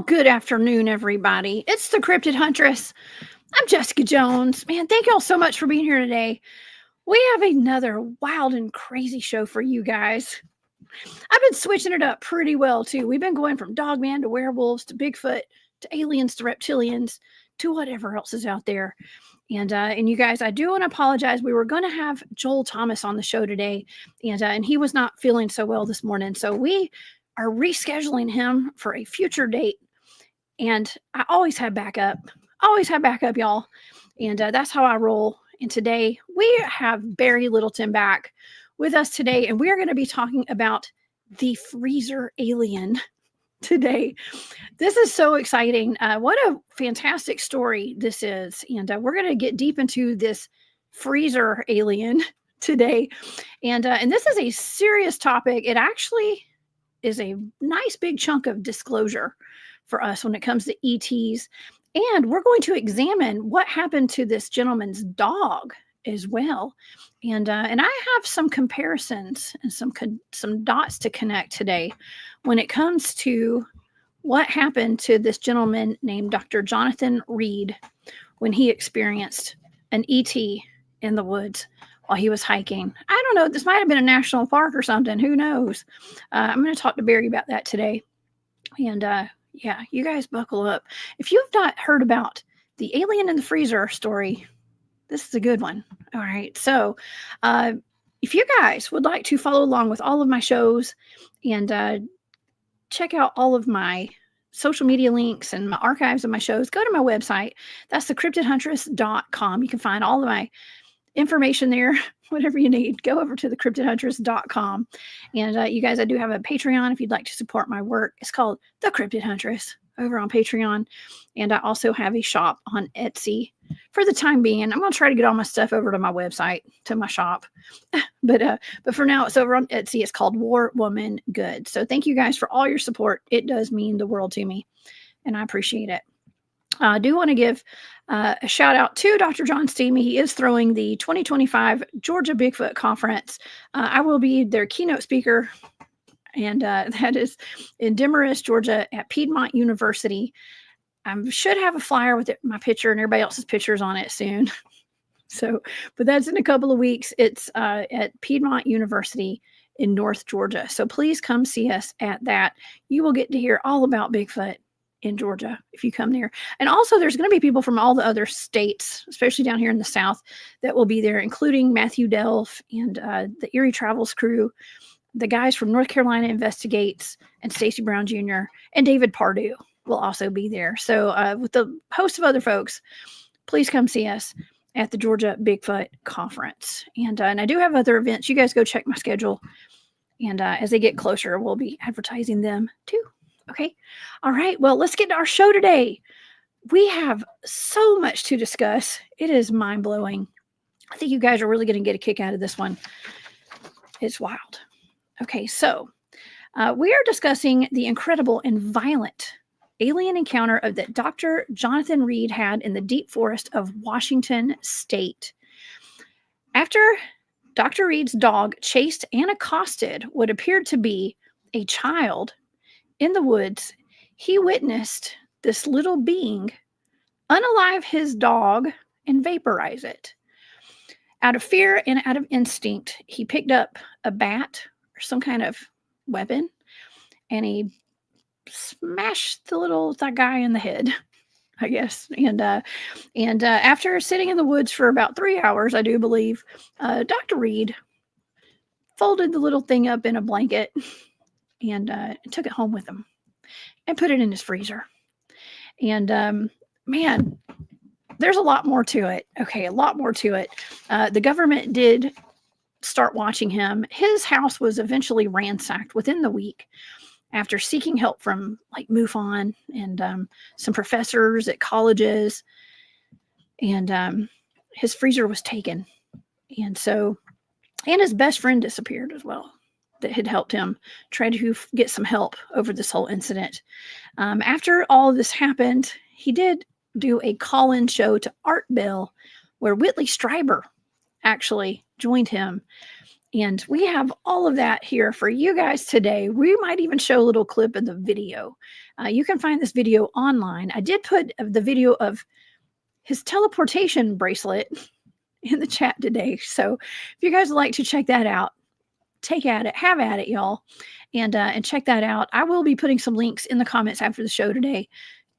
good afternoon, everybody. It's the Cryptid Huntress. I'm Jessica Jones. Man, thank y'all so much for being here today. We have another wild and crazy show for you guys. I've been switching it up pretty well, too. We've been going from Dogman to werewolves to Bigfoot to aliens to reptilians to whatever else is out there. And you guys, I do want to apologize. We were going to have Joel Thomas on the show today, and he was not feeling so well this morning. So we are rescheduling him for a future date. And I always have backup, y'all. And that's how I roll. And today we have Barry Littleton back with us today. And we are going to be talking about the freezer alien today. This is so exciting. What a fantastic story this is. And we're going to get deep into this freezer alien today. And this is a serious topic. It actually is a nice big chunk of disclosure for us when it comes to ETs. And we're going to examine what happened to this gentleman's dog as well. And I have some comparisons and some dots to connect today when it comes to what happened to this gentleman named Dr. Jonathan Reed when he experienced an ET in the woods while he was hiking. I don't know. This might have been a national park or something. Who knows? I'm going to talk to Barry about that today. And yeah, you guys buckle up. If you've not heard about the alien in the freezer story, this is a good one. All right. So if you guys would like to follow along with all of my shows and check out all of my social media links and my archives of my shows, go to my website. That's thecryptidhuntress.com. You can find all of my information there, whatever you need. Go over to thecryptidhuntress.com. And you guys, I do have a Patreon if you'd like to support my work. It's called The Cryptid Huntress over on Patreon. And I also have a shop on Etsy for the time being. I'm going to try to get all my stuff over to my website, to my shop. But for now, it's over on Etsy. It's called War Woman Good. So thank you guys for all your support. It does mean the world to me, and I appreciate it. I do want to give a shout out to Dr. John Steamy. He is throwing the 2025 Georgia Bigfoot Conference. I will be their keynote speaker, and that is in Demarest, Georgia at Piedmont University. I should have a flyer with my picture and everybody else's pictures on it soon. But that's in a couple of weeks. It's at Piedmont University in North Georgia. So please come see us at that. You will get to hear all about Bigfoot in Georgia if you come there. And also there's going to be people from all the other states, especially down here in the South, that will be there, including Matthew Delph and the Erie Travels crew, the guys from North Carolina Investigates, and Stacy Brown Jr. and David Pardue will also be there. So with the host of other folks, please come see us at the Georgia Bigfoot Conference. And I do have other events. You guys go check my schedule. And as they get closer, we'll be advertising them too. Okay. All right. Well, let's get to our show today. We have so much to discuss. It is mind-blowing. I think you guys are really going to get a kick out of this one. It's wild. Okay. So we are discussing the incredible and violent alien encounter that Dr. Jonathan Reed had in the deep forest of Washington State. After Dr. Reed's dog chased and accosted what appeared to be a child in the woods, he witnessed this little being unalive his dog and vaporize it. Out of fear and out of instinct, he picked up a bat or some kind of weapon and he smashed that guy in the head, I guess. And after sitting in the woods for about 3 hours, I do believe, Dr. Reed folded the little thing up in a blanket and took it home with him and put it in his freezer. And man, there's a lot more to it. Okay, a lot more to it. The government did start watching him. His house was eventually ransacked within the week after seeking help from like MUFON and some professors at colleges. And his freezer was taken. And his best friend disappeared as well, that had helped him try to get some help over this whole incident. After all of this happened, he did do a call-in show to Art Bell where Whitley Strieber actually joined him. And we have all of that here for you guys today. We might even show a little clip in the video. You can find this video online. I did put the video of his teleportation bracelet in the chat today. So if you guys would like to check that out, have at it, y'all, and check that out. I will be putting some links in the comments after the show today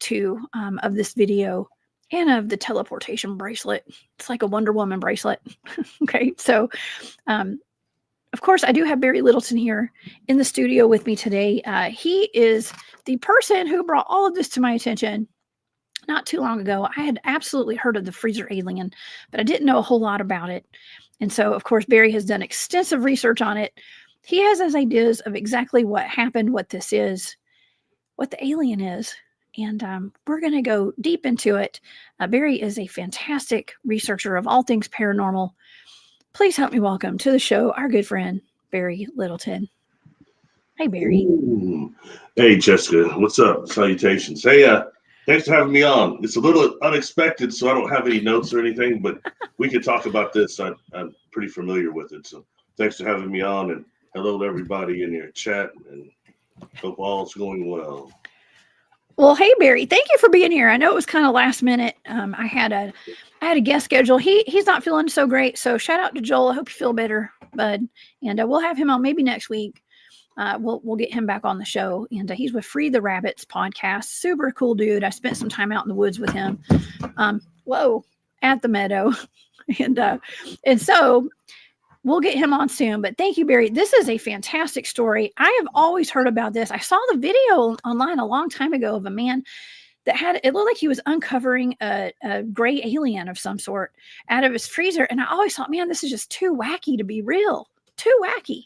to of this video and of the teleportation bracelet. It's like a Wonder Woman bracelet. Okay, so of course, I do have Barry Littleton here in the studio with me today. He is the person who brought all of this to my attention not too long ago. I had absolutely heard of the freezer alien, but I didn't know a whole lot about it. And so, of course, Barry has done extensive research on it. He has his ideas of exactly what happened, what this is, what the alien is. And we're going to go deep into it. Barry is a fantastic researcher of all things paranormal. Please help me welcome to the show our good friend, Barry Littleton. Hey, Barry. Ooh. Hey, Jessica. What's up? Salutations. Hey, thanks for having me on. It's a little unexpected, so I don't have any notes or anything, but we can talk about this. I'm pretty familiar with it. So thanks for having me on, and hello to everybody in your chat, and hope all's going well. Well, hey, Barry, thank you for being here. I know it was kind of last minute. I had a guest schedule. He's not feeling so great. So shout out to Joel. I hope you feel better, bud. And we'll have him on maybe next week. We'll get him back on the show. And he's with Free the Rabbits podcast. Super cool dude. I spent some time out in the woods with him. At the meadow. And so we'll get him on soon. But thank you, Barry. This is a fantastic story. I have always heard about this. I saw the video online a long time ago of a man that it looked like he was uncovering a gray alien of some sort out of his freezer. And I always thought, man, this is just too wacky to be real. Too wacky.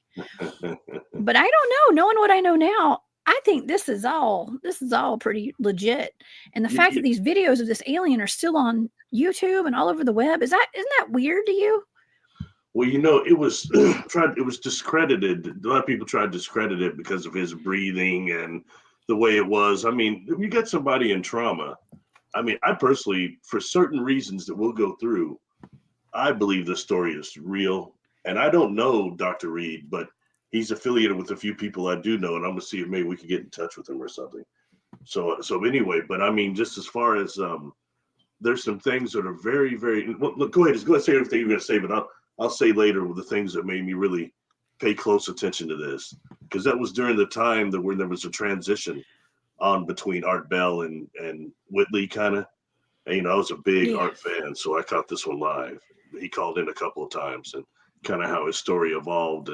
But I don't know. Knowing what I know now, I think this is all pretty legit. And the fact that these videos of this alien are still on YouTube and all over the web, isn't that weird to you? Well, it was it was discredited. A lot of people tried to discredit it because of his breathing and the way it was. I mean, if you get somebody in trauma, I mean, I personally, for certain reasons that we'll go through, I believe this story is real. And I don't know Dr. Reed, but he's affiliated with a few people I do know, and I'm gonna see if maybe we can get in touch with him or something. So anyway, but I mean, just as far as there's some things that are very, very. Well, look, go ahead say everything you're gonna say, but I'll say later the things that made me really pay close attention to this, because that was during the time when there was a transition on between Art Bell and Whitley, kind of. And I was a big Art fan, so I caught this one live. He called in a couple of times, and kind of how his story evolved,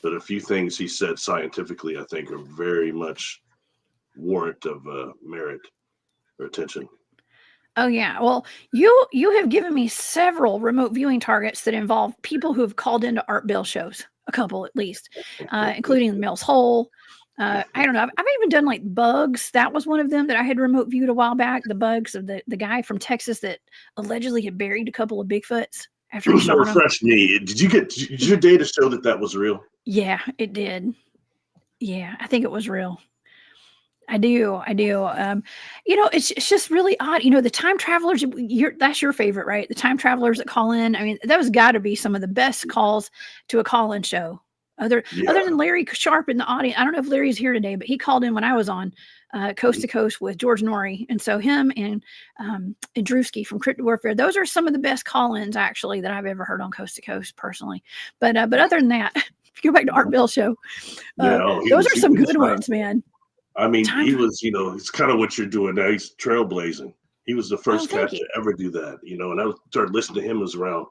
but a few things he said scientifically, I think, are very much warrant of merit or attention. Oh yeah. Well, you have given me several remote viewing targets that involve people who have called into Art Bell shows, a couple at least, including the Mel's Hole. I don't know. I've even done like Bugs. That was one of them that I had remote viewed a while back. The Bugs of the guy from Texas that allegedly had buried a couple of Bigfoots after he shot them. Refresh me. Did your data show that was real? Yeah, it did. Yeah, I think it was real. I do. It's just really odd. The time travelers, that's your favorite, right? The time travelers that call in. I mean, those got to be some of the best calls to a call-in show. Other than Larry Sharp in the audience. I don't know if Larry's here today, but he called in when I was on Coast to Coast with George Norrie. And so him and Drewski from Cryptid Warfare, those are some of the best call-ins actually that I've ever heard on Coast to Coast personally. But other than that, if you go back to Art Bell show, those are some good ones, man. I mean, he was, it's kind of what you're doing now. He's trailblazing. He was the first cat to ever do that, and I started listening to him as around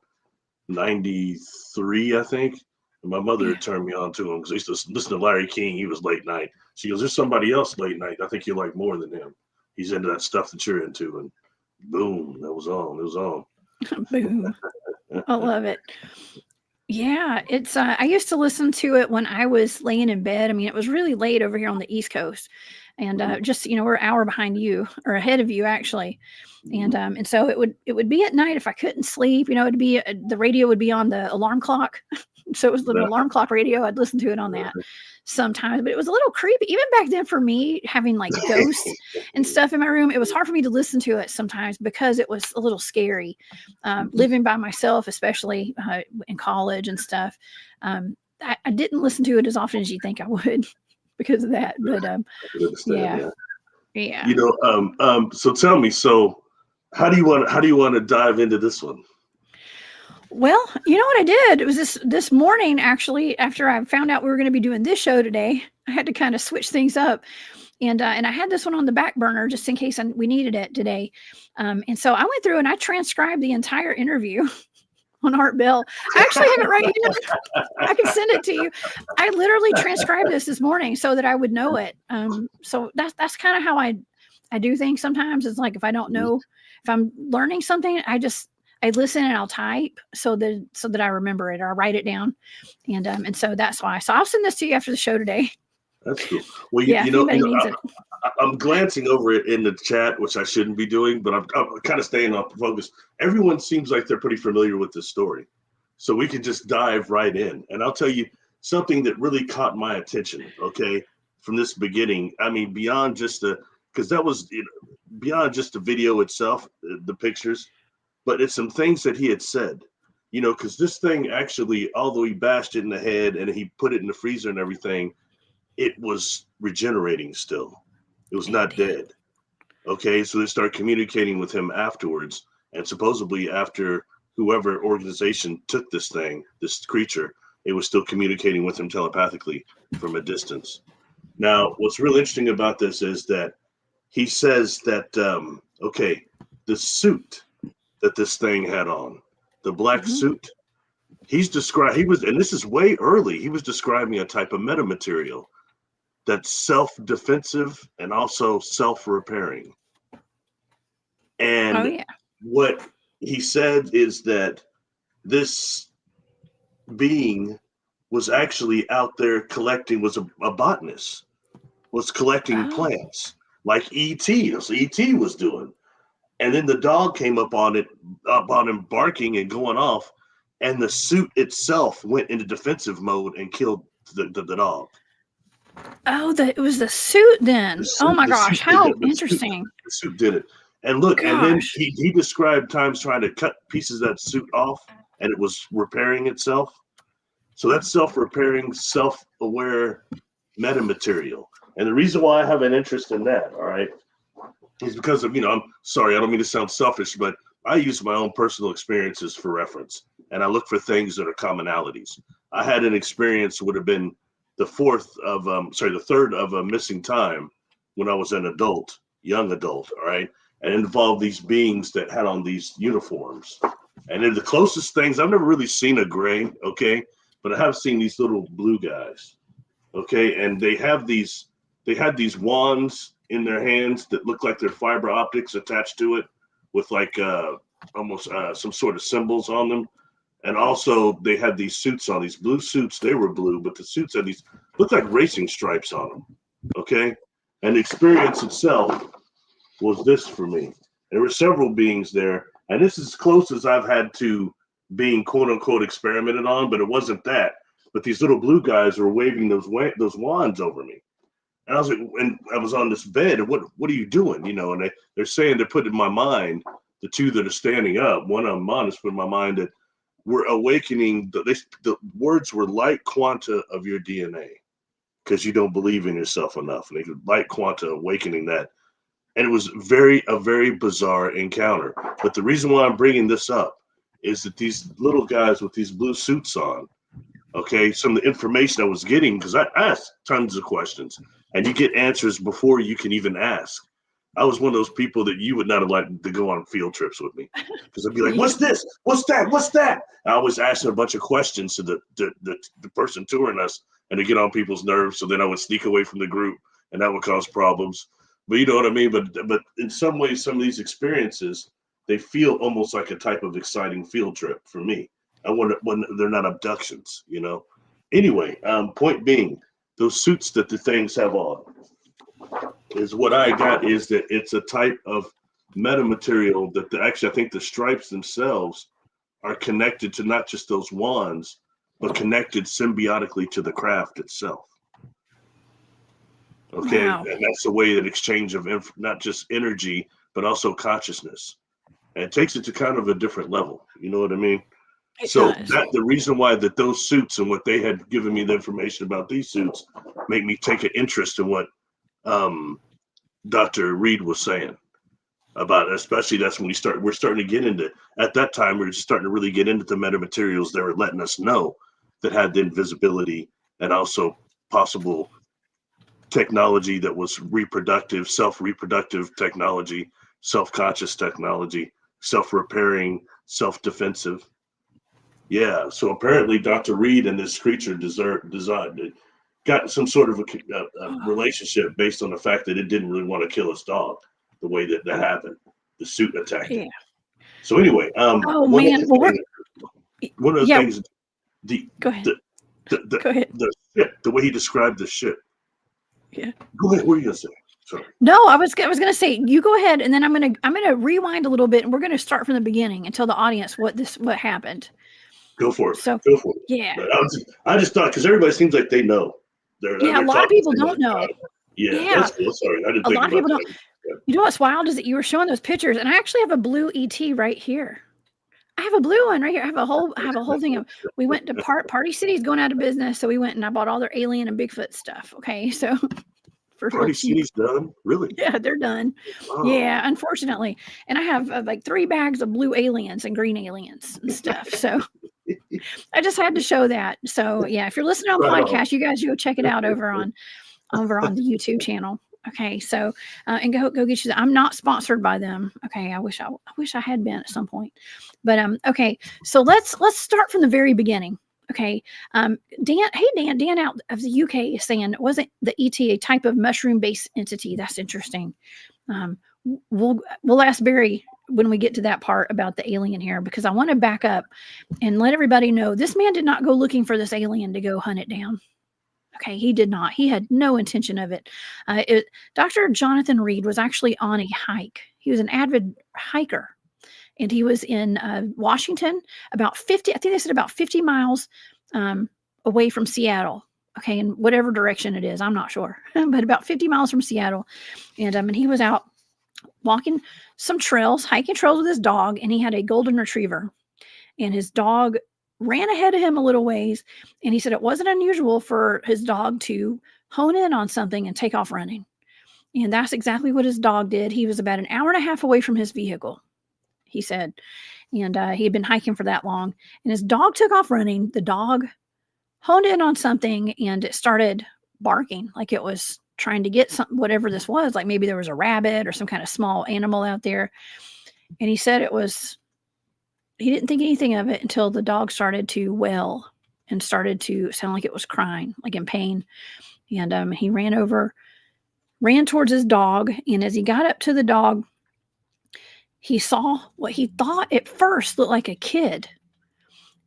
93, I think. And my mother had turned me on to him because I used to listen to Larry King. He was late night. She goes, there's somebody else late night. I think you like more than him. He's into that stuff that you're into. And boom, that was on. It was on. Boom. I love it. Yeah, it's I used to listen to it when I was laying in bed. I mean, it was really late over here on the East Coast. and just we're an hour behind you or ahead of you actually, and so it would be at night if I couldn't sleep. It'd be the radio would be on the alarm clock, so it was the alarm clock radio. I'd listen to it on that sometimes, but it was a little creepy even back then for me, having like ghosts and stuff in my room. It was hard for me to listen to it sometimes because it was a little scary, living by myself, especially in college and stuff. I didn't listen to it as often as you think I would because of that, but yeah. So tell me, so how do you want to dive into this one? Well, you know what I did? It was this morning, actually, after I found out we were going to be doing this show today. I had to kind of switch things up, and I had this one on the back burner just in case we needed it today. And so I went through and I transcribed the entire interview on Art Bell. I actually have it right here. I can send it to you. I literally transcribed this morning so that I would know it. So that's kind of how I do things sometimes. It's like if I don't know, if I'm learning something, I listen and I'll type so that I remember it or I write it down. And so that's why. So I'll send this to you after the show today. That's cool. Well, I'm glancing over it in the chat, which I shouldn't be doing, but I'm kind of staying on focus. Everyone seems like they're pretty familiar with this story. So we can just dive right in. And I'll tell you something that really caught my attention, okay, from this beginning. I mean, beyond just because that was beyond just the video itself, the pictures, but it's some things that he had said, because this thing actually, although he bashed it in the head and he put it in the freezer and everything, it was regenerating still. It was not dead. Okay, so they start communicating with him afterwards, and supposedly after whoever organization took this creature, it was still communicating with him telepathically from a distance. Now, what's really interesting about this is that he says that, the suit that this thing had on, the black suit, and this is way early, he was describing a type of metamaterial that's self-defensive and also self-repairing. And what he said is that this being was actually out there collecting, was a botanist, was collecting plants like E.T. That's what E.T. was doing. And then the dog came up on him barking and going off, and the suit itself went into defensive mode and killed the dog. Oh, it was the suit then. Oh my gosh, how interesting. The suit did it. And look, and then he described times trying to cut pieces of that suit off, and it was repairing itself. So that's self-repairing, self-aware metamaterial. And the reason why I have an interest in that, all right, is because of, I'm sorry, I don't mean to sound selfish, but I use my own personal experiences for reference, and I look for things that are commonalities. I had an experience would have been the third of a missing time when I was an young adult, all right? And it involved these beings that had on these uniforms. And they're the closest things, I've never really seen a gray, okay? But I have seen these little blue guys, okay? And they had these wands in their hands that look like they're fiber optics attached to it with like almost some sort of symbols on them. And also they had these suits on, these blue suits. They were blue, but the suits had these, looked like racing stripes on them. Okay. And the experience itself was this for me. There were several beings there. And this is as close as I've had to being quote unquote experimented on, but it wasn't that. But these little blue guys were waving those wands over me. And I was like, and I was on this bed, and what are you doing? And they're saying, they're putting in my mind, the two that are standing up, one of them is putting in my mind that we're awakening, the words were light quanta of your DNA, because you don't believe in yourself enough. And they could light quanta awakening that. And it was a very bizarre encounter. But the reason why I'm bringing this up is that these little guys with these blue suits on, okay, some of the information I was getting, because I asked tons of questions, and you get answers before you can even ask. I was one of those people that you would not have liked to go on field trips with me, because I'd be like, what's this? What's that? What's that? I was asking a bunch of questions to the person touring us, and to get on people's nerves. So then I would sneak away from the group, and that would cause problems. But you know what I mean? But in some ways, some of these experiences, they feel almost like a type of exciting field trip for me. And when they're not abductions, Anyway, point being, those suits that the things have on. is what I got is that it's a type of metamaterial that actually I think the stripes themselves are connected to not just those wands, but connected symbiotically to the craft itself. Okay, Wow. and that's the way that exchange of not just energy, but also consciousness. And it takes it to kind of a different level. You know what I mean? It So does. that the reason why that those suits and what they had given me the information about these suits make me take an interest in what Dr. Reed was saying about, especially that's when we're starting to get into, at that time, we were just starting to really get into the metamaterials they were letting us know that had the invisibility and also possible technology that was reproductive, self-reproductive technology, self-conscious technology, self-repairing, self-defensive. Yeah, so apparently Dr. Reed and this creature got some sort of a relationship based on the fact that it didn't really want to kill its dog the way that happened. The suit attacked it. So anyway, oh man, one of the things, go ahead. Go ahead. The ship, the way he described the ship. Yeah. Go ahead. What are you gonna say? Sorry. No, I was gonna say you go ahead, and then I'm gonna rewind a little bit, and we're gonna start from the beginning and tell the audience what happened. Go for it. So go for it. Yeah. I just thought because everybody seems like they know. Yeah, a lot of people don't know. Yeah, that's cool. Sorry, I didn't think a lot of people that. don't. Yeah. You know what's wild is that you were showing those pictures, and I actually have a blue ET right here. I have a blue one right here. I have a whole thing of. We went to Party City's going out of business, so we went and I bought all their alien and Bigfoot stuff. Okay, so. For Party City's done? Really? Yeah, they're done. Oh. Yeah, unfortunately. And I have like 3 bags of blue aliens and green aliens and stuff. So I just had to show that. So yeah, if you're listening on the podcast, you guys go check it out over on the YouTube channel. Okay, so and go get you. I'm not sponsored by them. Okay, I wish I had been at some point. But okay, so let's start from the very beginning. Okay, Dan. Hey, Dan out of the UK is saying, wasn't the ET a type of mushroom-based entity? That's interesting. We'll ask Barry when we get to that part about the alien here, because I want to back up and let everybody know this man did not go looking for this alien to go hunt it down. Okay, he did not. He had no intention of it. Dr. Jonathan Reed was actually on a hike. He was an avid hiker. And he was in Washington, about 50, I think they said about 50 miles away from Seattle. Okay, in whatever direction it is, I'm not sure, but about 50 miles from Seattle. And he was out walking some trails, hiking trails with his dog, and he had a golden retriever. And his dog ran ahead of him a little ways, and he said it wasn't unusual for his dog to hone in on something and take off running. And that's exactly what his dog did. He was about an hour and a half away from his vehicle, he said, and he had been hiking for that long, and his dog took off running. The dog honed in on something, and it started barking like it was trying to get something, whatever this was, like maybe there was a rabbit or some kind of small animal out there. And he said he didn't think anything of it until the dog started to wail and started to sound like it was crying, like in pain. And he ran towards his dog, and as he got up to the dog, he saw what he thought at first looked like a kid,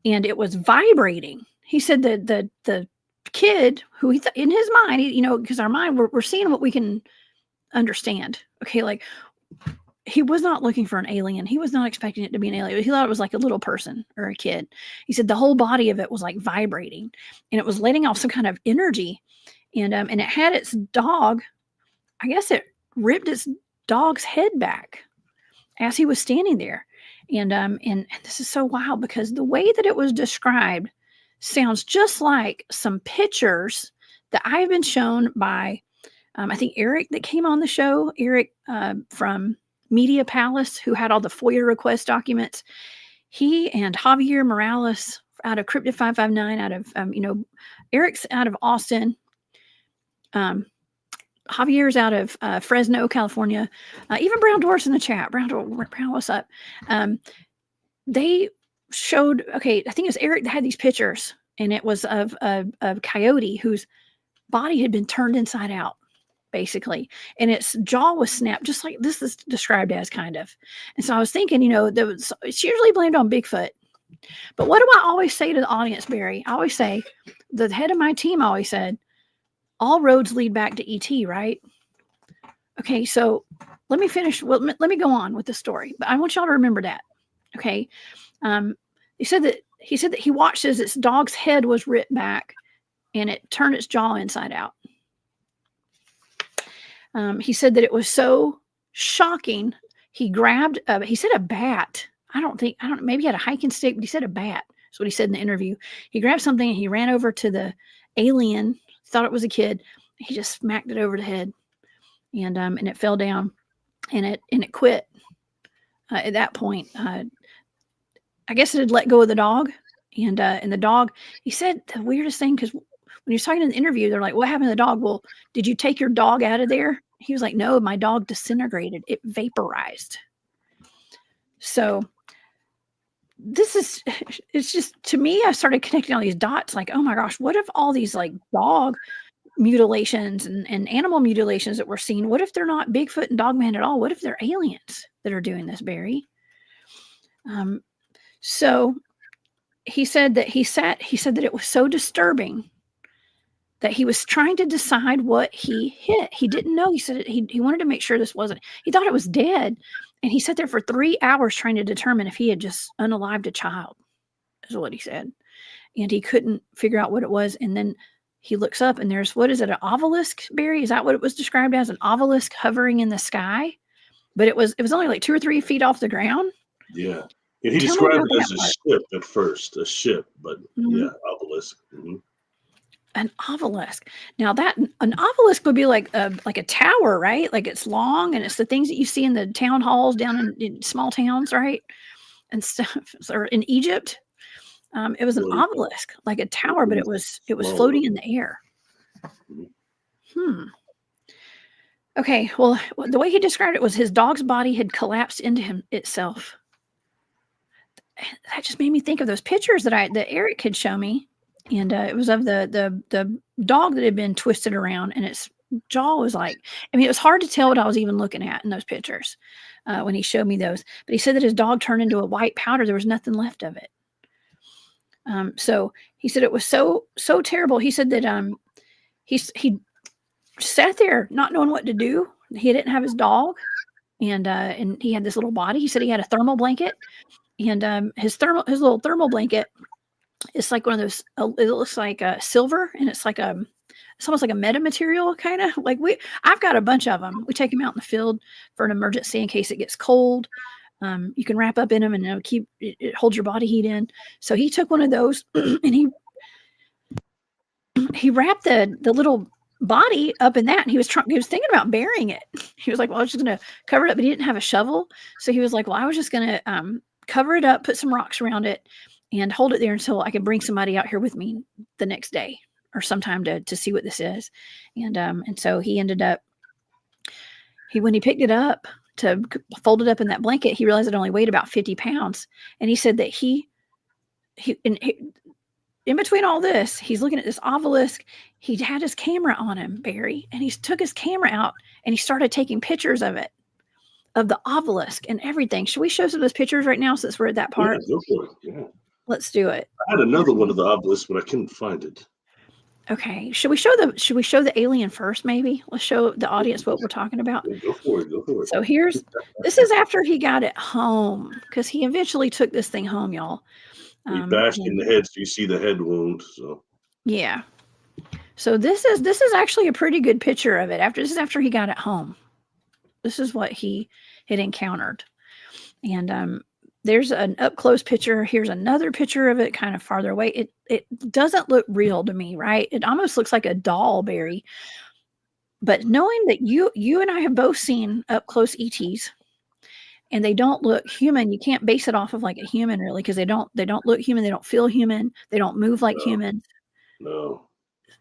and it was vibrating. He said that the kid, who he in his mind, because our mind, we're seeing what we can understand. Okay, like he was not looking for an alien. He was not expecting it to be an alien. He thought it was like a little person or a kid. He said the whole body of it was like vibrating, and it was letting off some kind of energy, and it had its dog. I guess it ripped its dog's head back as he was standing there. And this is so wild because the way that it was described sounds just like some pictures that I've been shown by, I think Eric that came on the show, Eric from Media Palace, who had all the FOIA request documents. He and Javier Morales out of Cryptid 559, out of, Eric's out of Austin. Javier's out of Fresno, California. Even Brown Doors in the chat. Brown, what's up? They showed, okay, I think it was Eric that had these pictures, and it was of a coyote whose body had been turned inside out, basically, and its jaw was snapped, just like this is described as, kind of. And so I was thinking, it's usually blamed on Bigfoot. But what do I always say to the audience, Barry? I always say, the head of my team always said, all roads lead back to ET, right? Okay, so let me finish. Well, let me go on with the story, but I want y'all to remember that. Okay, he said that he watched as its dog's head was ripped back, and it turned its jaw inside out. He said that it was so shocking. He grabbed. He said a bat. I don't. Maybe he had a hiking stick, but he said a bat. That's what he said in the interview. He grabbed something and he ran over to the alien. Thought it was a kid. He just smacked it over the head, and it fell down, and it quit. At that point, I guess it had let go of the dog, and the dog. He said the weirdest thing, because when he was talking in the interview, they're like, "What happened to the dog?" Well, did you take your dog out of there? He was like, "No, my dog disintegrated. It vaporized." So it's just, to me, I started connecting all these dots. Like, oh my gosh, what if all these like dog mutilations and animal mutilations that we're seeing, what if they're not Bigfoot and Dogman at all? What if they're aliens that are doing this, Barry? So he said that it was so disturbing that he was trying to decide what he hit. He didn't know. He said he wanted to make sure this wasn't, he thought it was dead. And he sat there for 3 hours trying to determine if he had just unalived a child, is what he said. And he couldn't figure out what it was. And then he looks up and there's, what is it, an obelisk, Barry? Is that what it was described as? An obelisk hovering in the sky? But it was only like 2 or 3 feet off the ground. Yeah. And he described it as a ship at first, a ship, but yeah, obelisk. Mm-hmm. An obelisk. Now an obelisk would be like a tower, right? Like it's long and it's the things that you see in the town halls down in small towns, right? And stuff. Or in Egypt, it was an obelisk, like a tower, but it was floating in the air. Okay, well, the way he described it was his dog's body had collapsed into itself. That just made me think of those pictures that Eric had shown me. And it was of the dog that had been twisted around, and its jaw was like, I mean, it was hard to tell what I was even looking at in those pictures when he showed me those. But he said that his dog turned into a white powder. There was nothing left of it. So he said it was so terrible. He said that he sat there not knowing what to do. He didn't have his dog, and he had this little body. He said he had a thermal blanket, and his little thermal blanket. It's like one of those, it looks like silver, and it's almost like a metamaterial kind of, like I've got a bunch of them. We take them out in the field for an emergency in case it gets cold. You can wrap up in them and it holds your body heat in. So he took one of those and he wrapped the little body up in that, and he was thinking about burying it. He was like, well, I was just going to cover it up, but he didn't have a shovel. So he was like, well, I was just going to cover it up, put some rocks around it, and hold it there until I can bring somebody out here with me the next day or sometime to see what this is. And so he ended up, when he picked it up to fold it up in that blanket, he realized it only weighed about 50 pounds. And he said that he in between all this, he's looking at this obelisk. He had his camera on him, Barry, and he took his camera out and he started taking pictures of it, of the obelisk and everything. Should we show some of those pictures right now since we're at that part? Yeah, go for it. Yeah. Let's do it. I had another one of the obelisk, but I couldn't find it. Okay. Should we show the alien first, maybe? Let's show the audience what we're talking about. Yeah, go for it. So this is after he got it home, because he eventually took this thing home, y'all. He bashed in the head, so you see the head wound. So yeah. So this is actually a pretty good picture of it. This is after he got it home. This is what he had encountered. And there's an up close picture. Here's another picture of it kind of farther away. It doesn't look real to me, right? It almost looks like a doll, Barry. But knowing that you and I have both seen up close ETs, and they don't look human, you can't base it off of like a human, really, because they don't look human, they don't feel human, they don't move like humans. No.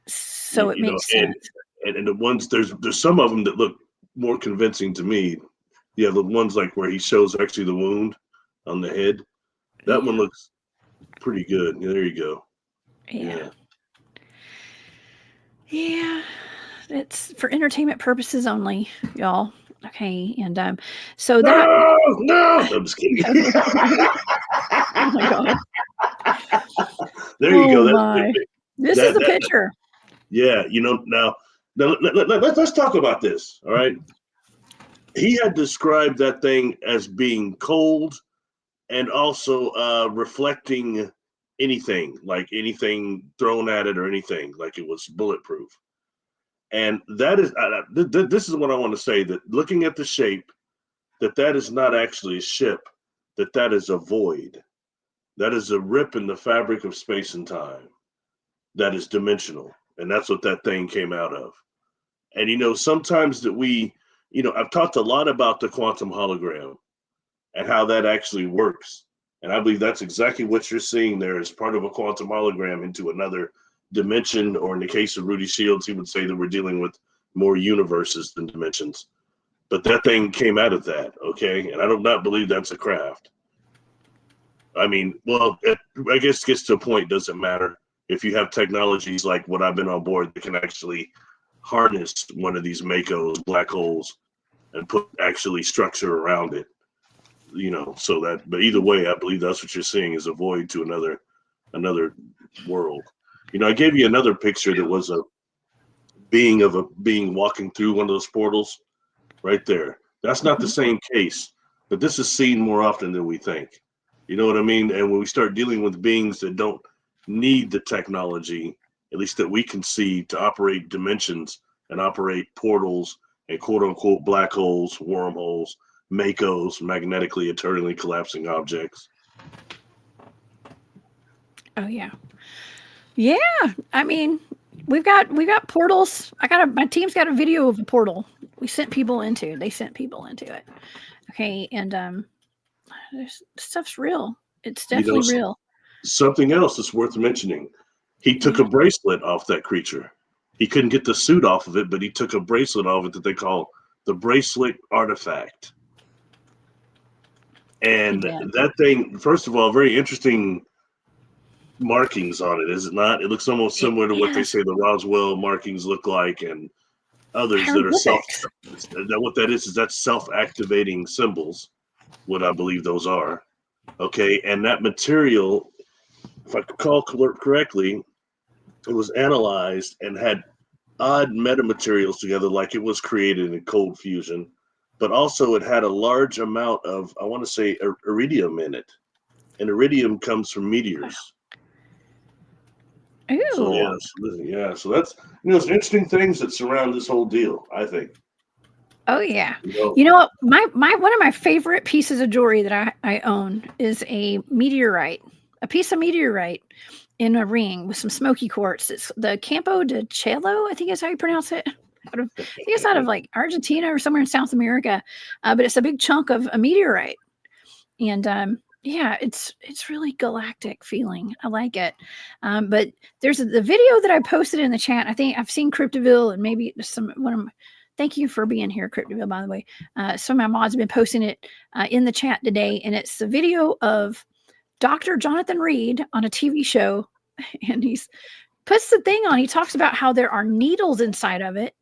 So it makes sense. And the ones, there's some of them that look more convincing to me. Yeah, the ones like where he shows actually the wound on the head. That one looks pretty good. Yeah, there you go. Yeah. It's for entertainment purposes only, y'all. Okay. And so that no, I'm just kidding. Oh my god. There you go. This is the picture. Yeah, now let's talk about this. All right. he had described that thing as being cold and also reflecting anything, like anything thrown at it or anything, like it was bulletproof. And that is, this is what I want to say, that looking at the shape, that is not actually a ship, that is a void. That is a rip in the fabric of space and time that is dimensional. And that's what that thing came out of. And, sometimes that I've talked a lot about the quantum hologram and how that actually works. And I believe that's exactly what you're seeing there as part of a quantum hologram into another dimension, or in the case of Rudy Shields, he would say that we're dealing with more universes than dimensions. But that thing came out of that, okay? And I do not believe that's a craft. I mean, well, I guess it gets to a point, doesn't matter. If you have technologies like what I've been on board that can actually harness one of these Makos, black holes, and put actually structure around it, so that, but either way, I believe that's what you're seeing is a void to another world. I gave you another picture that was a being walking through one of those portals right there. That's not the same case, but this is seen more often than we think. You know what I mean? And when we start dealing with beings that don't need the technology, at least that we can see, to operate dimensions and operate portals and quote unquote black holes, wormholes, Makos, magnetically eternally collapsing objects. Oh yeah. Yeah. I mean, we've got portals. My team's got a video of a portal they sent people into it. Okay. And stuff's real. It's definitely real. Something else that's worth mentioning. He took a bracelet off that creature. He couldn't get the suit off of it, but he took a bracelet off it that they call the bracelet artifact. And that thing, first of all, very interesting markings on it, is it not? It looks almost similar to what they say the Roswell markings look like, and others that are what that is that's self-activating symbols, what I believe those are. Okay, and that material, if I recall correctly, it was analyzed and had odd metamaterials together, like it was created in cold fusion, but also it had a large amount of, I want to say, iridium in it. And iridium comes from meteors. Ooh. So that's, there's interesting things that surround this whole deal, I think. Oh yeah. You know what? My one of my favorite pieces of jewelry that I own is a piece of meteorite in a ring with some smoky quartz. It's the Campo de Cielo, I think is how you pronounce it. I think it's out of like Argentina or somewhere in South America, but it's a big chunk of a meteorite, and it's really galactic feeling. I like it. But there's the video that I posted in the chat. I think I've seen Cryptiville and maybe thank you for being here, Cryptiville, by the way. Some of my mods have been posting it in the chat today, and it's the video of Dr. Jonathan Reed on a TV show, and he's puts the thing on. He talks about how there are needles inside of it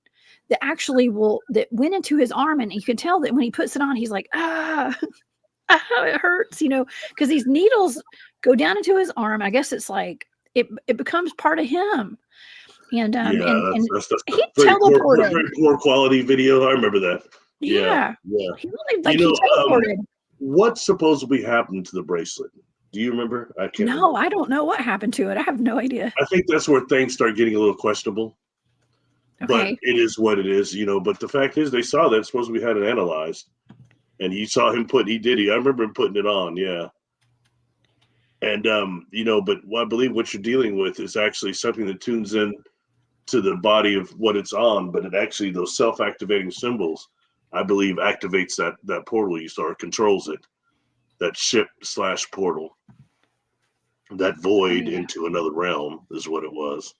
that actually that went into his arm, and you can tell that when he puts it on, he's like, it hurts, because these needles go down into his arm. I guess it's like it becomes part of him. And that's he teleported. Very poor quality video. I remember that. Yeah. He really, he teleported. What supposedly happened to the bracelet? Do you remember? I can't. No, remember. I don't know what happened to it. I have no idea. I think that's where things start getting a little questionable. Okay. But it is what it is, But the fact is, they saw that supposedly had it analyzed, and you saw him I remember him putting it on, yeah. And but I believe what you're dealing with is actually something that tunes in to the body of what it's on, but it actually, those self-activating symbols, I believe, activates that portal you saw, or controls it. That ship/portal, that void into another realm is what it was.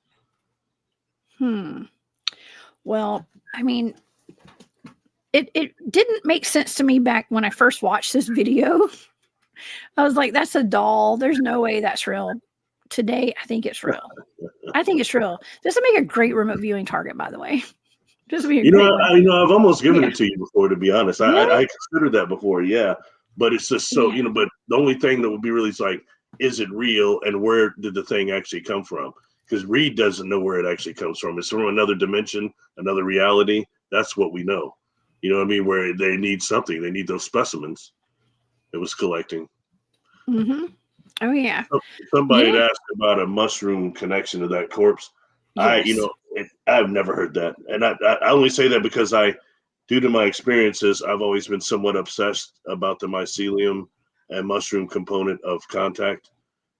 Well, I mean, it didn't make sense to me back when I first watched this video. I was like, that's a doll. There's no way that's real. Today, I think it's real. This would make a great remote viewing target, by the way. I've almost given it to you before, to be honest. Really? I considered that before, yeah. But it's just so, but the only thing that would be really is like, is it real, and where did the thing actually come from? Because Reed doesn't know where it actually comes from. It's from another dimension, another reality. That's what we know. You know what I mean? Where they need something, they need those specimens. It was collecting. Mm-hmm. Oh yeah. Somebody had Yeah. asked about a mushroom connection to that corpse. Yes. I've never heard that, and I only say that because due to my experiences, I've always been somewhat obsessed about the mycelium and mushroom component of contact,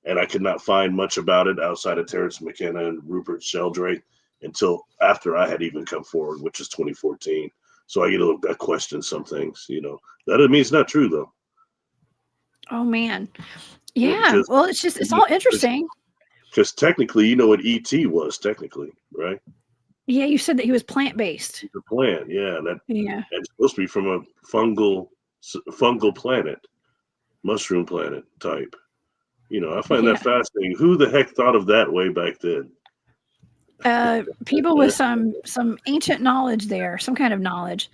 and I could not find much about it outside of Terrence McKenna and Rupert Sheldrake until after I had even come forward, which is 2014. So I question some things. That doesn't mean it's not true though. Oh man. Yeah. Because Well, it's all interesting. because technically, you know what ET was technically, right? Yeah, you said that he was plant-based. The plant, yeah, Yeah. it's supposed to be from a fungal planet, mushroom planet type. I find that Yeah. fascinating. Who the heck thought of that way back then? People with some ancient knowledge there, some kind of knowledge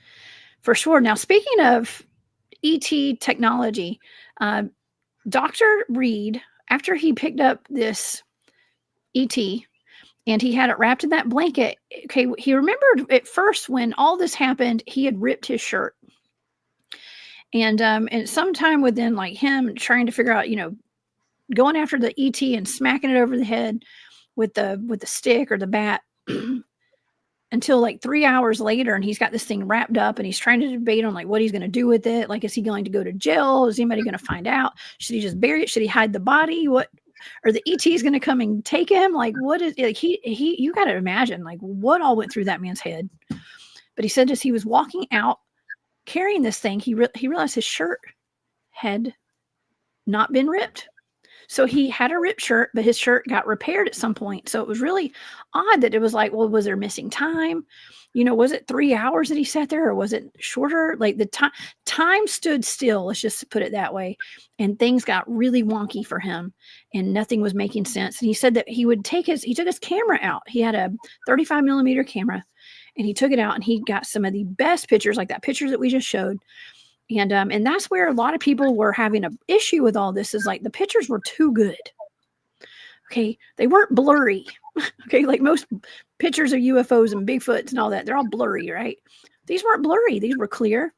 for sure. Now, speaking of ET technology, Dr. Reed, after he picked up this ET and he had it wrapped in that blanket, okay, he remembered at first when all this happened, he had ripped his shirt. And sometime within like him trying to figure out, going after the ET and smacking it over the head with the stick or the bat until like 3 hours later, and he's got this thing wrapped up and he's trying to debate on like what he's going to do with it. Like, is he going to go to jail? Is anybody going to find out? Should he just bury it? Should he hide the body? What, or the ET is going to come and take him? Like, what is like you got to imagine like what all went through that man's head. But he said as he was walking out carrying this thing, he realized his shirt had not been ripped. So he had a ripped shirt, but his shirt got repaired at some point. So it was really odd that it was like, well, was there missing time? Was it 3 hours that he sat there or was it shorter? Like the time stood still. Let's just put it that way. And things got really wonky for him and nothing was making sense. And he said that he took his camera out. He had a 35 millimeter camera and he took it out and he got some of the best pictures, like that picture that we just showed. And that's where a lot of people were having an issue with all this is like the pictures were too good. Okay. They weren't blurry. Okay. Like most pictures of UFOs and Bigfoots and all that, they're all blurry, right? These weren't blurry. These were clear.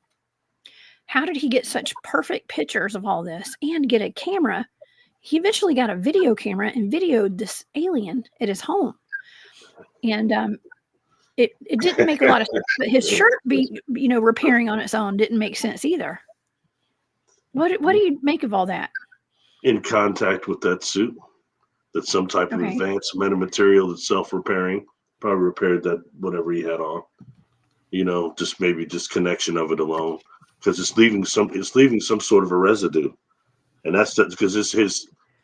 How did he get such perfect pictures of all this and get a camera? He eventually got a video camera and videoed this alien at his home. And it didn't make a lot of sense, but his shirt repairing on its own didn't make sense either. What do you make of all that? In contact with that suit, that's some type of advanced metamaterial that's self-repairing, probably repaired that whatever he had on. Just connection of it alone, because it's leaving some sort of a residue, and that's because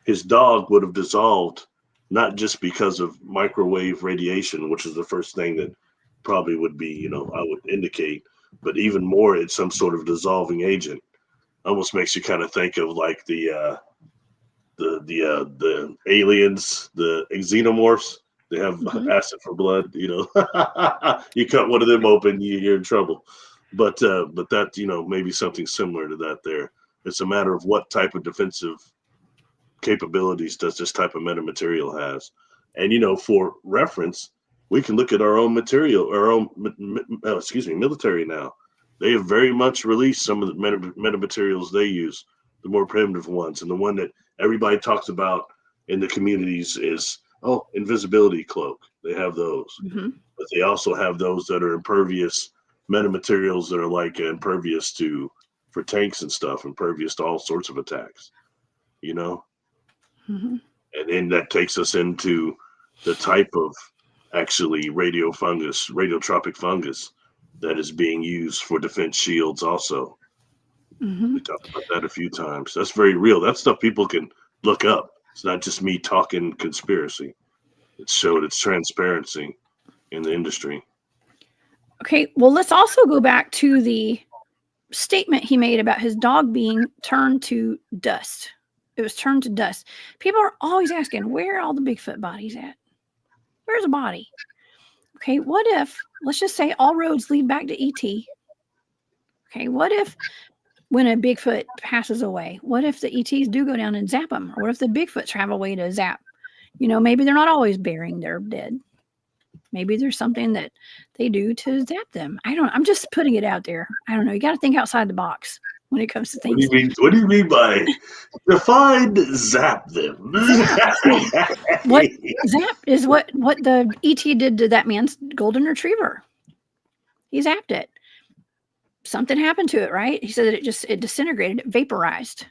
his dog would have dissolved. Not just because of microwave radiation, which is the first thing that probably would be, I would indicate, but even more, it's some sort of dissolving agent. Almost makes you kind of think of like the aliens, the xenomorphs. They have acid for blood. You cut one of them open, you're in trouble. But that maybe something similar to that. There, it's a matter of what type of defensive capabilities does this type of metamaterial has. And for reference, we can look at our own material, our own military now. They have very much released some of the metamaterials they use, the more primitive ones. And the one that everybody talks about in the communities is invisibility cloak. They have those. But they also have those that are impervious metamaterials that are like impervious for tanks and stuff, impervious to all sorts of attacks. And then that takes us into the type of actually radiotropic fungus that is being used for defense shields also. We talked about that a few times. That's very real. That's stuff people can look up. It's not just me talking conspiracy. It showed its transparency in the industry. Okay, well, let's also go back to the statement he made about his dog being turned to dust. It was turned to dust. People are always asking, where are all the Bigfoot bodies at? Where's a body? Okay, what if, let's just say all roads lead back to ET. Okay, what if when a Bigfoot passes away, what if the ETs do go down and zap them? Or what if the Bigfoots have a way to zap? Maybe they're not always burying their dead. Maybe there's something that they do to zap them. I'm just putting it out there. I don't know. You got to think outside the box when it comes to What do things. you mean? What do you mean by define zap them? Zap. What zap is what the ET did to that man's golden retriever. He zapped it. Something happened to it, right? He said that it disintegrated, it vaporized.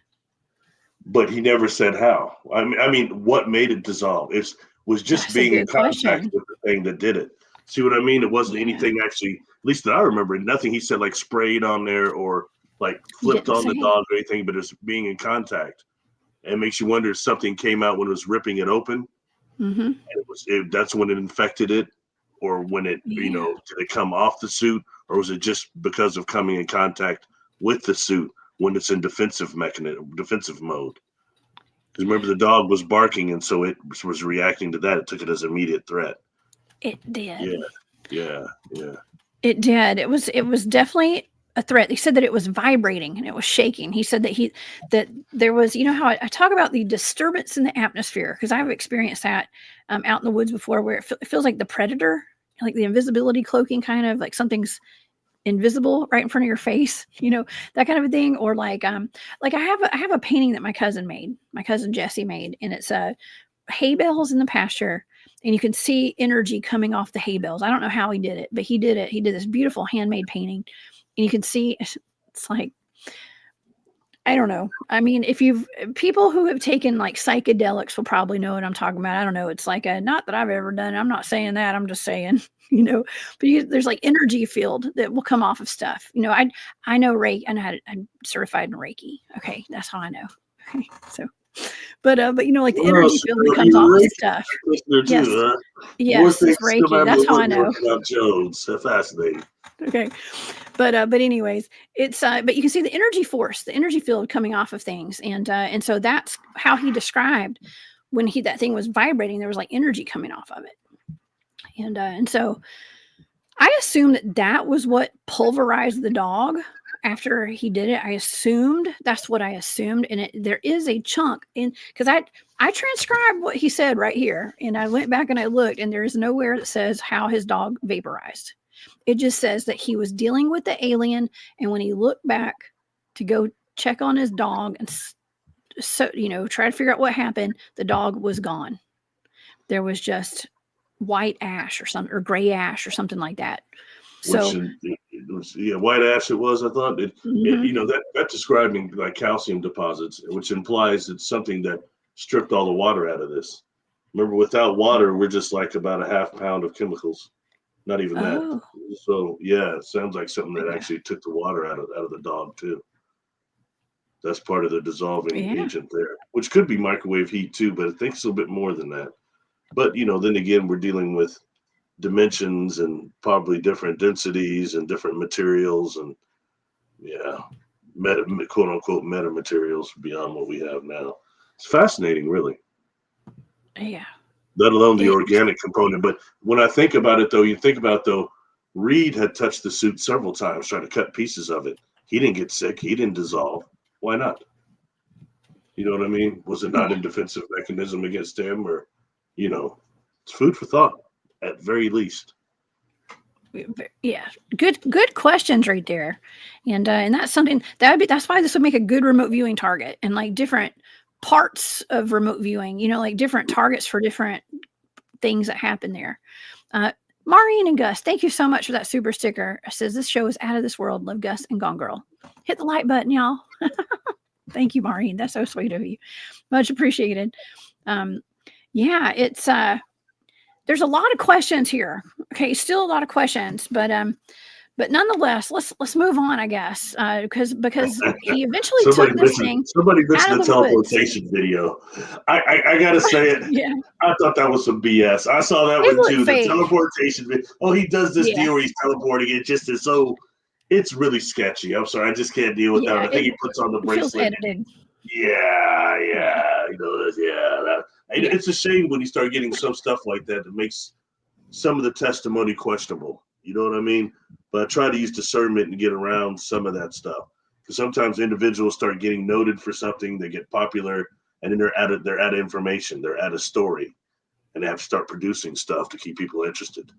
But he never said how. I mean, what made it dissolve? It was just That's being a in good contact question. with the thing that did it. See what I mean? It wasn't anything actually, at least that I remember, nothing he said like sprayed on there or like flipped didn't on the say. dog or anything, but it's being in contact. And it makes you wonder if something came out when it was ripping it open. Mm-hmm. And that's when it infected it, or when it, Yeah. did it come off the suit, or was it just because of coming in contact with the suit when it's in defensive mode? Because remember, the dog was barking, and so it was reacting to that. It took it as immediate threat. It did. Yeah. It did. It was definitely a threat. He said that it was vibrating and it was shaking. He said that there was, how I talk about the disturbance in the atmosphere, because I've experienced that out in the woods before, where it feels like the predator, like the invisibility cloaking, kind of like something's invisible right in front of your face, that kind of a thing. Or like I have a painting that my cousin Jesse made, and it's hay bales in the pasture, and you can see energy coming off the hay bales. I don't know how he did it, but he did it. He did this beautiful handmade painting, and you can see it's like, I don't know. I mean, people who have taken like psychedelics will probably know what I'm talking about. I don't know. It's like not that I've ever done. I'm not saying that. I'm just saying, but there's like energy field that will come off of stuff. I know Reiki. I'm certified in Reiki. Okay. That's how I know. Okay. So, but like the energy field that comes off of stuff. Yes. Too, huh? Yes. It's Reiki. That's how I know. About Jones. Fascinating. Okay. But anyways, it's but you can see the energy force, the energy field coming off of things. And so that's how he described when that thing was vibrating, there was like energy coming off of it. And so I assumed that was what pulverized the dog after he did it. That's what I assumed. And there is a chunk because I transcribed what he said right here, and I went back and I looked, and there is nowhere that says how his dog vaporized. It just says that he was dealing with the alien, and when he looked back to go check on his dog and try to figure out what happened, the dog was gone. There was just white ash or gray ash or something like that. So it was white ash. It was. I thought that describing like calcium deposits, which implies it's something that stripped all the water out of this. Remember, without water, we're just like about a half pound of chemicals. Not even that. So it sounds like something that actually took the water out of the dog too. That's part of the dissolving agent there, which could be microwave heat too, but I think it's a little bit more than that. But then again, we're dealing with dimensions and probably different densities and different materials and quote unquote meta materials beyond what we have now. It's fascinating, really. Yeah. Let alone the organic component. But when I think about it, though, Reed had touched the suit several times, trying to cut pieces of it. He didn't get sick. He didn't dissolve. Why not? You know what I mean? Was it not a defensive mechanism against him? Or, it's food for thought, at very least. Yeah, good questions right there, and that's something that's why this would make a good remote viewing target, and like different parts of remote viewing, like different targets for different things that happen there. Maureen and Gus, thank you so much for that super sticker. It says this show is out of this world. Love Gus and Gone Girl. Hit the like button, y'all. Thank you, Maureen. That's so sweet of you. Much appreciated. It's there's a lot of questions here. Okay, still a lot of questions, but nonetheless, let's move on, I guess, because he eventually took this thing. Somebody mentioned the teleportation video. I gotta say it. Yeah, I thought that was some BS. I saw that one too. The teleportation video. Oh, he does this deal where he's teleporting. It just is so. It's really sketchy. I'm sorry, I just can't deal with that. I think he puts on the bracelet. Feels edited. It's a shame when you start getting some stuff like that that makes some of the testimony questionable. You know what I mean? But I try to use discernment and get around some of that stuff. Because sometimes individuals start getting noted for something, they get popular, and then they're out of information, they're out of story. and they have to start producing stuff to keep people interested.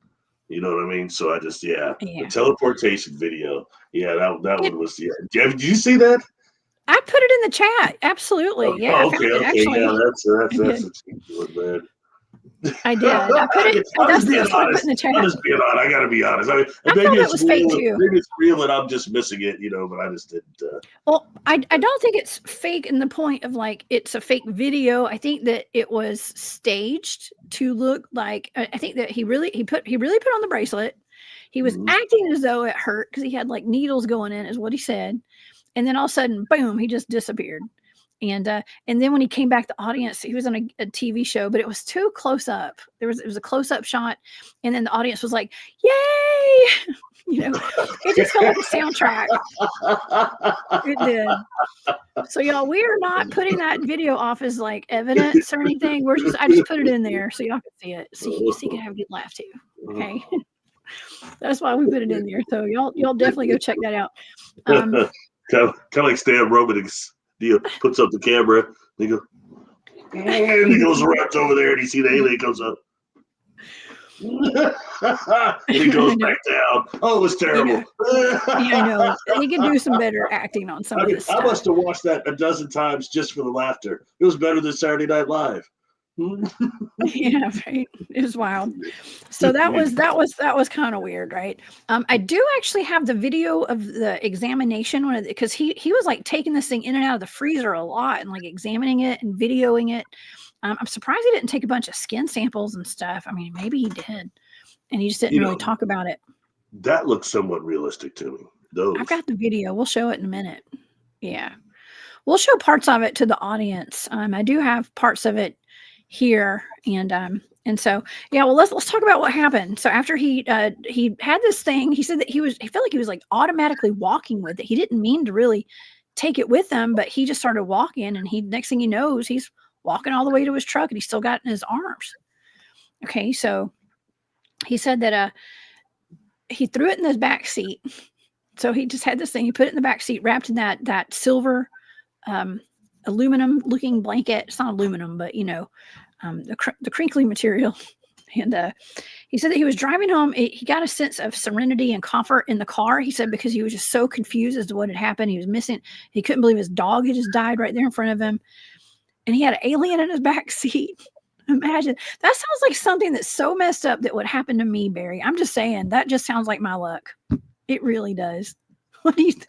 You know what I mean? So I just, the Yeah. teleportation video. Yeah, that one was, Did you see that? I put it in the chat. Absolutely. Yeah. Oh, I found okay, it, actually. yeah, that's I a did. cheap one, man. I did. I put it. I'm just being That's what I put honest. in the chat. I'm just being honest. I got to be honest. I mean, I maybe thought it it's was real. fake too. Maybe it's real, and I'm just missing it, but I just didn't. Well, I don't think it's fake in the point of like it's a fake video. I think that it was staged to look like. I think that he really put on the bracelet. He was acting as though it hurt because he had like needles going in, is what he said. And then all of a sudden, boom, he just disappeared. And then when he came back, the audience, he was on a TV show, but it was too close up. It was a close up shot, and then the audience was like, "Yay!" It just felt like a soundtrack. It did. So y'all, we are not putting that video off as like evidence or anything. I just put it in there so y'all can see it, so you can have a good laugh too. Okay. That's why we put it in there. So y'all definitely go check that out. Kind of like Stan Roman puts up the camera. They go, and he goes right over there, and you see the alien comes up. And he goes back down. Oh, it was terrible. Yeah, I know. He could do some better acting on some of this stuff. I must have watched that a dozen times just for the laughter. It was better than Saturday Night Live. Yeah, right. It was wild. So that was kind of weird, right? I do actually have the video of the examination because he was like taking this thing in and out of the freezer a lot and like examining it and videoing it. I'm surprised he didn't take a bunch of skin samples and stuff. I mean, maybe he did, and he just didn't really talk about it. That looks somewhat realistic to me. I've got the video. We'll show it in a minute. Yeah, we'll show parts of it to the audience. I do have parts of it here, and so yeah. Well, let's talk about what happened. So after he had this thing, he said that he felt like he was like automatically walking with it. He didn't mean to really take it with him, but he just started walking, and next thing he knows, he's walking all the way to his truck, and he's still got it in his arms. Okay, so he said that he threw it in his back seat. So he just had this thing. He put it in the back seat, wrapped in that silver aluminum looking blanket. It's not aluminum, but the crinkly material. And he said that he was driving home. He got a sense of serenity and comfort in the car. He said because he was just so confused as to what had happened. He was missing. He couldn't believe his dog had just died right there in front of him. And he had an alien in his back seat. Imagine. That sounds like something that's so messed up that would happen to me, Barry. I'm just saying, that just sounds like my luck. It really does. What do you think?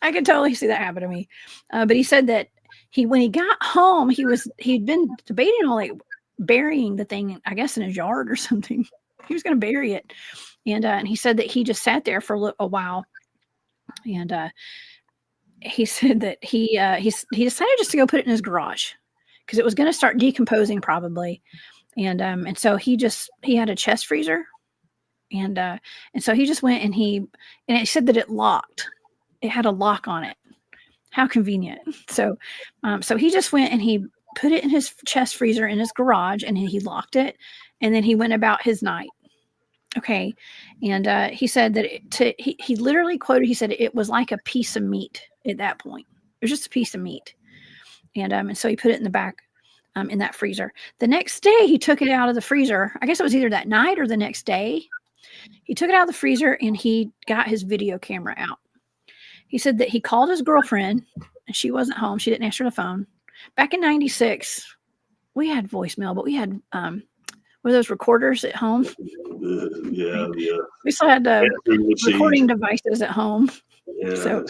I could totally see that happen to me. But he said that when he got home, he'd been debating on like burying the thing, I guess in his yard or something. He was going to bury it. And he said that he just sat there for a while. And he said that he decided just to go put it in his garage because it was going to start decomposing probably. And so he had a chest freezer. And so he just went and it said that it locked. It had a lock on it. How convenient. So he just went and he put it in his chest freezer in his garage, and he locked it, and then he went about his night. Okay. And he said that he literally quoted, he said it was like a piece of meat at that point. It was just a piece of meat. And so he put it in the back in that freezer. The next day he took it out of the freezer. I guess it was either that night or the next day. He took it out of the freezer and he got his video camera out. He said that he called his girlfriend and she wasn't home. She didn't answer the phone. Back in 96, we had voicemail, but we had were those recorders at home? Yeah. We still had recording devices at home. Yeah, so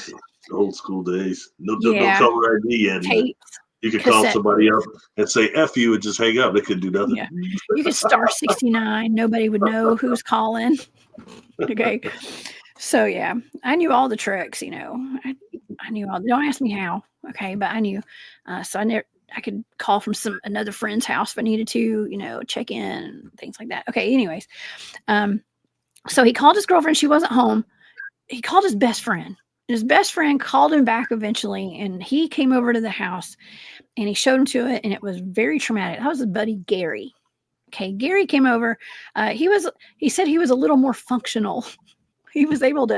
old school days. No color ID yet. Tapes. You could call somebody up and say F you and just hang up. They couldn't do nothing. Yeah. You could star 69. Nobody would know who's calling. Okay. So yeah, I knew all the tricks, I knew all. Don't ask me how. Okay. But I knew. So I could call from another friend's house if I needed to, check in and things like that. Okay. Anyways. So he called his girlfriend. She wasn't home. He called his best friend. His best friend called him back eventually, and he came over to the house and he showed him to it, and it was very traumatic. That was his buddy Gary. Okay, Gary came over. He said he was a little more functional. He was able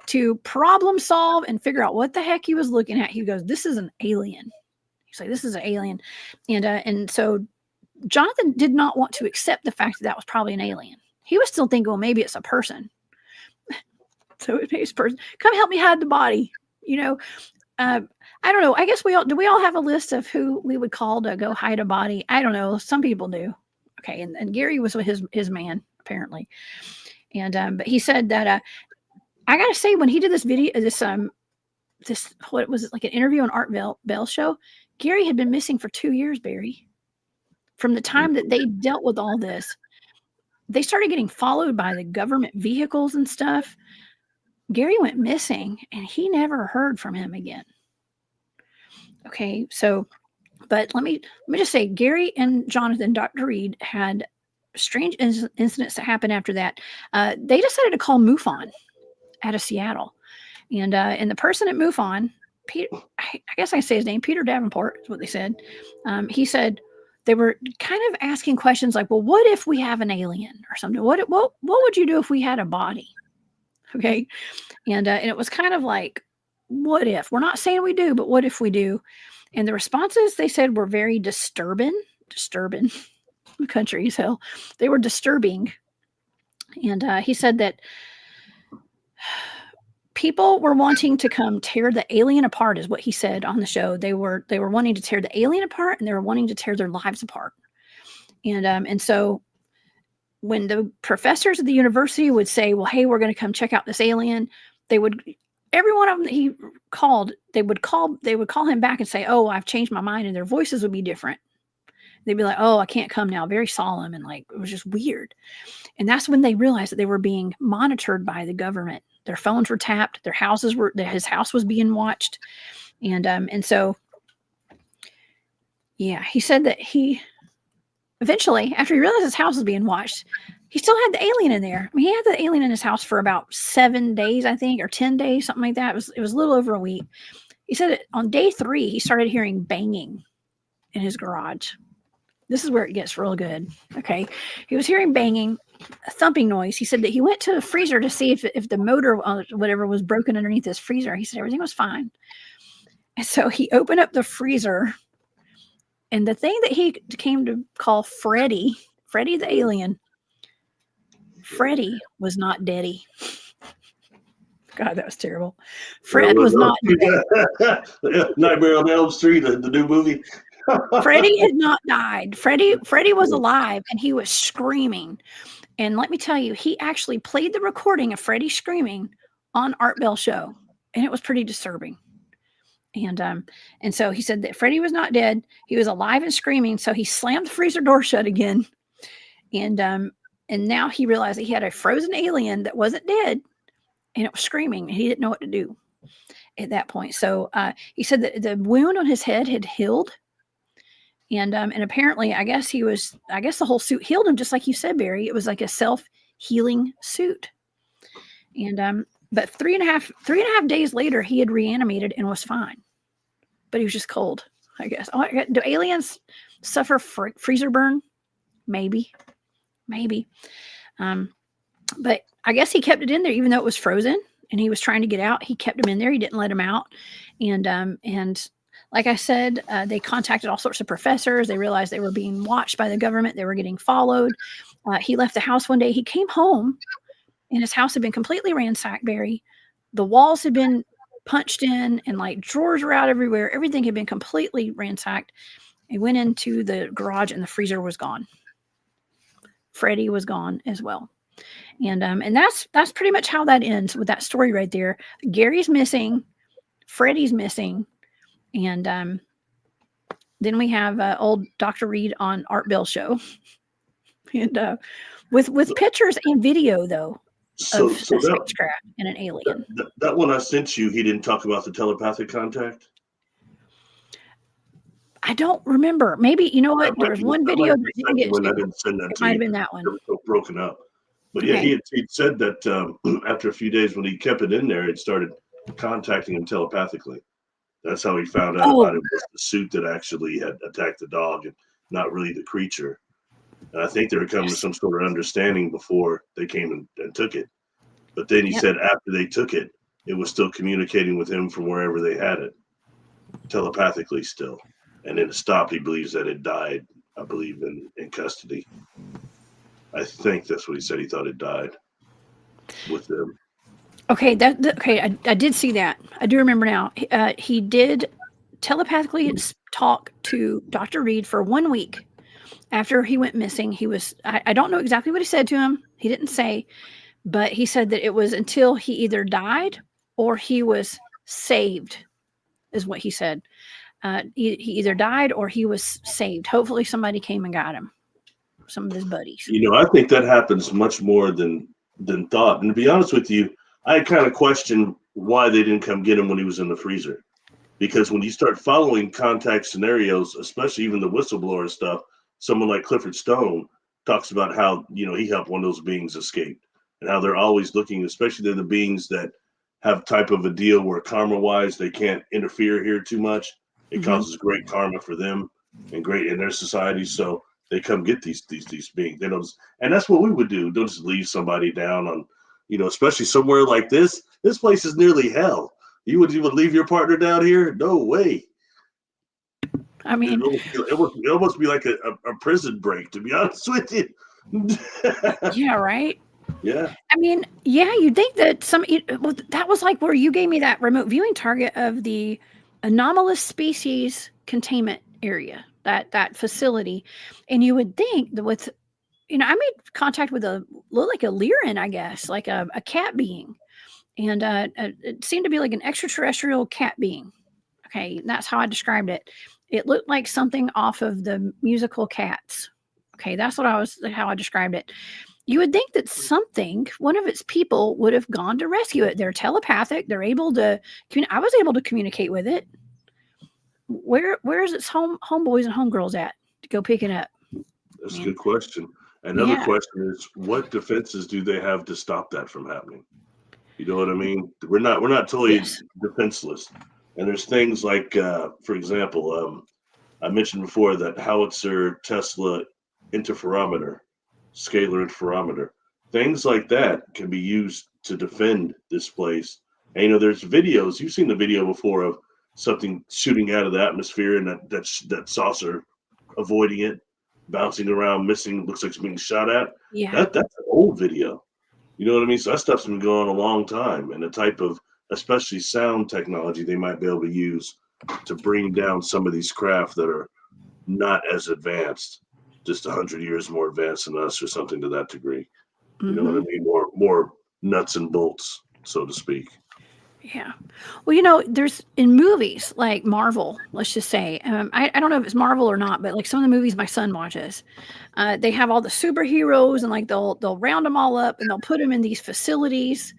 to problem solve and figure out what the heck he was looking at. He goes, "This is an alien." He's like, "This is an alien," and so Jonathan did not want to accept the fact that that was probably an alien. He was still thinking, well, maybe it's a person. So it makes person come help me hide the body. I don't know. I guess we all have a list of who we would call to go hide a body. I don't know. Some people do. Okay, and Gary was his man apparently, and but he said that I gotta say when he did this video, this what was it, like an interview on Art Bell show, Gary had been missing for 2 years, Barry. From the time that they dealt with all this, they started getting followed by the government vehicles and stuff. Gary went missing and he never heard from him again. Okay, so, but let me just say, Gary and Jonathan, Dr. Reed, had strange incidents that happened after that. They decided to call MUFON out of Seattle. And the person at MUFON, Peter, I guess I say his name, Peter Davenport is what they said. He said they were kind of asking questions like, well, what if we have an alien or something? What would you do if we had a body? Okay. And it was kind of like, what if? We're not saying we do, but what if we do? And the responses they said were very disturbing. The country as hell. They were disturbing. And he said that people were wanting to come tear the alien apart, is what he said on the show. They were wanting to tear the alien apart, and they were wanting to tear their lives apart. And so when the professors at the university would say, well, hey, we're going to come check out this alien, every one of them that he called, they would call him back and say, oh, I've changed my mind. And their voices would be different. They'd be like, oh, I can't come now. Very solemn. And like, it was just weird. And that's when they realized that they were being monitored by the government. Their phones were tapped. His house was being watched. And so, yeah, he said that he eventually, after he realized his house was being watched, he still had the alien in there. I mean, he had the alien in his house for about 7 days, I think, or 10 days, something like that. It was a little over a week. He said that on day 3, he started hearing banging in his garage. This is where it gets real good. Okay. He was hearing banging, a thumping noise. He said that he went to the freezer to see if the motor or whatever was broken underneath this freezer. He said everything was fine. And so he opened up the freezer, and the thing that he came to call Freddy the alien, Freddy was not deady. God, that was terrible. Fred was not dead. Nightmare on Elm Street, the new movie. Freddy had not died. Freddy was alive, and he was screaming. And let me tell you, he actually played the recording of Freddy screaming on Art Bell show, and it was pretty disturbing. And so he said that Freddy was not dead. He was alive and screaming. So he slammed the freezer door shut again. And now he realized that he had a frozen alien that wasn't dead, and it was screaming, and he didn't know what to do at that point. So he said that the wound on his head had healed. And apparently, I guess the whole suit healed him, just like you said, Barry. It was like a self-healing suit. And but three and a half days later, he had reanimated and was fine. But he was just cold, I guess. Do aliens suffer freezer burn? Maybe. But I guess he kept it in there, even though it was frozen, and he was trying to get out. He kept him in there. He didn't let him out. And like I said, they contacted all sorts of professors. They realized they were being watched by the government. They were getting followed. He left the house one day. He came home, and his house had been completely ransacked, Barry. The walls had been punched in, and like drawers were out everywhere. Everything had been completely ransacked. He went into the garage, and the freezer was gone. Freddy was gone as well. And that's pretty much how that ends with that story right there. Gary's missing. Freddy's missing. And then we have old Dr. Reed on Art Bell show, and with pictures and video though of spacecraft and an alien. That one I sent you, he didn't talk about the telepathic contact. I don't remember. Maybe you know what? There was one video that didn't get when I didn't send that. It might have been that one. It was broken up, but yeah, okay. he'd said that after a few days when he kept it in there, it started contacting him telepathically. That's how he found out about it, was the suit that actually had attacked the dog and not really the creature. And I think they were coming to some sort of understanding before they came and took it. But then he said after they took it, it was still communicating with him from wherever they had it, telepathically still. And then it stopped. He believes that it died I believe, in custody. I think that's what he said. He thought it died with them. Okay, I did see that. I do remember now. He did telepathically talk to Dr. Reed for 1 week after he went missing. I don't know exactly what he said to him. He didn't say, but he said that it was until he either died or he was saved, is what he said. He either died or he was saved. Hopefully somebody came and got him, some of his buddies. I think that happens much more than thought. And to be honest with you, I kind of question why they didn't come get him when he was in the freezer. Because when you start following contact scenarios, especially even the whistleblower stuff, someone like Clifford Stone talks about how, he helped one of those beings escape and how they're always looking, especially they're the beings that have type of a deal where karma-wise, they can't interfere here too much. It causes great karma for them and great in their society. So they come get these beings. They don't, and that's what we would do. Don't just leave somebody down on, especially somewhere like this. This place is nearly hell. You would leave your partner down here? No way. I mean, it would almost be like a prison break, to be honest with you. Yeah, right. Yeah. I mean, yeah, you'd think that that was like where you gave me that remote viewing target of the anomalous species containment area, that facility, and you would think that with, I made contact with looked like a Lyran, I guess, like a cat being, and it seemed to be like an extraterrestrial cat being. Okay, and that's how I described it. It looked like something off of the musical Cats. Okay, that's how I described it. You would think that one of its people would have gone to rescue it. They're telepathic. They're able to. I was able to communicate with it. Where is its homeboys and homegirls at to go pick it up? That's a good question. Another question is, what defenses do they have to stop that from happening? You know what I mean? We're not totally defenseless. And there's things like, for example, I mentioned before that howitzer Tesla interferometer, scalar interferometer, things like that can be used to defend this place. And there's videos. You've seen the video before of something shooting out of the atmosphere and that saucer avoiding it, bouncing around, missing, looks like it's being shot at. Yeah. That's an old video. You know what I mean? So that stuff's been going on a long time, and the type of, especially sound technology, they might be able to use to bring down some of these craft that are not as advanced, just 100 years more advanced than us or something to that degree. You know what I mean? More nuts and bolts, so to speak. Yeah. Well, there's in movies like Marvel, let's just say, I don't know if it's Marvel or not, but like some of the movies my son watches, they have all the superheroes and like they'll round them all up and they'll put them in these facilities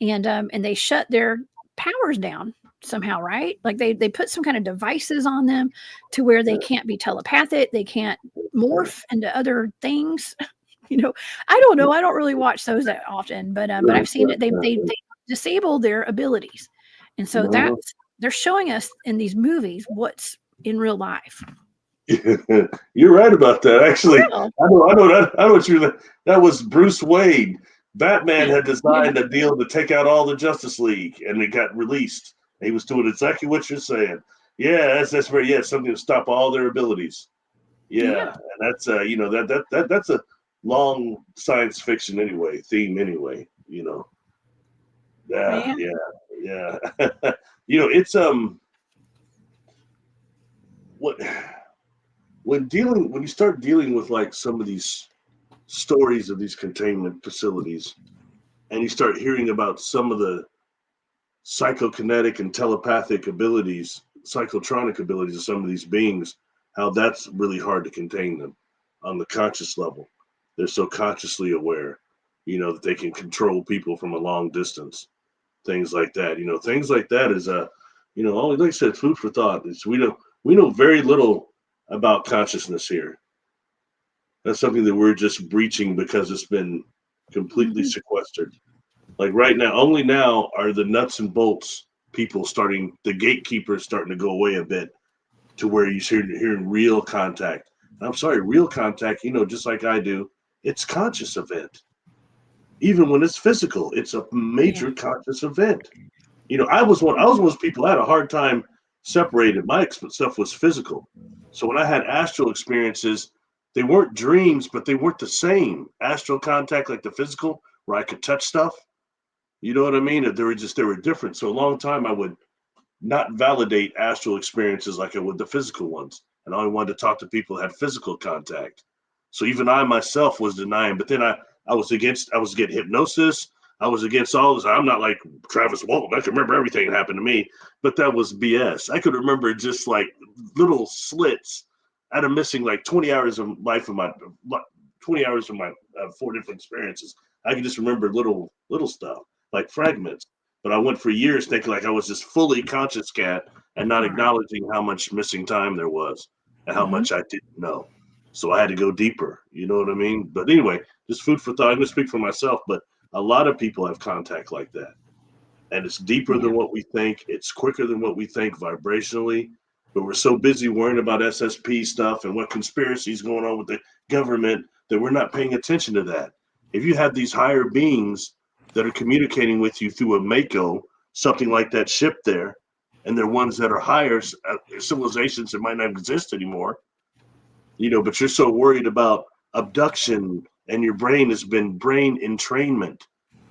and they shut their powers down somehow, right? Like they put some kind of devices on them to where they can't be telepathic, they can't morph into other things. I don't know. I don't really watch those that often, but I've seen it. They disable their abilities, and so they're showing us in these movies what's in real life. You're right about that. Actually, I know what you're. That was Bruce Wayne. Batman had designed a deal to take out all the Justice League, and it got released. He was doing exactly what you're saying. Yeah, that's very something to stop all their abilities. Yeah. And that's that's a long science fiction theme anyway. Yeah. It's when you start dealing with like some of these stories of these containment facilities, and you start hearing about some of the psychokinetic and telepathic abilities, psychotronic abilities of some of these beings, how that's really hard to contain them on the conscious level. They're so consciously aware, that they can control people from a long distance. Things like that. Things like that is only, like I said, food for thought. We know very little about consciousness here. That's something that we're just breaching because it's been completely sequestered. Like right now, only now are the nuts and bolts people the gatekeepers starting to go away a bit to where you're hearing real contact. And I'm sorry, real contact, just like I do, it's conscious event. Even when it's physical, it's a major conscious event. I was one of those people. I had a hard time separating. My stuff was physical. So when I had astral experiences, they weren't dreams, but they weren't the same. Astral contact, like the physical, where I could touch stuff. You know what I mean? They were different. So a long time I would not validate astral experiences like I would the physical ones. And I only wanted to talk to people who had physical contact. So even I myself was denying, but then I was against hypnosis. I was against all this. I'm not like Travis Walton. I can remember everything that happened to me, but that was BS. I could remember just like little slits out of missing like 20 hours of life of my 20 hours of my 4 different experiences. I could just remember little stuff like fragments. But I went for years thinking like I was this fully conscious cat and not acknowledging how much missing time there was and how much I didn't know. So I had to go deeper. You know what I mean? But anyway, just food for thought. I'm going to speak for myself, but a lot of people have contact like that. And it's deeper than what we think. It's quicker than what we think vibrationally. But we're so busy worrying about SSP stuff and what conspiracy is going on with the government that we're not paying attention to that. If you have these higher beings that are communicating with you through a Mako, something like that ship there, and they're ones that are higher civilizations that might not exist anymore, you know, but you're so worried about abduction and your brain has been brain entrainment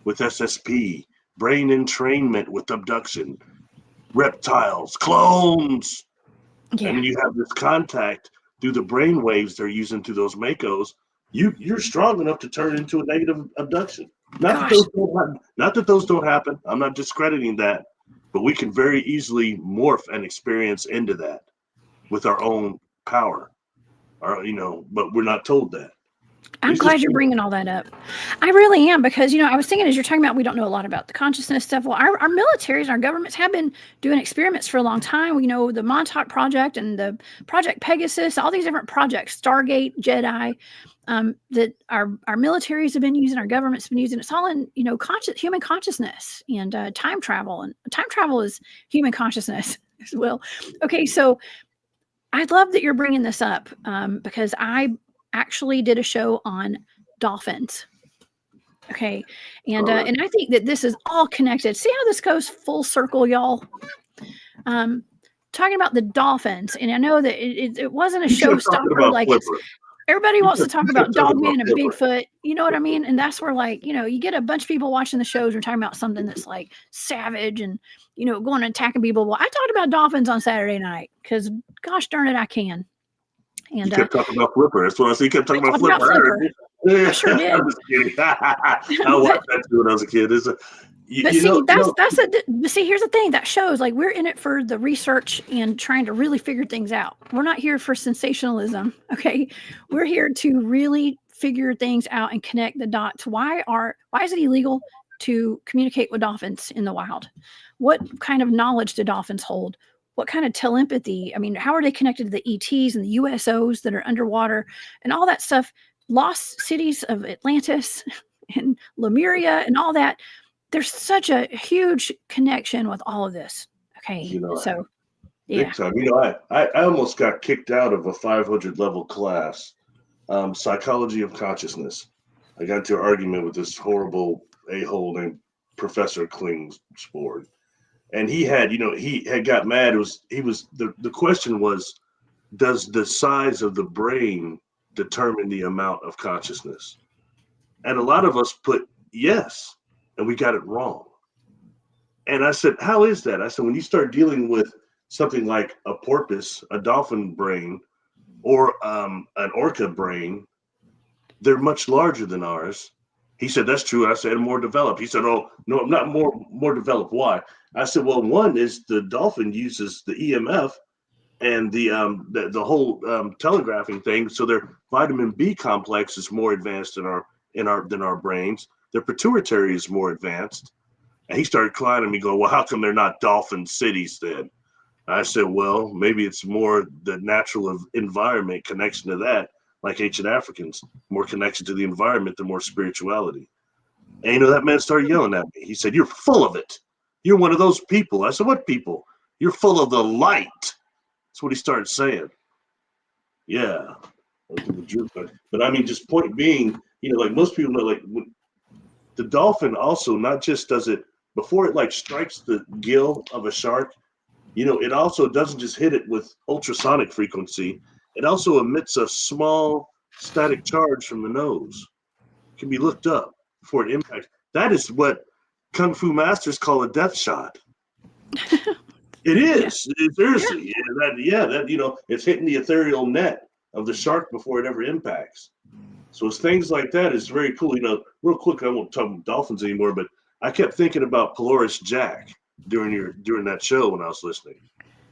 with SSP, brain entrainment with abduction, reptiles, clones. Yeah. And then you have this contact through the brain waves they're using through those Makos. You're strong enough to turn into a negative abduction. Not that those don't happen. I'm not discrediting that, but we can very easily morph and experience into that with our own power. Or, you know, but we're not told that. I'm glad you're bringing all that up. I really am, because, you know, I was thinking as you're talking about, we don't know a lot about the consciousness stuff. Well, our militaries and our governments have been doing experiments for a long time. You know, the Montauk Project and the Project Pegasus, all these different projects, Stargate, Jedi, that our militaries have been using, our government's been using. It's all in, you know, human consciousness and time travel. And time travel is human consciousness as well. Okay, so I love that you're bringing this up, because I actually did a show on dolphins. Okay. And I think that this is all connected. See how this goes full circle, y'all? Talking about the dolphins. And I know that it wasn't a showstopper. Like everybody wants to talk about Dogman and Bigfoot. You know what I mean? And that's where, like, you know, you get a bunch of people watching the shows and talking about something that's like savage and, you know, going and attacking people. Well, I talked about dolphins on Saturday night because, gosh darn it, I can. And you kept talking about Flipper. That's what I see. You kept talking about Flipper. I sure did. I'm just kidding. I watched that too when I was a kid. But see, here's the thing that shows, like, we're in it for the research and trying to really figure things out. We're not here for sensationalism. Okay. We're here to really figure things out and connect the dots. Why is it illegal to communicate with dolphins in the wild? What kind of knowledge do dolphins hold? What kind of telepathy? I mean, how are they connected to the ETs and the USOs that are underwater and all that stuff? Lost cities of Atlantis and Lemuria and all that. There's such a huge connection with all of this. Okay. You know, so big yeah. time. You know, I almost got kicked out of a 500 level class, psychology of consciousness. I got into an argument with this horrible a-hole named Professor Klingsport. And he had got mad. The question was, does the size of the brain determine the amount of consciousness? And a lot of us put yes, and we got it wrong. And I said, how is that? I said, when you start dealing with something like a porpoise, a dolphin brain, or an orca brain, they're much larger than ours. He said, that's true. I said, more developed. He said, oh, no, I'm not more developed. Why? I said, well, one is the dolphin uses the EMF and the whole telegraphing thing. So their vitamin B complex is more advanced than our brains. Their pituitary is more advanced. And he started clowning me, going, well, how come they're not dolphin cities then? I said, well, maybe it's more the natural environment connection to that, like ancient Africans, more connection to the environment, the more spirituality. And, you know, that man started yelling at me. He said, you're full of it. You're one of those people. I said, what people? You're full of the light. That's what he started saying. Yeah. But I mean, just point being, you know, like most people know, like the dolphin also not just does it before it like strikes the gill of a shark, you know, it also doesn't just hit it with ultrasonic frequency. It also emits a small static charge from the nose. It can be looked up before it impacts. That is what Kung Fu masters call a death shot. It is. Seriously. That it's hitting the ethereal net of the shark before it ever impacts. So it's things like that is very cool. Real quick, I won't talk about dolphins anymore, but I kept thinking about Polaris Jack during that show when I was listening.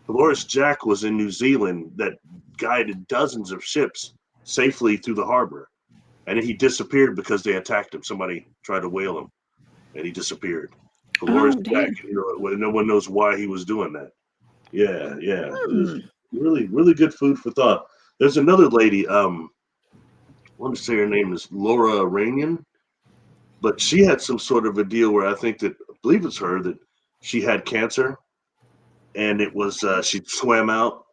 Polaris Jack was in New Zealand that guided dozens of ships safely through the harbor. And then he disappeared because they attacked him. Somebody tried to whale him, and he disappeared. Polaris Jack, no one knows why he was doing that. Yeah. It was really, really good food for thought. There's another lady, I want to say her name is Laura Rainian, but she had some sort of a deal where I believe it's her, that she had cancer, and it was she swam out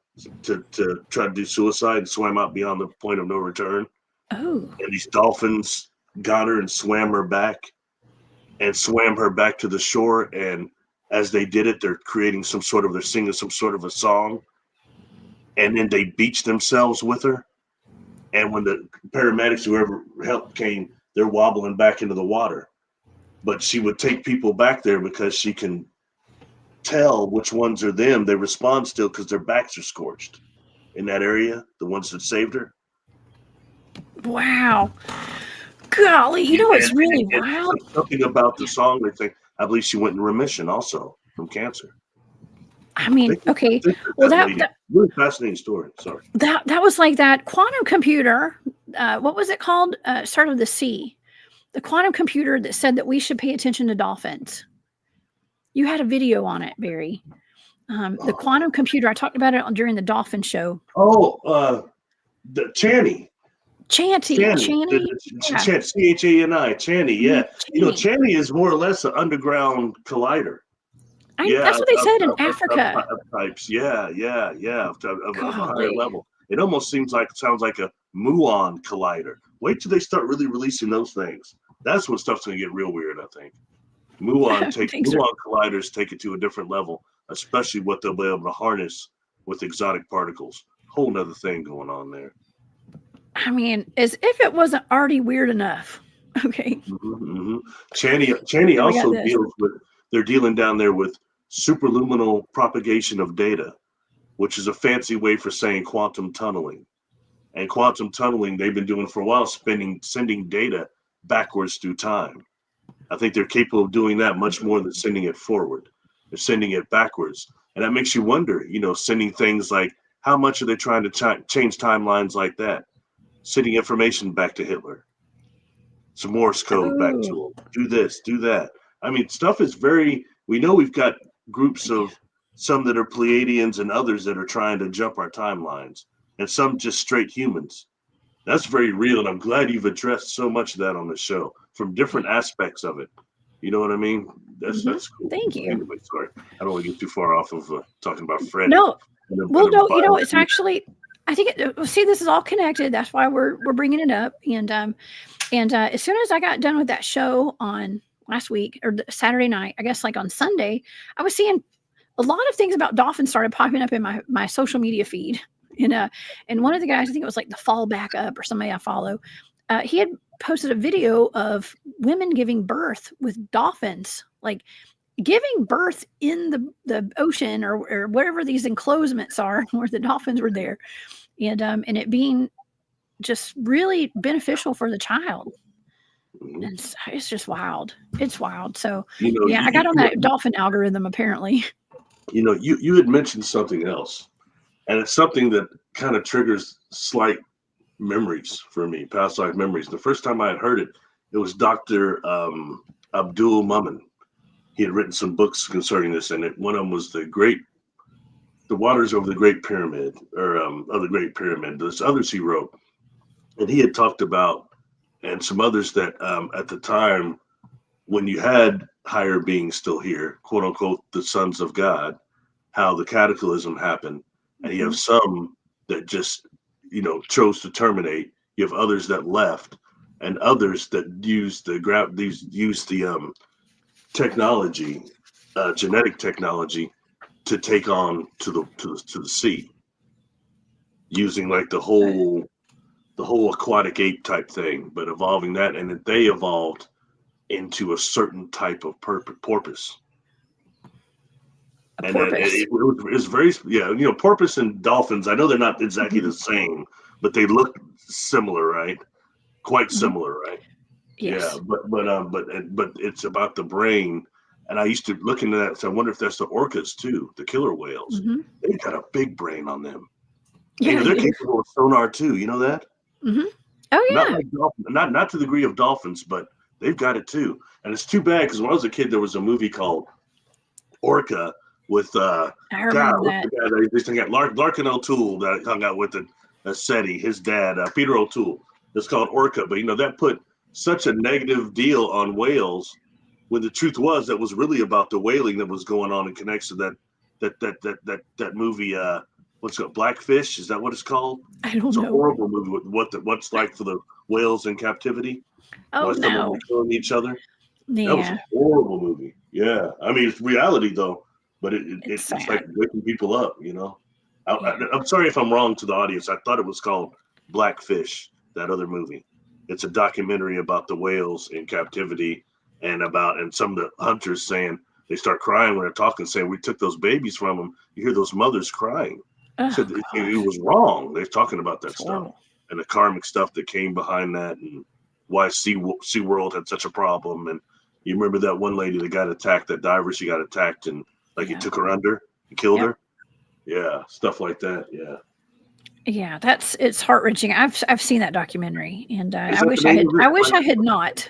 to try to do suicide and swam out beyond the point of no return. Oh. And these dolphins got her and swam her back to the shore. And as they did it, they're singing some sort of a song. And then they beached themselves with her. And when the paramedics, whoever help came, they're wobbling back into the water. But she would take people back there because she can tell which ones are them. They respond still because their backs are scorched in that area, the ones that saved her. Wow. Golly, it's really wild. Something about the song, I believe she went in remission also from cancer. I mean, okay. Well, that really fascinating story. Sorry. That was like that quantum computer. What was it called? Started with the C. The quantum computer that said that we should pay attention to dolphins. You had a video on it, Barry. The quantum computer. I talked about it during the dolphin show. Oh, the Channy. Chanty. C-H-A-N-I, Channy, yeah. Channy is more or less an underground collider. That's what they said in Africa. Types, yeah, of a higher level. It almost sounds like a muon collider. Wait till they start really releasing those things. That's when stuff's going to get real weird, I think. Muon colliders take it to a different level, especially what they'll be able to harness with exotic particles. Whole nother thing going on there. I mean, as if it wasn't already weird enough. Okay. Mm-hmm. Channy also they're dealing down there with superluminal propagation of data, which is a fancy way for saying quantum tunneling. And quantum tunneling, they've been doing for a while, sending data backwards through time. I think they're capable of doing that much more than sending it forward. They're sending it backwards. And that makes you wonder, sending things like, how much are they trying to change timelines like that? Sending information back to Hitler, some Morse code back to him. Do this, do that. I mean, stuff is we know we've got groups of some that are Pleiadians and others that are trying to jump our timelines, and some just straight humans. That's very real, and I'm glad you've addressed so much of that on the show from different aspects of it. You know what I mean? That's cool. Thank you. Anyway, sorry. I don't want to get too far off of talking about Freddy. No. Well, no, it's actually... I think this is all connected. That's why we're bringing it up. And as soon as I got done with that show on last week or Saturday night, I guess like on Sunday, I was seeing a lot of things about dolphins started popping up in my social media feed. And one of the guys, I think it was like the Fall Back Up or somebody I follow, he had posted a video of women giving birth with dolphins, like giving birth in the ocean or wherever these enclosements are where the dolphins were there, and it being just really beneficial for the child. And it's just wild. It's wild. So I got on that dolphin algorithm apparently. You had mentioned something else, and it's something that kind of triggers slight memories for me, past life memories. The first time I had heard it, it was Dr. Abdul Mumin. He had written some books concerning this, and one of them was the waters over the Great Pyramid, or of the Great Pyramid. There's others he wrote, and he had talked about, and some others that at the time when you had higher beings still here, quote unquote, the sons of God, how the cataclysm happened, and you have some that just chose to terminate. You have others that left, and others that used the technology, genetic technology, to take on to the sea, using like the whole the whole aquatic ape type thing, but evolving that, and that they evolved into a certain type of porpoise. A And then porpoise. it was very, porpoise and dolphins. I know they're not exactly the same, but they look similar, right? Quite similar, right? Yes. Yeah, but it's about the brain. And I used to look into that. So I wonder if that's the orcas too, the killer whales. They've got a big brain on them. Yeah, They're capable of sonar too. You know that? Oh Not yeah. like not to the degree of dolphins, but they've got it too. And it's too bad because when I was a kid, there was a movie called Orca with I remember what's that. the guy that they got Larkin O'Toole that hung out with it, SETI, his dad, Peter O'Toole. It's called Orca, but that put such a negative deal on whales when the truth was that was really about the whaling that was going on in connection to that movie. What's it called? Blackfish? Is that what it's called? I don't It's a know. horrible movie with what's like for the whales in captivity. Oh Why some of them no. are killing each other. Yeah. That was a horrible movie. Yeah, I mean it's reality though, but it's sad. like waking people up. Yeah. I'm sorry if I'm wrong to the audience. I thought it was called Blackfish. That other movie. It's a documentary about the whales in captivity and some of the hunters saying they start crying when they're talking, saying we took those babies from them. You hear those mothers crying. Oh, Said it was wrong. They're talking about that stuff horrible. and the karmic stuff that came behind that, and why SeaWorld had such a problem. And you remember that one lady that got attacked, that diver, she got attacked and he took her under and killed her. Yeah, stuff like that. Yeah. Yeah, it's heart wrenching. I've seen that documentary, and I wish I had not.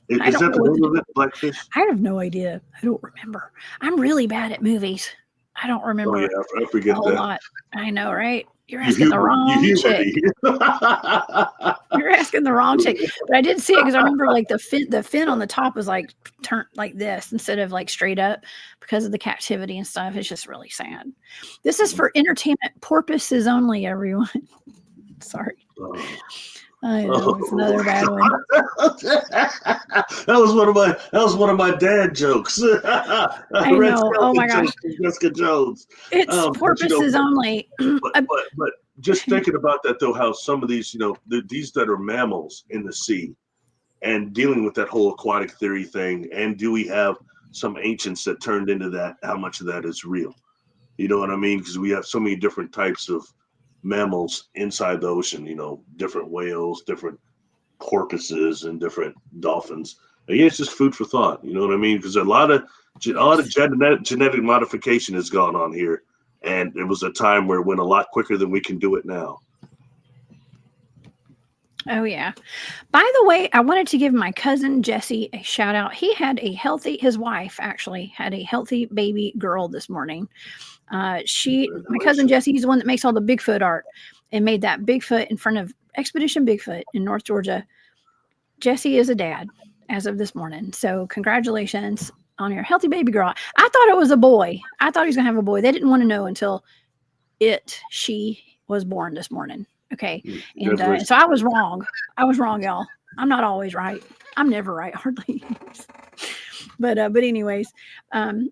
Is that the name of it, Blackfish? I have no idea. I don't remember. I'm really bad at movies. I don't remember. Oh yeah, I forget a whole that. lot. I know, right? You're asking the wrong chick. You're asking the wrong chick. But I did see it because I remember like the fin on the top was like turned like this instead of like straight up because of the captivity and stuff. It's just really sad. This is for entertainment purposes only, everyone. Sorry. I know it's another bad one. That was one of my dad jokes. I know. Oh my gosh, Jessica Jones. It's purposes only. But just thinking about that though, how some of these, these that are mammals in the sea, and dealing with that whole aquatic theory thing, and do we have some ancients that turned into that? How much of that is real? You know what I mean? Because we have so many different types of mammals inside the ocean, different whales, different porpoises, and different dolphins. Again, it's just food for thought. You know what I mean? Because a lot of genetic modification has gone on here, and it was a time where it went a lot quicker than we can do it now. Oh yeah. By the way, I wanted to give my cousin Jesse a shout out. His wife actually had a healthy baby girl this morning. My cousin Jesse, he's the one that makes all the Bigfoot art and made that Bigfoot in front of Expedition Bigfoot in North Georgia. Jesse is a dad as of this morning. So congratulations on your healthy baby girl. I thought it was a boy. I thought he was going to have a boy. They didn't want to know until she was born this morning. Okay. And so I was wrong. Y'all. I'm not always right. I'm never right, hardly. But anyways,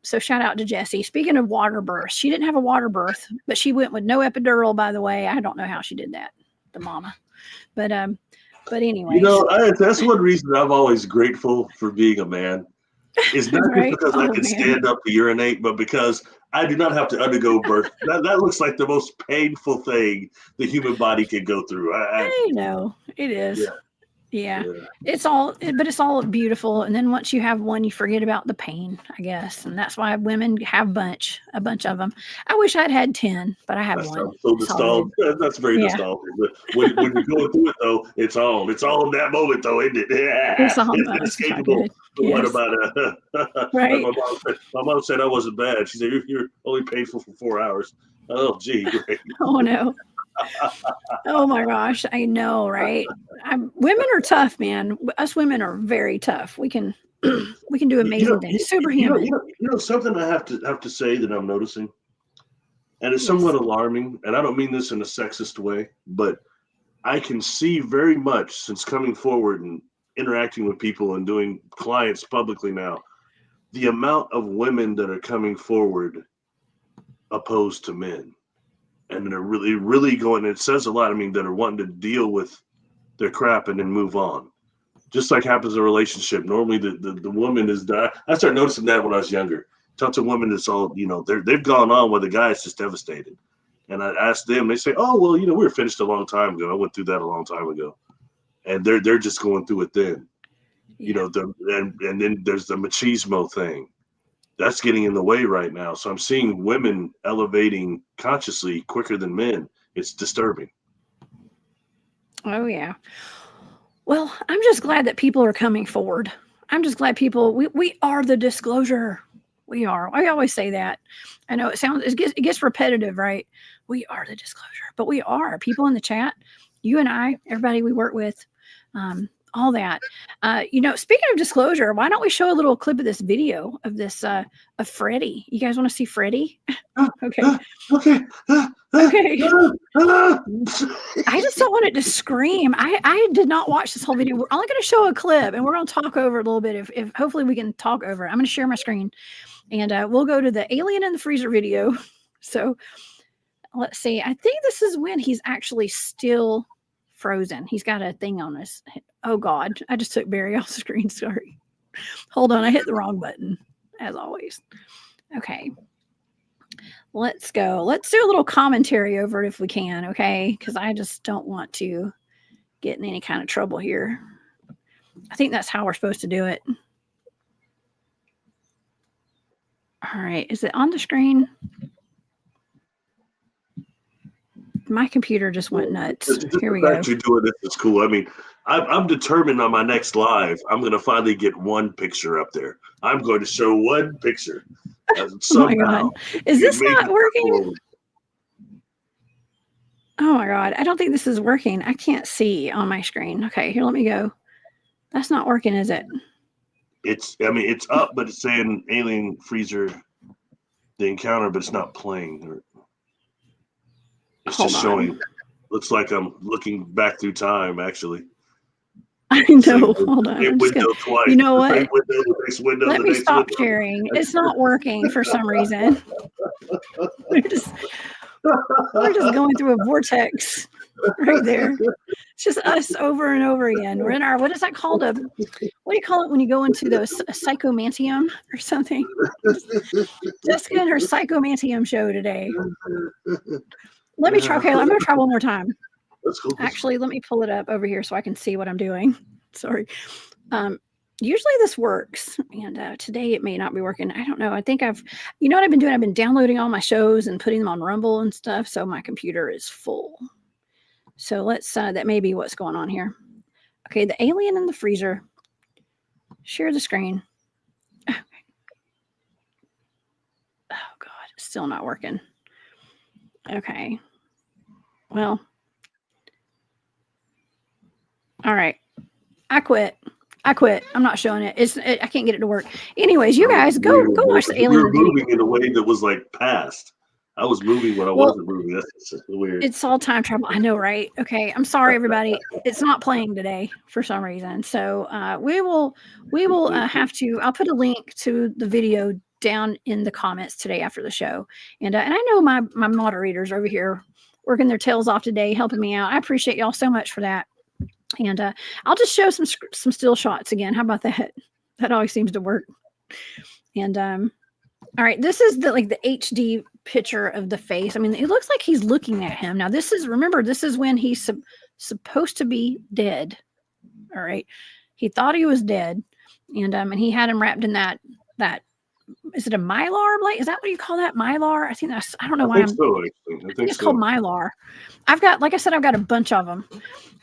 so shout out to Jessie. Speaking of water births, she didn't have a water birth, but she went with no epidural, by the way. I don't know how she did that, the mama. But anyways. That's one reason I'm always grateful for being a man. It's not just because I can stand up to urinate, but because I do not have to undergo birth. That looks like the most painful thing the human body can go through. I know it is. Yeah. It's all beautiful. And then once you have one, you forget about the pain, I guess. And that's why women have a bunch of them. I wish I'd had 10, but I have one. So nostalgic. That's very nostalgic. But when you're going through it though, it's all in that moment though, isn't it? It's inescapable. What about right? My mom said I wasn't bad. She said you're only painful for 4 hours. Oh gee, great. Oh no. Oh my gosh, I know, right? Women are tough, man. Us women are very tough. We can do amazing things. Superhuman. Something I have to say that I'm noticing, and it's somewhat alarming. And I don't mean this in a sexist way, but I can see very much since coming forward and interacting with people and doing clients publicly now, the amount of women that are coming forward opposed to men. And they're really, really going, it says a lot. I mean, that are wanting to deal with their crap and then move on. Just like happens in a relationship. Normally the woman is die. I started noticing that when I was younger. Talk to women that's all, they've gone on where the guy is just devastated. And I asked them, they say, oh, well, we were finished a long time ago. I went through that a long time ago. And they're just going through it then. Yeah. And then there's the machismo thing. That's getting in the way right now. So I'm seeing women elevating consciously quicker than men. It's disturbing. Oh, yeah. Well, I'm just glad that people are coming forward. I'm just glad we are the disclosure. We are. I always say that. I know it gets repetitive, right? We are the disclosure, but we are. People in the chat, you and I, everybody we work with, all that. Speaking of disclosure, why don't we show a little clip of this video of this of Freddy? You guys want to see Freddy? Okay. Okay. Okay. I just don't want it to scream. I did not watch this whole video. We're only going to show a clip, and we're going to talk over a little bit. If hopefully we can talk over it. I'm going to share my screen, and we'll go to the alien in the freezer video. So let's see. I think this is when he's actually still frozen. He's got a thing on his. Oh God! I just took Barry off the screen. Sorry. Hold on. I hit the wrong button, as always. Okay. Let's go. Let's do a little commentary over it if we can, okay? Because I just don't want to get in any kind of trouble here. I think that's how we're supposed to do it. All right. Is it on the screen? My computer just went nuts. Here we go. Actually doing this is cool. I mean, I'm determined on my next live, I'm going to finally get one picture up there. I'm going to show one picture. Oh my God. Is this not working? Oh my God. I don't think this is working. I can't see on my screen. Okay, here, let me go. That's not working, is it? It's up, but it's saying alien freezer, the encounter, but it's not playing. It's just showing. Looks like I'm looking back through time, actually. I know. Hold on. You know what? Let me stop sharing. It's not working for some reason. We're just going through a vortex right there. It's just us over and over again. We're in our, what is that called? What do you call it when you go into the psychomantium or something? Jessica and her psychomantium show today. Let me try. Okay, I'm going to try one more time. That's cool. Actually, let me pull it up over here so I can see what I'm doing. Sorry. Usually this works, and today it may not be working. I don't know. I think you know what I've been doing? I've been downloading all my shows and putting them on Rumble and stuff, so my computer is full. So let's, that may be what's going on here. Okay, the alien in the freezer. Share the screen. Oh God, it's still not working. Okay. Well. All right. I quit. I'm not showing it. I can't get it to work. Anyways, you guys go watch the alien. You were moving in a way that was like past. I was moving when I wasn't moving. That's just weird. It's all time travel. I know, right? Okay. I'm sorry, everybody. It's not playing today for some reason. So we will have to. I'll put a link to the video down in the comments today after the show. And I know my moderators over here working their tails off today, helping me out. I appreciate y'all so much for that. And I'll just show some still shots again. How about that? That always seems to work. And all right, this is the HD picture of the face. I mean, it looks like he's looking at him. Now, remember, this is when he's supposed to be dead. All right, he thought he was dead, and he had him wrapped in that. Is it a mylar blanket? Is that what you call that? Mylar? I think that's. I don't know why I think it's called mylar. I've got, like I said, I've got a bunch of them.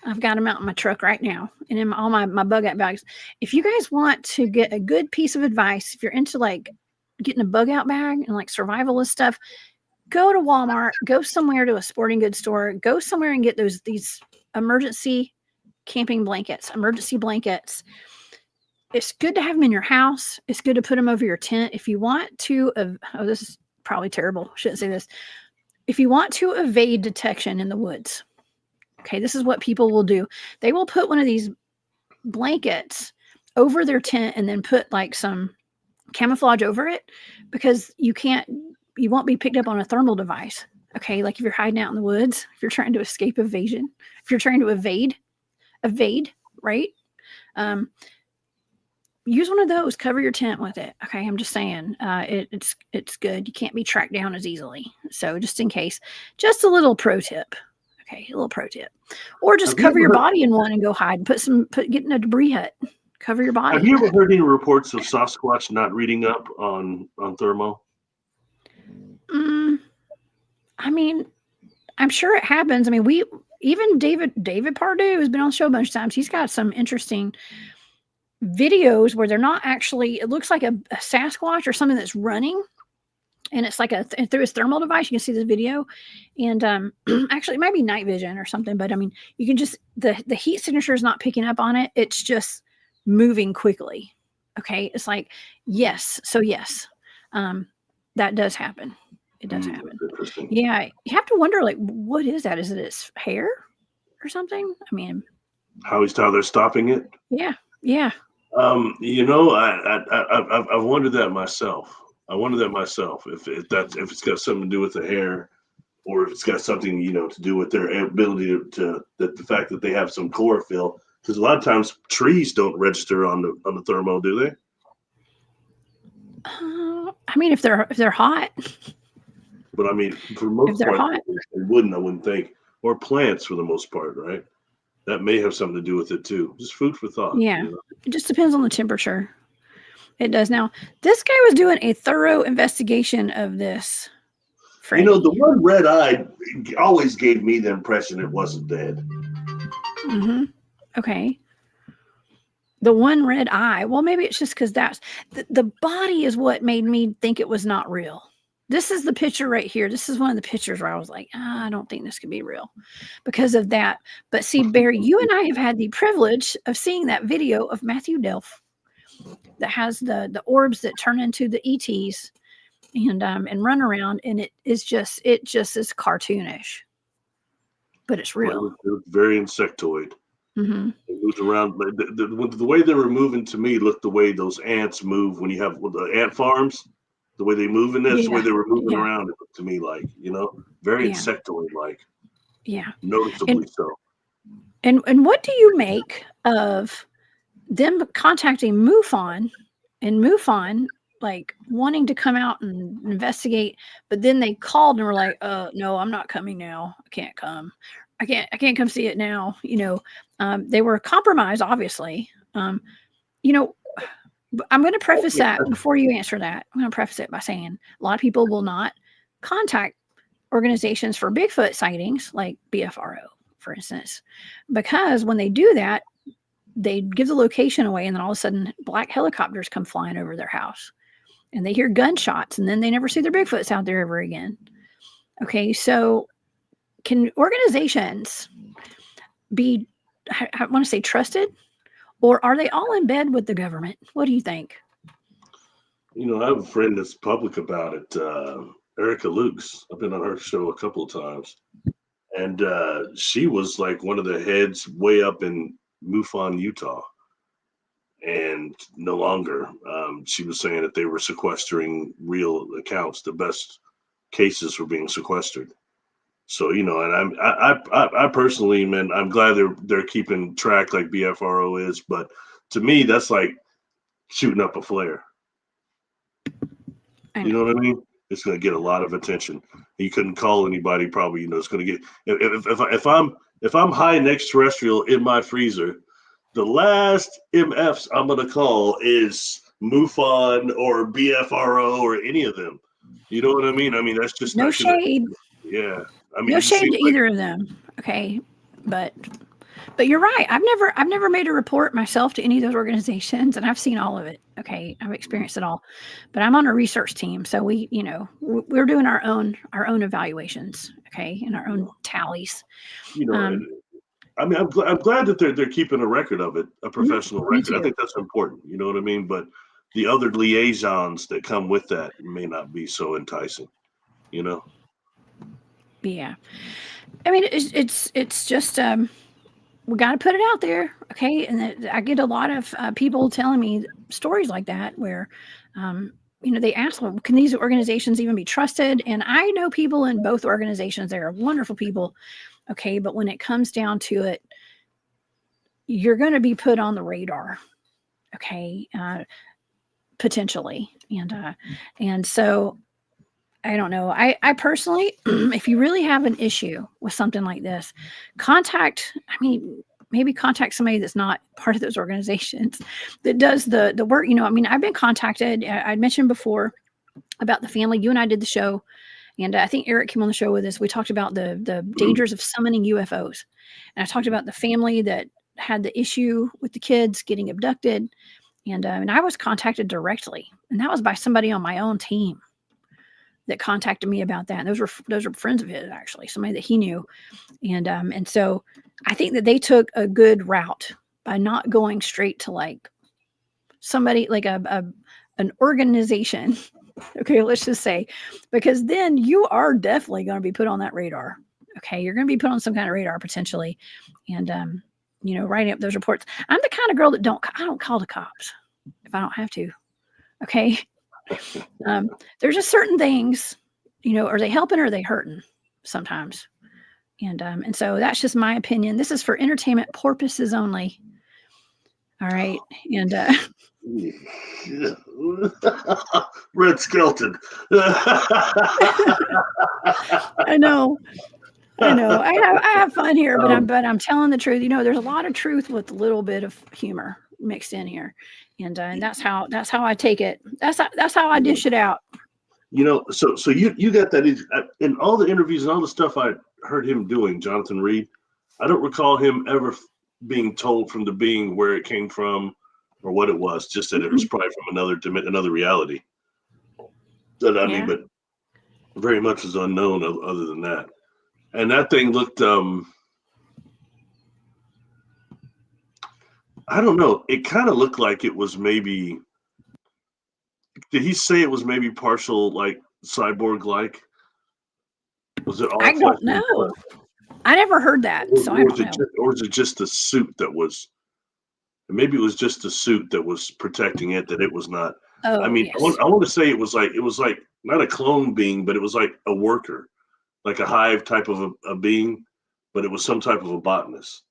I've got them out in my truck right now and in all my bug out bags. If you guys want to get a good piece of advice, if you're into getting a bug out bag and survivalist stuff, go to Walmart, go somewhere to a sporting goods store, go somewhere and get these emergency camping blankets, emergency blankets. It's good to have them in your house. It's good to put them over your tent. If you want to, this is probably terrible. Shouldn't say this. If you want to evade detection in the woods, okay, this is what people will do. They will put one of these blankets over their tent and then put some camouflage over it because you won't be picked up on a thermal device. Okay, if you're hiding out in the woods, if you're trying to escape evasion, if you're trying to evade evade, right? Use one of those. Cover your tent with it. Okay, I'm just saying, it's good. You can't be tracked down as easily. So just in case, just a little pro tip. Okay, a little pro tip. Or just cover your body in one and go hide. Get in a debris hut. Cover your body. Have you ever heard any reports of Sasquatch not reading up on thermo? I mean, I'm sure it happens. I mean, even David Pardue has been on the show a bunch of times. He's got some interesting videos where they're not actually, it looks like a Sasquatch or something that's running, and it's like through his thermal device. You can see this video, and actually it might be night vision or something, but I mean, you can just, the heat signature is not picking up on it. It's just moving quickly. Okay, it's like, yes, so yes, that does happen. It does happen. Yeah, you have to wonder, like, what is that? Is it its hair or something? I mean, how they're stopping it? Yeah, yeah. You know, I've wondered that myself. If it's got something to do with the hair, or if it's got something, you know, to do with their ability to the fact that they have some chlorophyll. Because a lot of times trees don't register on the thermo, do they? I mean, if they're hot. But I mean, for the most part, they wouldn't. I wouldn't think, or plants for the most part, right? That may have something to do with it too. Just food for thought. Yeah, you know? It just depends on the temperature. It does. Now, this guy was doing a thorough investigation of this. Freddy. You know, the one red eye always gave me the impression it wasn't dead. Mm-hmm. Okay. The one red eye. Well, maybe it's just because that's the body is what made me think it was not real. This is the picture right here. This is one of the pictures where I was like, I don't think this could be real because of that. But see, Barry, you and I have had the privilege of seeing that video of Matthew Delph that has the orbs that turn into the ETs and run around, and it just is cartoonish, but it's real. It was very insectoid. Mm-hmm. It moves around. The way they were moving to me looked the way those ants move when you have the ant farms. The way they move in this, the way they were moving around, it looked to me like, you know, very insectoid-like. Yeah. Noticeably so. And what do you make of them contacting MUFON and MUFON like wanting to come out and investigate, but then they called and were like, no, I'm not coming now. I can't come. I can't come see it now. You know, they were compromised, obviously. You know, I'm going to preface that before you answer that. I'm going to preface it by saying a lot of people will not contact organizations for Bigfoot sightings, like BFRO, for instance, because when they do that, they give the location away, and then all of a sudden black helicopters come flying over their house, and they hear gunshots, and then they never see their Bigfoots out there ever again. Okay, so can organizations be, I want to say, trusted? Or are they all in bed with the government? What do you think? You know, I have a friend that's public about it, Erica Lukes. I've been on her show a couple of times. And she was like one of the heads way up in MUFON, Utah. And no longer. She was saying that they were sequestering real accounts. The best cases were being sequestered. So, you know, and I personally, man, I'm glad they're keeping track like BFRO is, but to me, that's like shooting up a flare. You know what I mean? It's going to get a lot of attention. You couldn't call anybody, probably. You know, it's going to get if I'm high in extraterrestrial in my freezer, the last MFs I'm going to call is MUFON or BFRO or any of them. You know what I mean? I mean, that's just no shade. Yeah. I mean, no shade to either of them. Okay. But you're right. I've never made a report myself to any of those organizations, and I've seen all of it. Okay. I've experienced it all, but I'm on a research team. So we're doing our own evaluations. Okay. And our own tallies. You know, I mean, I'm glad that they're keeping a record of it, a professional record. I think that's important. You know what I mean? But the other liaisons that come with that may not be so enticing, you know? Yeah. I mean, it's just, we got to put it out there. Okay. And I get a lot of people telling me stories like that where, they ask, well, can these organizations even be trusted? And I know people in both organizations. They are wonderful people. Okay. But when it comes down to it, you're going to be put on the radar. Okay. Potentially. And so I don't know. I personally, if you really have an issue with something like this, maybe contact somebody that's not part of those organizations that does the work. I've been contacted. I mentioned before about the family. You and I did the show, and I think Eric came on the show with us. We talked about the dangers of summoning UFOs. And I talked about the family that had the issue with the kids getting abducted. And I was contacted directly, and that was by somebody on my own team that contacted me about that. And those were friends of his, actually, somebody that he knew. And so I think that they took a good route by not going straight to like somebody like an organization. Okay, let's just say, because then you are definitely going to be put on that radar. Okay, you're going to be put on some kind of radar potentially, and writing up those reports. I'm the kind of girl that I don't call the cops if I don't have to. Okay. There's just certain things, are they helping or are they hurting sometimes? And so that's just my opinion. This is for entertainment purposes only. All right. And Red Skeleton. I know. I have fun here, but I'm telling the truth. There's a lot of truth with a little bit of humor mixed in here, and that's how I take it. That's how I dish it out. So you got that in all the interviews and all the stuff I heard him doing, Jonathan Reed. I don't recall him ever being told from the being where it came from or what it was. Just that it was probably from another reality. But very much is unknown other than that. And that thing looked, I don't know. It kind of looked like it was maybe, did he say it was maybe partial, like cyborg-like? Was it all? I don't know. I never heard that. So I don't know. Or was it just a suit that was, maybe it was just a suit that was protecting it, that it was not. Oh, I mean, yes. I want to say it was like not a clone being, but it was like a worker. Like a hive type of a being, but it was some type of a botanist.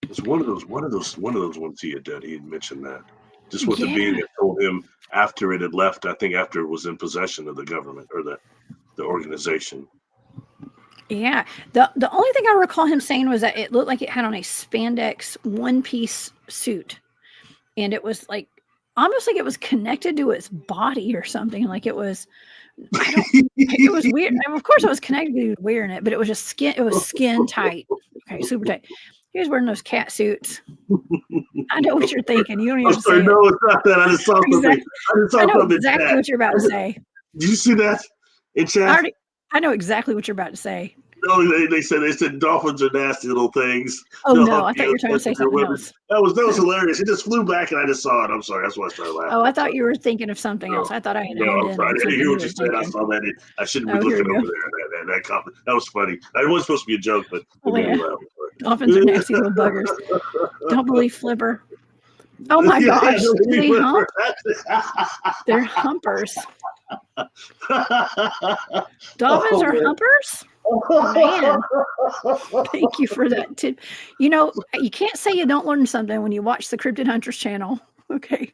It's one of those ones he had done. He had mentioned that. Just what the being had told him after it had left, I think after it was in possession of the government or the organization. Yeah. The only thing I recall him saying was that it looked like it had on a spandex one-piece suit. And it was like almost like it was connected to its body or something. Like it was it was weird. I mean, of course, it was connected to wearing it, but it was just skin. It was skin tight. Okay, super tight. He was wearing those cat suits. I know what you're thinking. You don't even say no, it's not that. I just saw something. I know exactly what you're about to say. Did you see that in chat? I know exactly what you're about to say. No, they said dolphins are nasty little things. Oh no, I thought you were trying to say something else. That was hilarious. It just flew back and I just saw it. I'm sorry. That's why I started laughing. Oh, I thought you were thinking of something else. I thought I had honed in on something. I hear what you said. I saw that. I shouldn't be looking over there. That comment. That was funny. It was supposed to be a joke, but dolphins are nasty little buggers. Don't believe Flipper. Oh my gosh, they hump? They're humpers. Dolphins are humpers? Man, thank you for that tip. You can't say you don't learn something when you watch the Cryptid Huntress channel. Okay.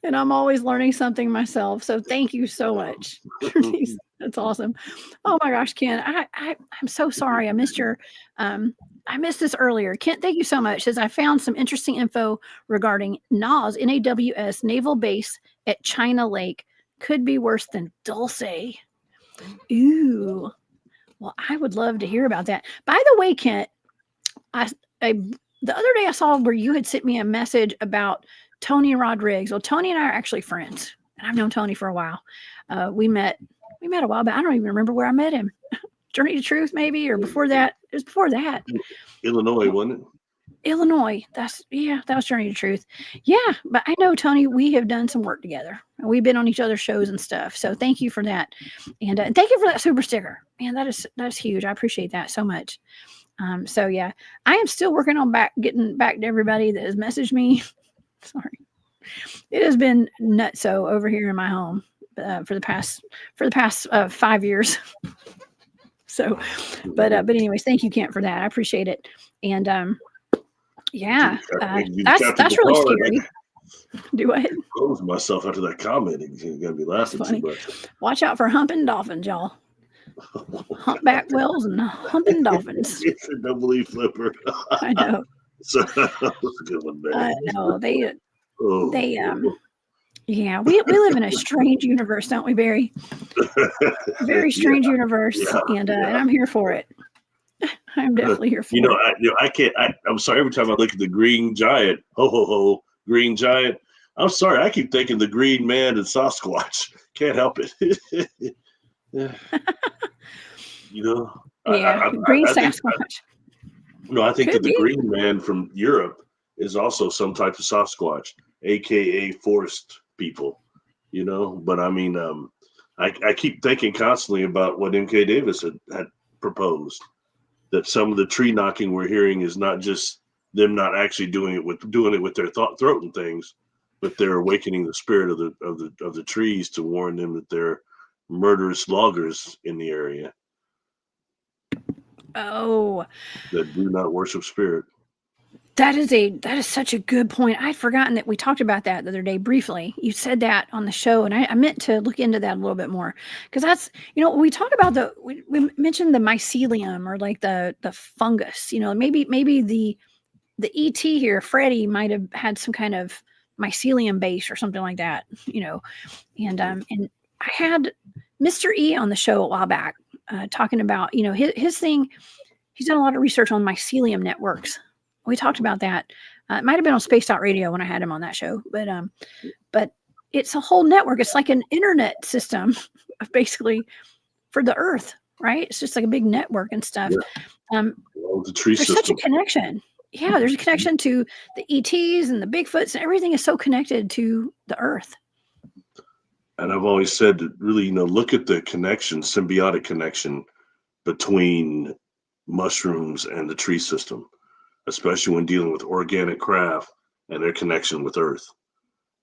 And I'm always learning something myself. So thank you so much. That's awesome. Oh my gosh, Ken, I'm so sorry. I missed I missed this earlier. Kent, thank you so much. Says I found some interesting info regarding NAWS, NAWS Naval Base at China Lake. Could be worse than Dulce. Ooh. Well, I would love to hear about that. By the way, Kent, the other day I saw where you had sent me a message about Tony Rodriguez. Well, Tony and I are actually friends, and I've known Tony for a while. We met a while back. I don't even remember where I met him. Journey to Truth, maybe, or before that. It was before that. Illinois, wasn't it? Illinois. That was Journey to Truth. Yeah, but I know Tony. We have done some work together. We've been on each other's shows and stuff. So thank you for that, and thank you for that super sticker. Man, that's huge. I appreciate that so much. So yeah, I am still working on getting back to everybody that has messaged me. Sorry, it has been nutso over here in my home for the past 5 years. So, but anyways, thank you, Kent, for that. I appreciate it. And yeah, that's really scary. Do what? Close myself after that comment. You're gonna be laughing too much. Watch out for humping dolphins, y'all. Humpback whales and humping dolphins. It's a double E flipper. I know. So that was a good one, man. I know yeah, we live in a strange universe, don't we, Barry? Very strange universe, and I'm here for it. I'm definitely here for it. I can't. I'm sorry. Every time I look at the green giant, green giant. I'm sorry. I keep thinking the Green Man and Sasquatch. Can't help it. Green Sasquatch. I think that the Green Man from Europe is also some type of Sasquatch, aka forest people. But I mean, I keep thinking constantly about what M.K. Davis had proposed. That some of the tree knocking we're hearing is not just them not actually doing it with their throat and things, but they're awakening the spirit of the trees to warn them that they're murderous loggers in the area. Oh, that do not worship spirit. That is such a good point. I'd forgotten that we talked about that the other day briefly. You said that on the show, and I meant to look into that a little bit more, because that's, when we talk about we mentioned the mycelium, or like the fungus. Maybe the ET here, Freddy, might have had some kind of mycelium base or something like that. And I had Mr. E on the show a while back, talking about his thing. He's done a lot of research on mycelium networks. We talked about that. It might have been on Spaced Out Radio when I had him on that show, but it's a whole network. It's like an internet system, basically, for the Earth, right? It's just like a big network and stuff. Yeah. The tree there's system. Such a connection. Yeah, there's a connection to the ETs and the Bigfoots, and everything is so connected to the Earth. And I've always said that really, look at the connection, symbiotic connection between mushrooms and the tree system, especially when dealing with organic craft and their connection with Earth.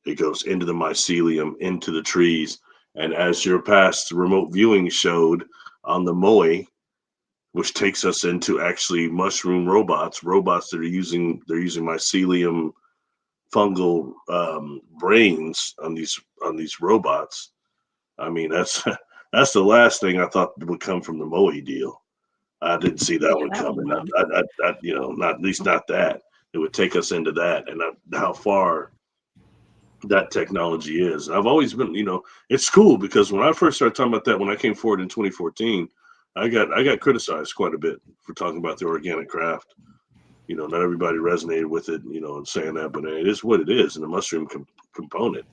It goes into the mycelium, into the trees. And as your past remote viewing showed on the Moe, which takes us into actually mushroom robots that are using mycelium fungal brains on these robots. I mean, that's the last thing I thought would come from the Moe deal. I didn't see that one coming. Not at least not that. It would take us into that, and how far that technology is. I've always been, it's cool, because when I first started talking about that, when I came forward in 2014, I got criticized quite a bit for talking about the organic craft. Not everybody resonated with it, and saying that, but it is what it is. And the mushroom component,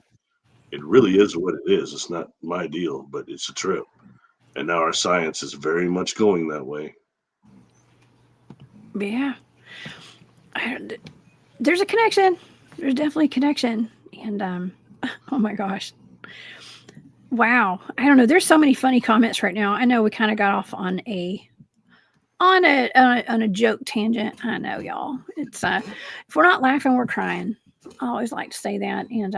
it really is what it is. It's not my deal, but it's a trip. And now our science is very much going that way. Yeah. There's a connection. There's definitely a connection. And, oh my gosh. Wow. I don't know. There's so many funny comments right now. I know we kind of got off on a joke tangent. I know, y'all. It's, if we're not laughing, we're crying. I always like to say that. And,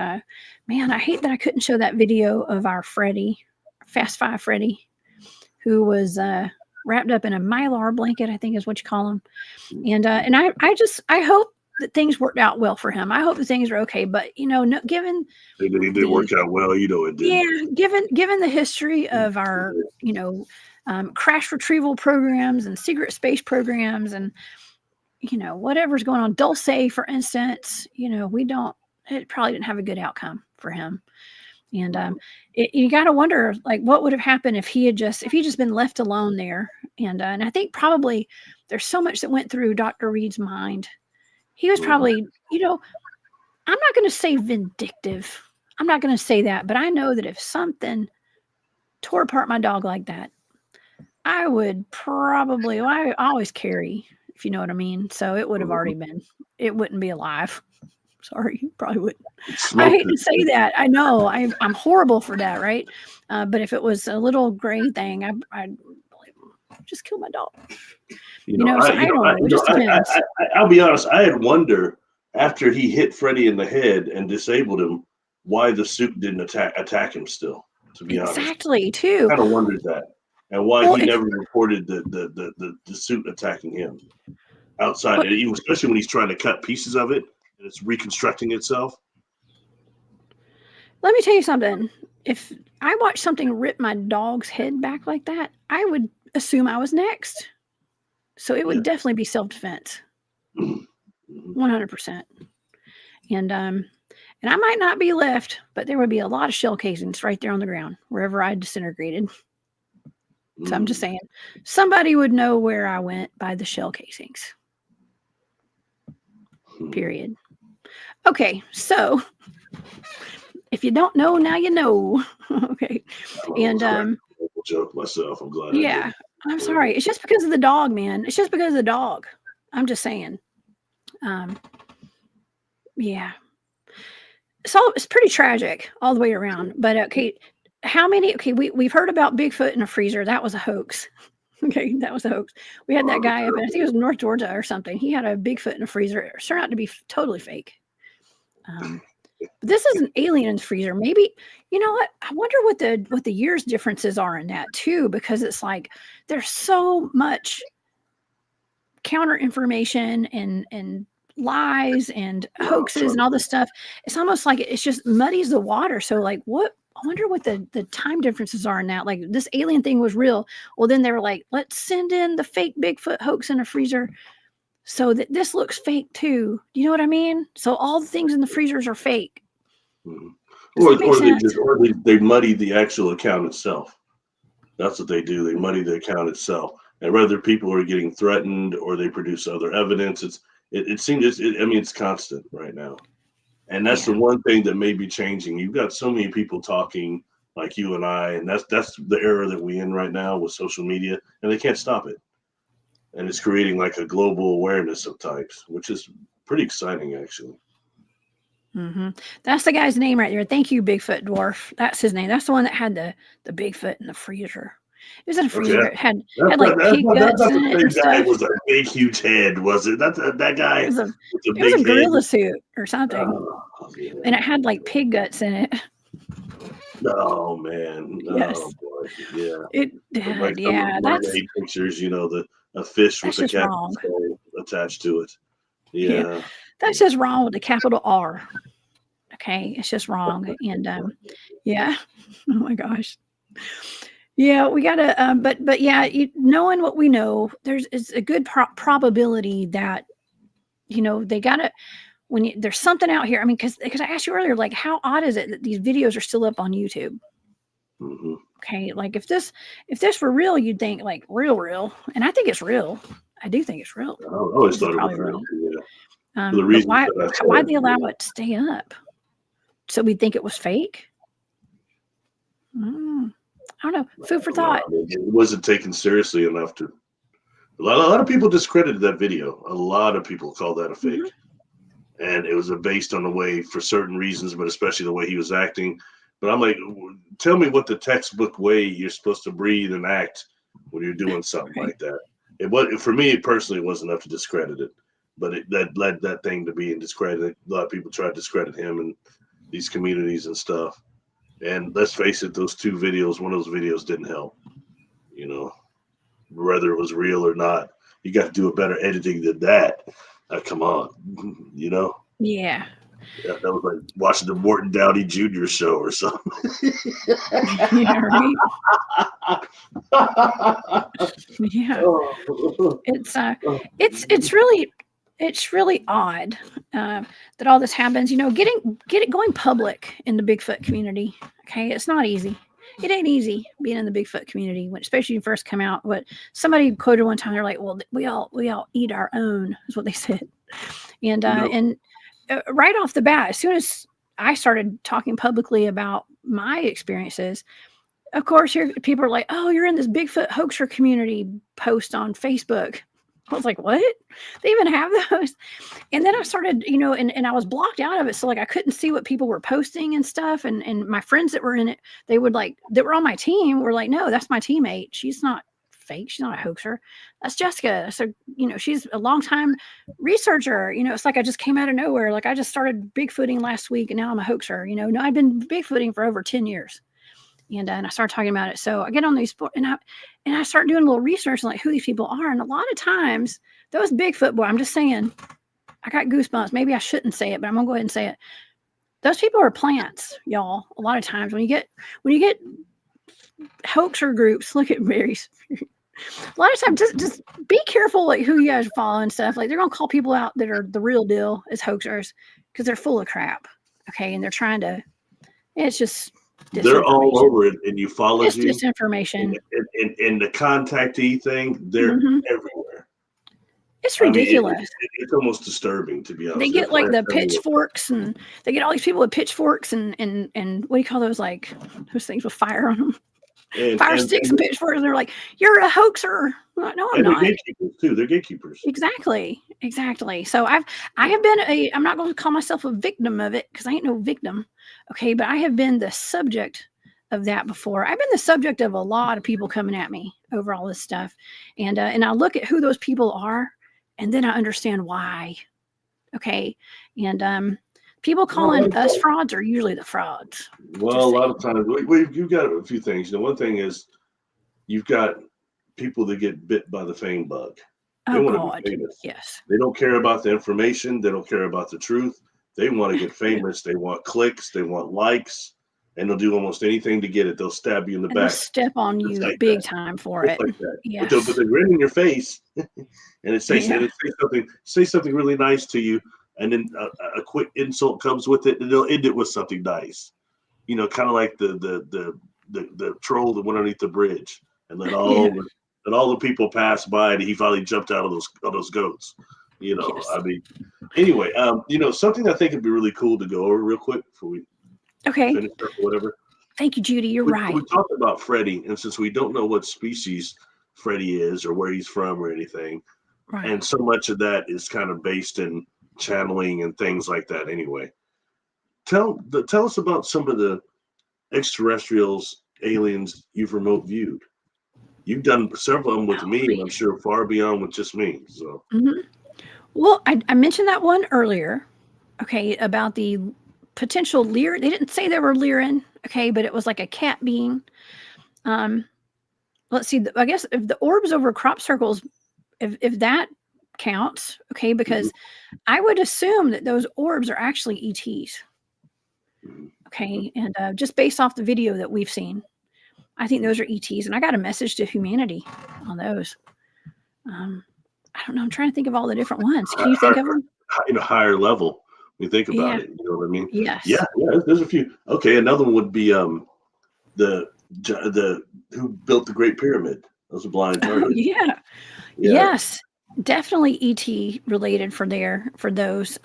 man, I hate that I couldn't show that video of our Freddy, Fast Five Freddy, who was wrapped up in a Mylar blanket, I think is what you call them. And I hope that things worked out well for him. I hope that things are okay. But given they work out well, it did. Yeah, given the history of our crash retrieval programs and secret space programs, and whatever's going on, Dulce, for instance, it probably didn't have a good outcome for him. And you got to wonder, like, what would have happened if he just been left alone there. And I think probably there's so much that went through Dr. Reed's mind. He was probably, I'm not going to say vindictive. I'm not going to say that, but I know that if something tore apart my dog like that, I would probably, I always carry, if you know what I mean. So it would have already been, it wouldn't be alive. Sorry, probably wouldn't. I hate to say that. I know I'm horrible for that, right? But if it was a little gray thing, I'd just kill my dog. I don't know. It just depends. I'll be honest. I had wonder after he hit Freddy in the head and disabled him, why the suit didn't attack him still. To be honest, exactly. Too. I kind of wondered that. and why Well, he never reported the suit attacking him outside, especially when he's trying to cut pieces of it and it's reconstructing itself. let me tell you something. If I watched something rip my dog's head back like that, I would assume I was next. So it would definitely be self-defense. 100%. And I might not be left, but there would be a lot of shell casings right there on the ground wherever I disintegrated. So I'm just saying, somebody would know where I went by the shell casings. Period. Okay, so if you don't know, now you know. Okay, and joke myself. I'm glad. Yeah, I'm sorry. It's just because of the dog, man. It's just because of the dog. I'm just saying. Yeah. So it's pretty tragic all the way around. But okay, how many? Okay, we've heard about Bigfoot in a freezer. That was a hoax. Okay, that was a hoax. We had that guy up in, I think it was North Georgia or something. He had a Bigfoot in a freezer. It turned out to be totally fake. But this is an alien freezer. Maybe, you know what? I wonder what the years differences are in that too, because it's like there's so much counter information and lies and hoaxes and all this stuff. It's almost like it's just muddies the water. So like what I wonder what the time differences are in that. Like this alien thing was real. Well, then they were like, let's send in the fake Bigfoot hoax in a freezer so that this looks fake too. You know what I mean? So all the things in the freezers are fake. Or they muddy the actual account itself. That's what they do. They muddy the account itself. And whether people are getting threatened or they produce other evidence, it's constant right now. And that's the one thing that may be changing. You've got so many people talking like you and I, and that's the era that we're in right now with social media, and they can't stop it. And it's creating like a global awareness of types, which is pretty exciting, actually. Mm-hmm. That's the guy's name right there. Thank you, Bigfoot Dwarf. That's his name. That's the one that had the Bigfoot in the freezer. It was in a freezer. It had like pig guts in it and stuff. It was a big, huge head, was it? That guy. It was a gorilla suit or something, and it had like pig guts in it. Oh man! Yes. Oh boy! Yeah. It did. Yeah, that's pictures. You know, a fish with a cat attached to it. Yeah. That's just wrong with the capital R. Okay, it's just wrong. And yeah, oh my gosh. Yeah, we gotta. But yeah, knowing what we know, it's a good probability that they gotta. There's something out here. I mean, because I asked you earlier, like, how odd is it that these videos are still up on YouTube? Mm-hmm. Okay, like if this were real, you'd think like real, and I think it's real. I do think it's real. I always thought it was real. Yeah. The reason why'd they allow it to stay up? So we'd think it was fake? I don't know. Food for thought. It wasn't taken seriously enough to. A lot of people discredited that video. A lot of people called that a fake. Mm-hmm. And it was based on the way, for certain reasons, but especially the way he was acting. But I'm like, tell me what the textbook way you're supposed to breathe and act when you're doing something like that. For me, personally, it wasn't enough to discredit it. But that led that thing to being discredited. A lot of people tried to discredit him in these communities and stuff. And let's face it, those two videos, one of those videos didn't help. Whether it was real or not, you got to do a better editing than that. Come on, Yeah. That was like watching the Morton Downey Jr. show or something. Yeah, right. Yeah. It's really odd that all this happens. Going public in the Bigfoot community. Okay, it's not easy. It ain't easy being in the Bigfoot community, especially when you first come out. What somebody quoted one time, they're like, "Well, we all eat our own," is what they said. And right off the bat, as soon as I started talking publicly about my experiences, of course, here people are like, "Oh, you're in this Bigfoot hoaxer community post on Facebook." I was like, "What? They even have those?" And then I started, and I was blocked out of it. So like I couldn't see what people were posting and stuff. And my friends that were in it, that were on my team were like, "No, that's my teammate. She's not fake. She's not a hoaxer. That's Jessica." So, she's a longtime researcher. It's like I just came out of nowhere. Like I just started Bigfooting last week and now I'm a hoaxer. No, I've been Bigfooting for over 10 years. and I started talking about it. So I get on these and I start doing a little research on like who these people are, and a lot of times those Bigfoot boy, I'm just saying, I got goosebumps. Maybe I shouldn't say it, but I'm gonna go ahead and say it. Those people are plants, y'all. A lot of times when you get hoaxer groups, look at Mary's. A lot of times, just be careful like who you guys follow and stuff. Like they're gonna call people out that are the real deal as hoaxers because they're full of crap. Okay, and they're trying to. It's just they're all over it in ufology. It's disinformation. And the contactee thing, they're everywhere. It's ridiculous. I mean, it's almost disturbing, to be honest. They get like the pitchforks, and they get all these people with pitchforks and what do you call those? Like those things with fire on them. Fire sticks and pitchforks, and they're like, "You're a hoaxer." No, I'm not. They're gatekeepers too. They're gatekeepers. Exactly. So I have been I'm not going to call myself a victim of it because I ain't no victim. Okay, but I have been the subject of that before. I've been the subject of a lot of people coming at me over all this stuff, and I look at who those people are, and then I understand why. Okay, and people calling us frauds are usually the frauds. Well, a lot of times, you've got a few things. One thing is you've got people that get bit by the fame bug. They want to be famous. Yes. They don't care about the information. They don't care about the truth. They want to get famous. They want clicks. They want likes. And they'll do almost anything to get it. They'll stab you in the back. They'll step on you like big time for it. Like that. Yes. But they grin in your face, and it say something really nice to you. And then a quick insult comes with it, and they'll end it with something nice. Kind of like the troll that went underneath the bridge and let all the people pass by, and he finally jumped out of those goats. Yes. I mean, anyway, something I think would be really cool to go over real quick before we finish up or whatever. Thank you, Judy. You're right. We talked about Freddy, and since we don't know what species Freddy is or where he's from or anything, and so much of that is kind of based in channeling and things like that. Anyway, tell us about some of the extraterrestrials, aliens you've remote viewed. You've done several of them with me, and I'm sure far beyond with just me. So, well, I mentioned that one earlier. Okay, about the potential Lyran. They didn't say they were Lyran. Okay, but it was like a cat being. Let's see. I guess if the orbs over crop circles, if that counts, okay, because I would assume that those orbs are actually ETs. Okay, and just based off the video that we've seen, I think those are ETs, and I got a message to humanity on those. I don't know. I'm trying to think of all the different ones. Can you think of them? Higher level. When you think about it, you know what I mean? Yes. Yeah. There's a few. Okay, another one would be the who built the Great Pyramid. Those are blind targets. Yeah. Yes. Definitely ET related for those.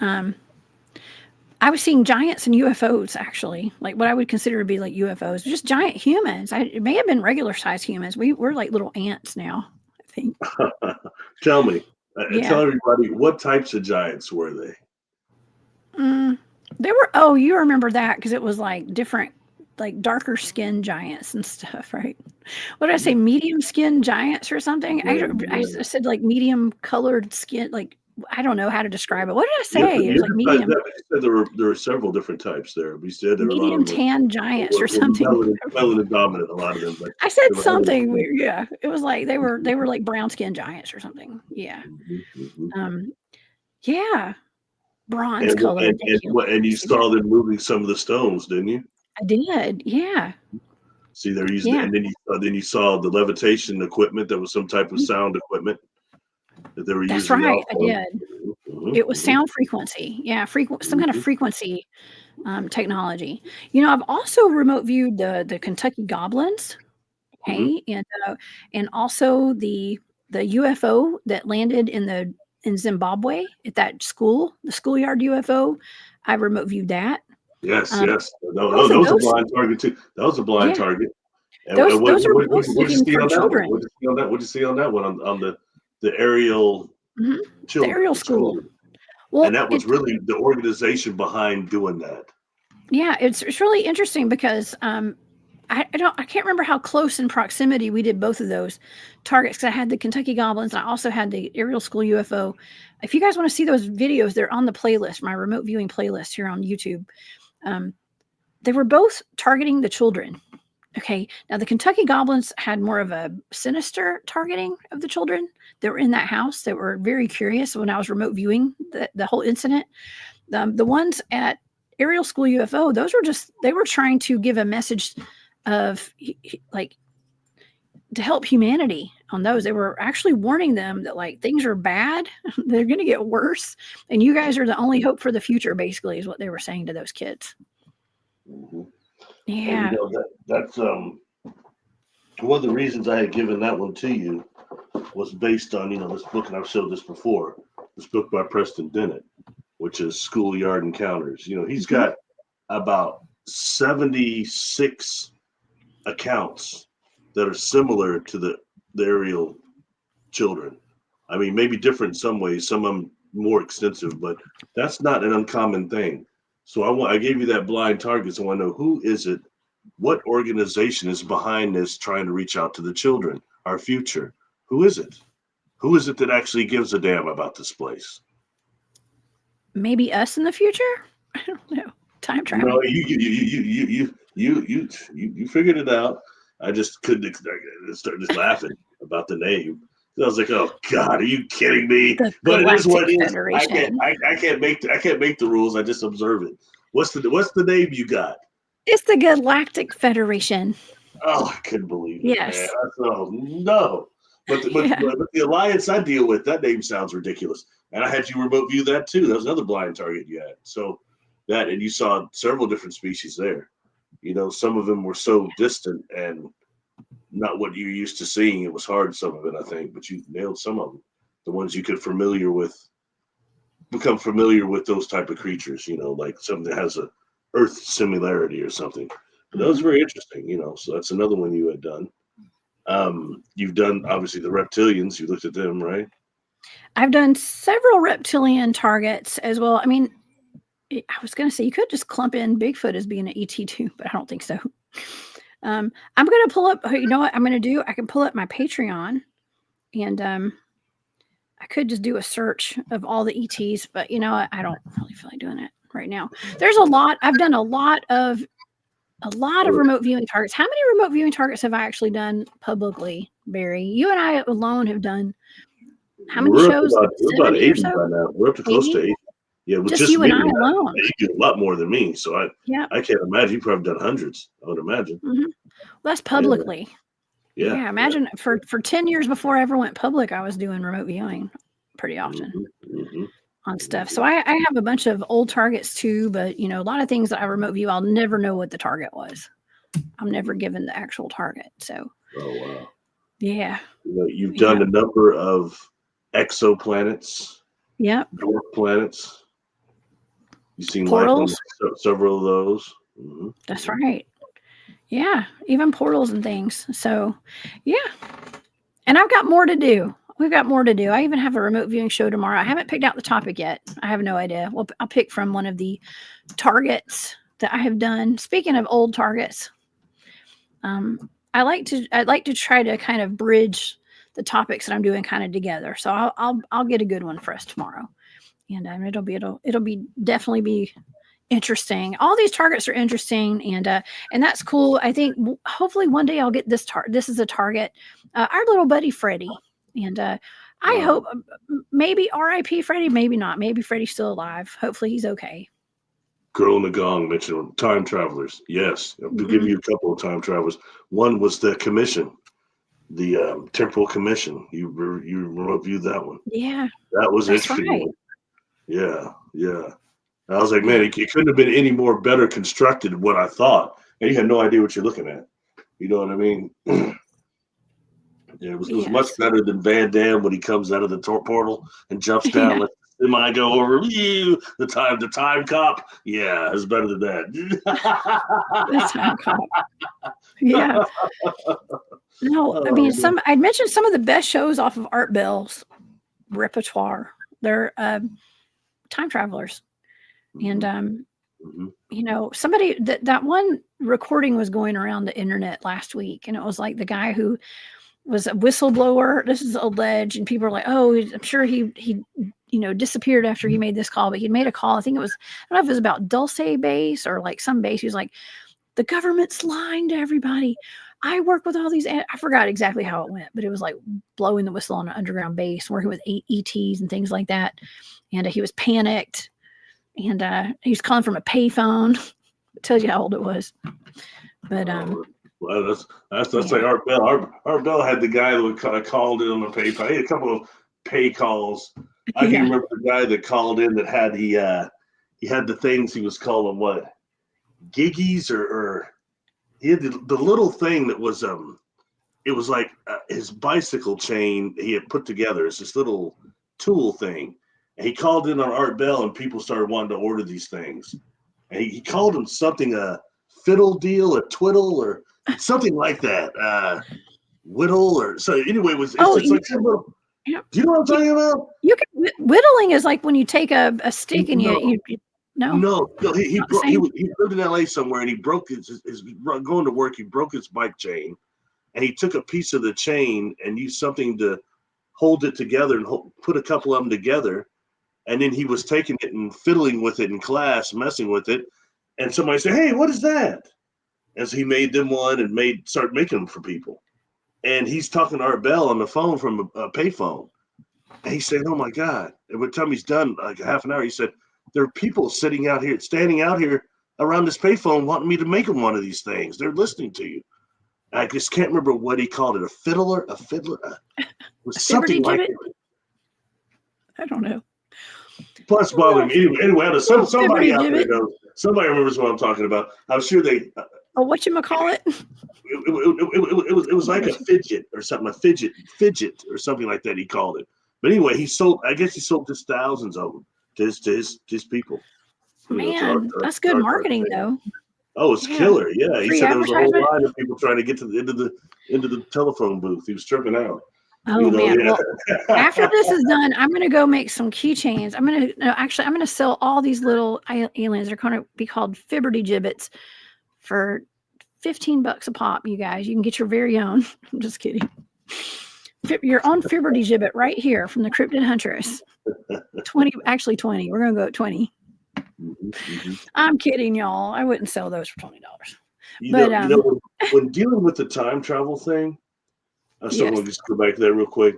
I was seeing giants and UFOs, actually, like what I would consider to be like UFOs, just giant humans. It may have been regular sized humans. We're like little ants now, I think. Tell me, tell everybody, what types of giants were they? They were, you remember that because it was like different, like darker skin giants and stuff, right? What did I say? Medium skin giants or something? I said like medium colored skin, like I don't know how to describe it. What did I say? It was like medium. There were several different types there. We said there medium were tan giants or something. Melanin dominant, a lot of them. But I said something weird. Yeah, it was like they were like brown skin giants or something. Yeah. Yeah. Bronze color. And you saw them moving some of the stones, didn't you? I did. Yeah. See, they're using, and then you saw the levitation equipment. That was some type of sound equipment that they were using. That's right. I did. It was sound frequency. Yeah, some kind of frequency technology. I've also remote viewed the Kentucky goblins. Okay, and also the UFO that landed in Zimbabwe at that school, the schoolyard UFO. I remote viewed that. Yes. That was a blind target too. That was a blind target. And those are what both looking for children. What did you see on that one on the aerial children? The aerial school. Well, and that was really the organization behind doing that. Yeah, it's really interesting because I can't remember how close in proximity we did both of those targets because I had the Kentucky Goblins and I also had the aerial school UFO. If you guys want to see those videos, they're on the playlist, my remote viewing playlist here on YouTube. They were both targeting the children. Okay, now the Kentucky Goblins had more of a sinister targeting of the children that were in that house. They were very curious when I was remote viewing the whole incident. The ones at Aerial School UFO, those were just, they were trying to give a message of like to help humanity on those. They were actually warning them that like things are bad, they're going to get worse, and you guys are the only hope for the future, basically, is what they were saying to those kids. Mm-hmm. Yeah. And that's one of the reasons I had given that one to you was based on, this book, and I've showed this before, this book by Preston Dennett, which is Schoolyard Encounters. He's got about 76 accounts that are similar to the aerial children. I mean, maybe different in some ways, some of them more extensive, but that's not an uncommon thing. So I gave you that blind target. So I want to know, who is it? What organization is behind this, trying to reach out to the children, our future? Who is it? Who is it that actually gives a damn about this place? Maybe us in the future? I don't know. Time travel. No, you figured it out. I just couldn't start just laughing about the name. I was like, "Oh God, are you kidding me?" But it is what it is. I can't make the rules. I just observe it. What's the name you got? It's the Galactic Federation. Oh, I couldn't believe it. Yes. Man. Oh no. But the alliance I deal with, that name sounds ridiculous. And I had you remote view that too. That was another blind target you had. So that, and you saw several different species there. Some of them were so distant and not what you're used to seeing. It was hard, some of it, I think, but you nailed some of them. The ones you could become familiar with those type of creatures, like something that has a Earth similarity or something. But that was very interesting, so that's another one you had done. You've done, obviously, the reptilians. You looked at them, right? I've done several reptilian targets as well. I mean, I was going to say you could just clump in Bigfoot as being an ET too, but I don't think so. I'm going to pull up, you know what I'm going to do? I can pull up my Patreon, and I could just do a search of all the ETs, but you know what? I don't really feel like doing it right now. There's a lot. I've done a lot of remote viewing targets. How many remote viewing targets have I actually done publicly, Barry? You and I alone have done how many shows? We're about 80 by now. We're up to close to 80. Yeah, with just you me, and I alone. You do a lot more than me, so I can't imagine. You probably done hundreds. I would imagine. Mm-hmm. Well, that's publicly. Yeah. Imagine for 10 years before I ever went public, I was doing remote viewing pretty often on stuff. So I have a bunch of old targets too, but a lot of things that I remote view, I'll never know what the target was. I'm never given the actual target. So. Oh wow. Yeah. You've done a number of exoplanets. Yep. Dwarf planets. You've seen portals. Several of those. Mm-hmm. That's right. Yeah, even portals and things. So, yeah. And I've got more to do. We've got more to do. I even have a remote viewing show tomorrow. I haven't picked out the topic yet. I have no idea. Well, I'll pick from one of the targets that I have done. Speaking of old targets, I'd like to try to kind of bridge the topics that I'm doing kind of together. So I'll get a good one for us tomorrow, and it'll be definitely be interesting. All these targets are interesting, and that's cool. I think hopefully one day I'll get this target. This is a target, our little buddy Freddy, and I hope maybe R.I.P. Freddy, maybe not. Maybe Freddy's still alive. Hopefully he's okay. Girl in the Gong mentioned time travelers. Yes, I'll give you a couple of time travelers. One was the commission, the temporal commission. You reviewed that one. Yeah, that was interesting. Right. Yeah. I was like, man, it couldn't have been any more better constructed than what I thought. And you had no idea what you're looking at. You know what I mean? It was much better than Van Damme when he comes out of the portal and jumps down. Let the semi go over. The time cop. Yeah, it's better than that. The time cop. Yeah. No, I mean, I'd mentioned some of the best shows off of Art Bell's repertoire. They're time travelers. And somebody that one recording was going around the internet last week, and it was like the guy who was a whistleblower. This is alleged, and people are like, "Oh, I'm sure he disappeared after he made this call," but he'd made a call. I think it was, I don't know if it was about Dulce base or like some base. He was like, the government's lying to everybody. I work with all these. I forgot exactly how it went, but it was like blowing the whistle on an underground base, working with ETs and things like that. And he was panicked, and he was calling from a payphone. It tells you how old it was. But well, that's like Art Bell. Art Bell had the guy that called in on the PayPal. He had a couple of pay calls. I can remember the guy that called in that had he had the things he was calling what giggies or he had the little thing that was it was like his bicycle chain he had put together. It's this little tool thing, and he called in on Art Bell, and people started wanting to order these things, and he called him something a fiddle deal, a twiddle, or something like that, whittle, or so. Anyway, it's like some little. Do you know what I'm talking about? You can whittling is like when you take a stick and you No, he lived in LA somewhere, and he broke his going to work. He broke his bike chain, and he took a piece of the chain and used something to hold it together and put a couple of them together, and then he was taking it and fiddling with it in class, messing with it, and somebody said, "Hey, what is that?" And so he made them one and started making them for people. And he's talking to Art Bell on the phone from a payphone. And he said, "Oh my God." And by the time he's done, like a half an hour, he said, "There are people standing out here around this payphone wanting me to make them one of these things. They're listening to you." I just can't remember what he called it. A fiddler, was something like that. I don't know. Plus bothering me. Anyway, somebody out there knows. Somebody remembers what I'm talking about. I'm sure they. Whatchamacallit? It was like a fidget or something, fidget or something like that. He called it. But anyway, I guess he sold just thousands of them to his people. Man, that's good marketing though. Oh, it's killer. Yeah. He said there was a whole line of people trying to get to the into the telephone booth. He was tripping out. Oh man! Yeah. Well, after this is done, I'm gonna go make some keychains. I'm gonna sell all these little aliens. They're going to be called Fibberty Gibbets for $15 a pop. You guys, you can get your very own. I'm just kidding. Your own Fibberty Gibbet right here from the Cryptid Huntress. 20. We're gonna go at 20. Mm-hmm. I'm kidding, y'all. I wouldn't sell those for $20. When dealing with the time travel thing. I still want to just go back to that real quick.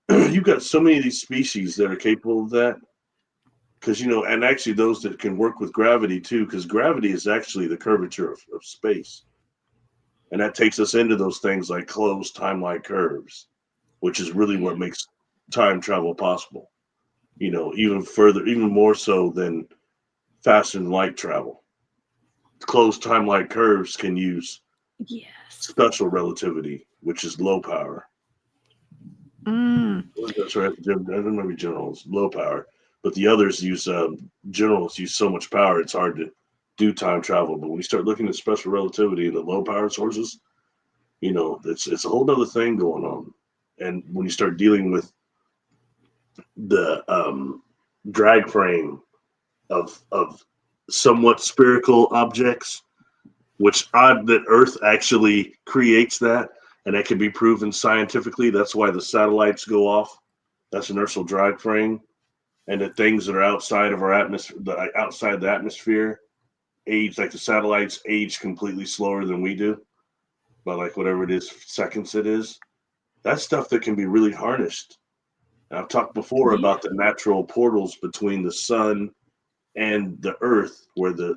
You've got so many of these species that are capable of that. Because, and actually those that can work with gravity too, because gravity is actually the curvature of space. And that takes us into those things like closed time-like curves, which is really what makes time travel possible. Even further, even more so than faster than light travel. Closed time-like curves can use special relativity, which is low power. That's right. I don't remember generals, low power. But the others use generals use so much power, it's hard to do time travel. But when you start looking at special relativity and the low power sources, it's a whole other thing going on. And when you start dealing with the drag frame of somewhat spherical objects, which that Earth actually creates that, and that can be proven scientifically. That's why the satellites go off. That's inertial drag frame, and the things that are outside of our atmosphere, outside the atmosphere, age like the satellites age completely slower than we do, by like whatever it is seconds it is. That's stuff that can be really harnessed. And I've talked before about the natural portals between the sun and the Earth, where the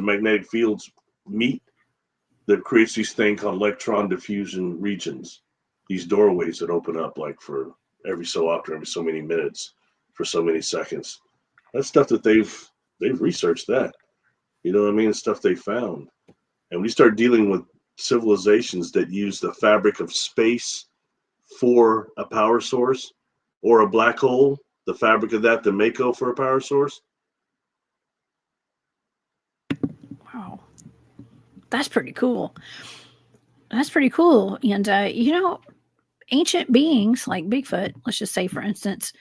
magnetic fields meet, that creates these things called electron diffusion regions, these doorways that open up like for every so often, every so many minutes, for so many seconds. That's stuff that they've researched that. You know what I mean? It's stuff they found. And when you start dealing with civilizations that use the fabric of space for a power source, or a black hole, the fabric of that, the Mako for a power source. Wow. That's pretty cool. And, ancient beings like Bigfoot, let's just say, for instance,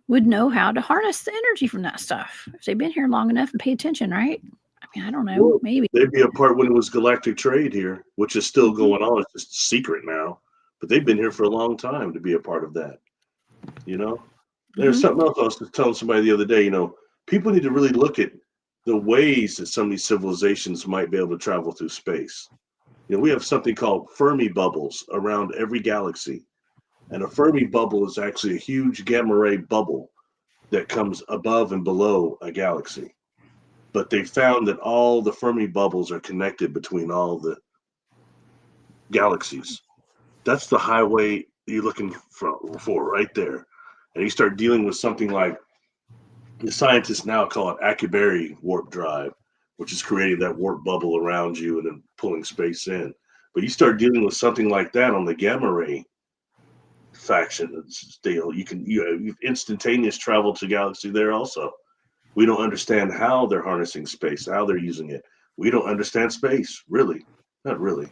would know how to harness the energy from that stuff if they've been here long enough and pay attention, right? I mean, I don't know. Well, maybe. They'd be a part when it was galactic trade here, which is still going on. It's just secret now. But they've been here for a long time to be a part of that. There's something else I was telling somebody the other day. People need to really look at the ways that some of these civilizations might be able to travel through space. We have something called Fermi bubbles around every galaxy. And a Fermi bubble is actually a huge gamma ray bubble that comes above and below a galaxy. But they found that all the Fermi bubbles are connected between all the galaxies. That's the highway you're looking for right there. And you start dealing with something like the scientists now call it Akubari warp drive, which is creating that warp bubble around you and then pulling space in. But you start dealing with something like that on the gamma ray faction deal. You have instantaneous travel to galaxy there also. We don't understand how they're harnessing space, how they're using it. We don't understand space, really. Not really.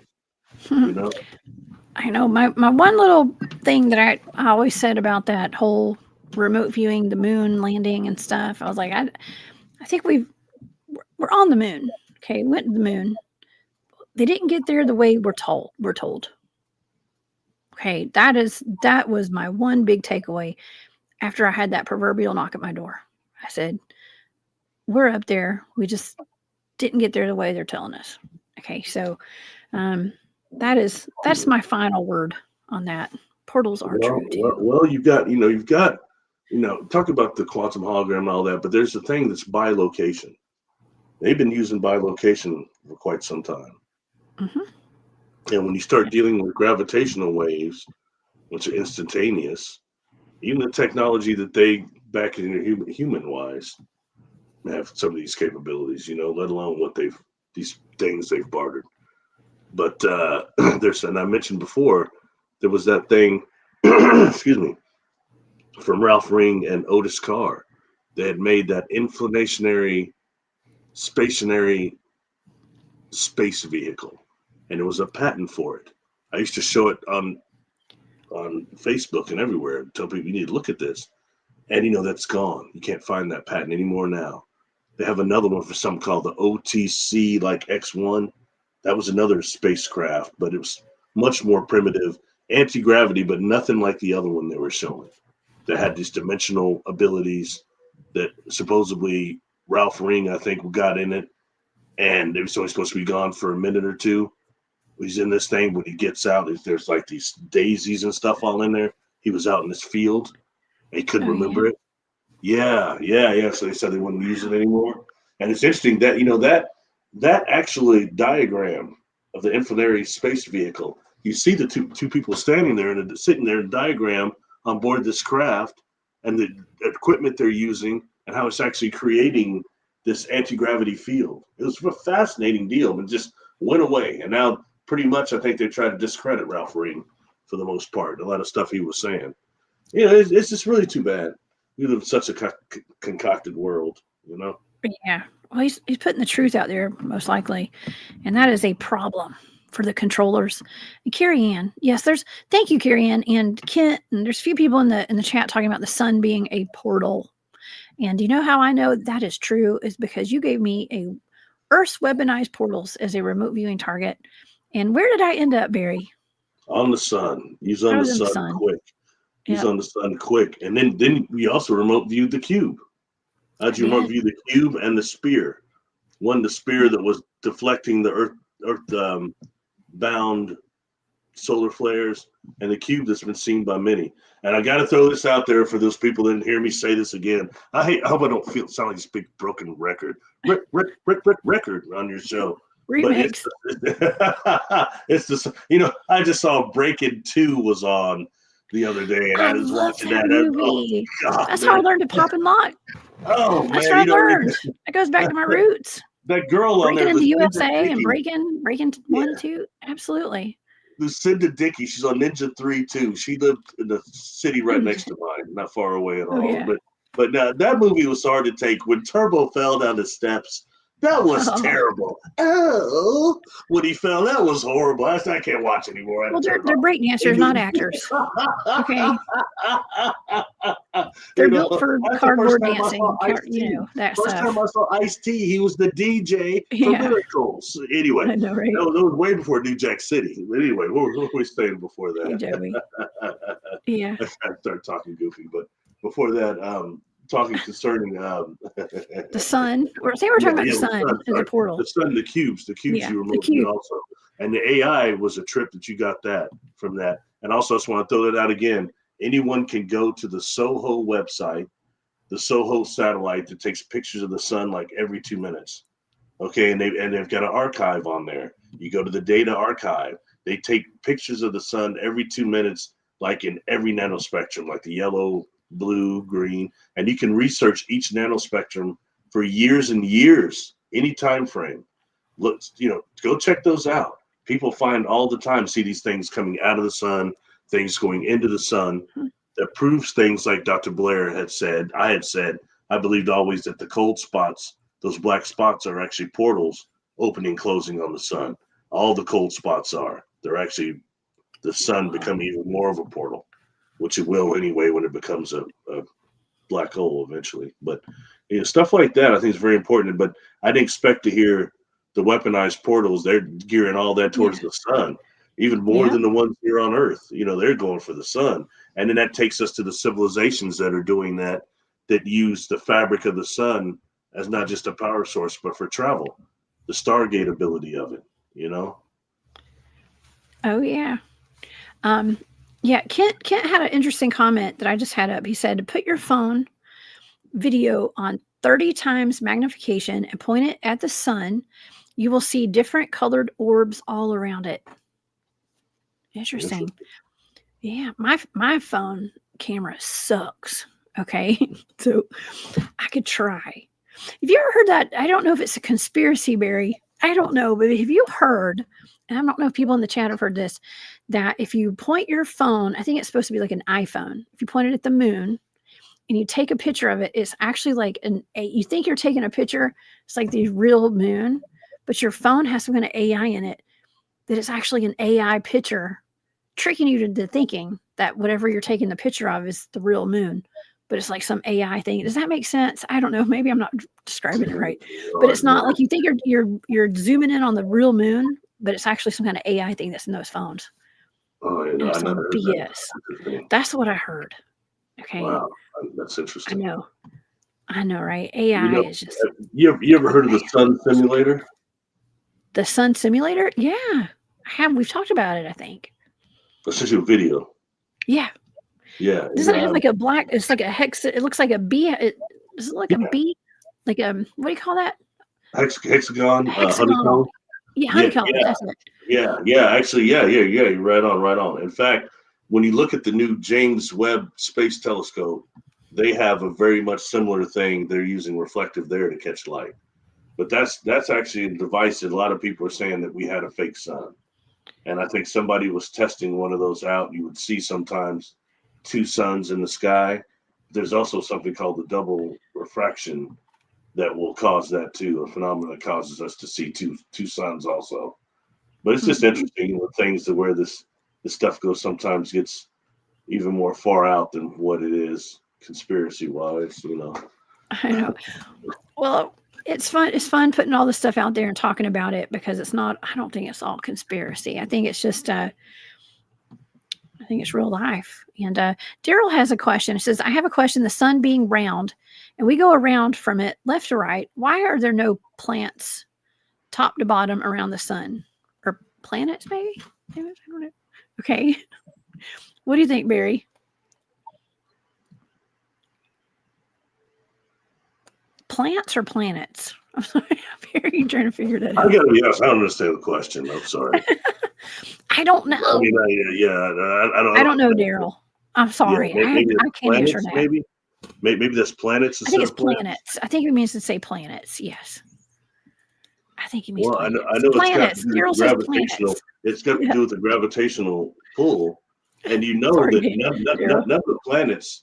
I know my one little thing that I always said about that whole remote viewing the moon landing and stuff. I was like, I think we're on the moon. Okay, went to the moon. They didn't get there the way we're told. Okay, that was my one big takeaway after I had that proverbial knock at my door. I said, we're up there. We just didn't get there the way they're telling us. Okay, so that's my final word on that. Portals are true too. Well, you've got talk about the quantum hologram and all that, but there's a thing that's bilocation. They've been using bilocation for quite some time. Mm-hmm. And when you start dealing with gravitational waves, which are instantaneous, even the technology that they back in human wise have some of these capabilities, let alone these things they've bartered. But and I mentioned before, there was that thing, excuse me, from Ralph Ring and Otis Carr. They had made that inflationary, stationary space vehicle, and there was a patent for it. I used to show it on Facebook and everywhere and tell people, you need to look at this. And that's gone. You can't find that patent anymore now. They have another one for something called the OTC like X1. That was another spacecraft, but it was much more primitive, anti-gravity, but nothing like the other one they were showing. That had these dimensional abilities that supposedly Ralph Ring, I think, got in it. And it was only supposed to be gone for a minute or two. He's in this thing. When he gets out, there's like these daisies and stuff all in there. He was out in this field. And he couldn't remember it. Yeah. So they said they wouldn't use it anymore. And it's interesting that, that actually diagram of the inflationary space vehicle, you see the two people standing there and sitting there in diagram on board this craft and the equipment they're using and how it's actually creating this anti-gravity field. It was a fascinating deal, but just went away. And now pretty much I think they try to discredit Ralph Ring for the most part, a lot of stuff he was saying. It's just really too bad. We live in such a concocted world, Yeah. Well, he's putting the truth out there, most likely. And that is a problem for the controllers. And Carrie Ann, yes, thank you, Carrie Ann and Kent. And there's a few people in the chat talking about the sun being a portal. And you know how I know that is true is because you gave me a Earth's weaponized portals as a remote viewing target. And where did I end up, Barry? On the sun. He's on the sun quick. He's on the sun quick. And then we also remote viewed the cube. How'd you remote view the cube and the spear? One, the spear that was deflecting the Earth bound solar flares, and the cube that's been seen by many. And I got to throw this out there for those people that didn't hear me say this again. I hope I don't sound like this big broken record on your show. Remix. But it's just, I just saw Breaking 2 was on the other day, and I was watching that movie. That's how I learned to pop and lock. Oh, that's what I learned. That goes back to my roots. That girl on there, breaking into USA and breaking 1 and 2. Absolutely. Lucinda Dickey, she's on Ninja 3 too. She lived in the city right next to mine, not far away at all. Yeah. But now that movie was hard to take. When Turbo fell down the steps, that was terrible. Oh, when he fell, that was horrible. I can't watch anymore. Well, they're breakdancers, not actors. Okay. They're built for cardboard dancing. That first stuff. Time I saw Ice-T, he was the DJ for Miracles. Anyway, I know, right? that was way before New Jack City. But anyway, where were we staying before that? Hey, Joey. Yeah. I started talking goofy, but before that, talking concerning The sun. Say we're talking about the sun and the portal. The sun, the cubes Yeah, you were the moving cube. also. And the AI was a trip that you got that from that. And also, I just want to throw that out again. Anyone can go to the Soho website, the Soho satellite that takes pictures of the sun like every 2 minutes. Okay, and they've got an archive on there. You go to the data archive. They take pictures of the sun every 2 minutes, like in every nanospectrum, like the yellow, blue, green, and you can research each nanospectrum for years and years, any time frame. Look, go check those out. People find all the time, see these things coming out of the sun, things going into the sun. That proves things like Dr. Blair had said. I believed always that the cold spots, those black spots, are actually portals opening, closing on the sun. All the cold spots are. They're actually the sun becoming even more of a portal, which it will anyway when it becomes a black hole eventually. But stuff like that I think is very important. But I didn't expect to hear the weaponized portals. They're gearing all that towards the sun, even more than the ones here on Earth. They're going for the sun. And then that takes us to the civilizations that are doing that use the fabric of the sun as not just a power source, but for travel, the Stargate ability of it, Oh, yeah. Kent had an interesting comment that I just had up. He said, put your phone video on 30 times magnification and point it at the sun. You will see different colored orbs all around it. Interesting. Yeah, my phone camera sucks. Okay, so I could try. Have you ever heard that? I don't know if it's a conspiracy, Barry. I don't know, but have you heard, and I don't know if people in the chat have heard this, that if you point your phone, I think it's supposed to be like an iPhone, if you point it at the moon and you take a picture of it, it's actually like you think you're taking a picture, it's like the real moon, but your phone has some kind of AI in it, that it's actually an AI picture, tricking you to thinking that whatever you're taking the picture of is the real moon, but it's like some AI thing. Does that make sense? I don't know. Maybe I'm not describing it right, but it's not like you think you're zooming in on the real moon, but it's actually some kind of AI thing that's in those phones. Oh, yeah, I never heard BS. That's what I heard. Okay. Wow, that's interesting. I know, right? AI is just. You ever heard of the Sun Simulator? The Sun Simulator? Yeah, I have. We've talked about it, I think. Let's just do a video. Yeah. Yeah. Does it have like a black? It's like a hex. It looks like a bee. Does it look like a bee? Like what do you call that? Hexagon. Honeycomb. Yeah, honeycomb. That's it. Yeah. Actually, yeah. You're right on. In fact, when you look at the new James Webb Space Telescope, they have a very much similar thing. They're using reflective there to catch light. But that's actually a device that a lot of people are saying that we had a fake sun. And I think somebody was testing one of those out. You would see sometimes two suns in the sky. There's also something called the double refraction that will cause that too, a phenomenon that causes us to see two suns also. But it's just interesting with things to where this stuff goes sometimes gets even more far out than what it is conspiracy wise, I know. Well, it's fun. It's fun putting all this stuff out there and talking about it, because it's not, I don't think it's all conspiracy. I think it's just, I think it's real life. And Daryl has a question. It says, I have a question. The sun being round and we go around from it left to right, why are there no plants top to bottom around the sun? Or planets, maybe? I don't know. Okay. What do you think, Barry? Plants or planets? I'm sorry, Barry, trying to figure that out. I gotta be honest, I don't understand the question. I'm sorry. I don't know. I mean, I don't know, Daryl. I'm sorry. Yeah, maybe I can't answer that. Maybe that's planets. I think it's planets. I think it means to say planets. Yes. I think he means planets. I know planets. It's got to do with gravitational. It's got to do with the gravitational pull, and that none of the planets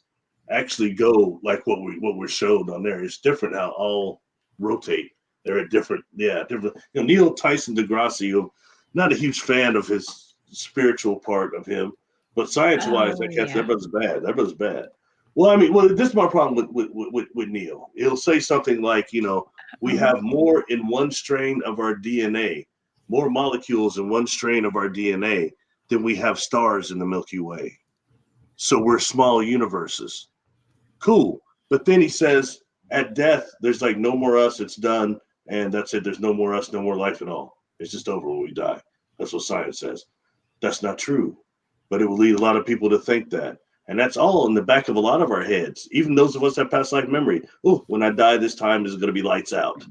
actually go like what we're showed on there. It's different how all rotate. They're at different. Neil Tyson DeGrasse, not a huge fan of his spiritual part of him, but science-wise, that brother's bad. Well, this is my problem with Neil. He'll say something like, we have more in one strain of our DNA, more molecules in one strain of our DNA than we have stars in the Milky Way. So we're small universes. Cool. But then he says, at death, there's like no more us. It's done, and that's it. There's no more us, no more life at all. It's just over when we die. That's what science says. That's not true, but it will lead a lot of people to think that. And that's all in the back of a lot of our heads, even those of us that past life memory. Oh, when I die this time, there's going to be lights out.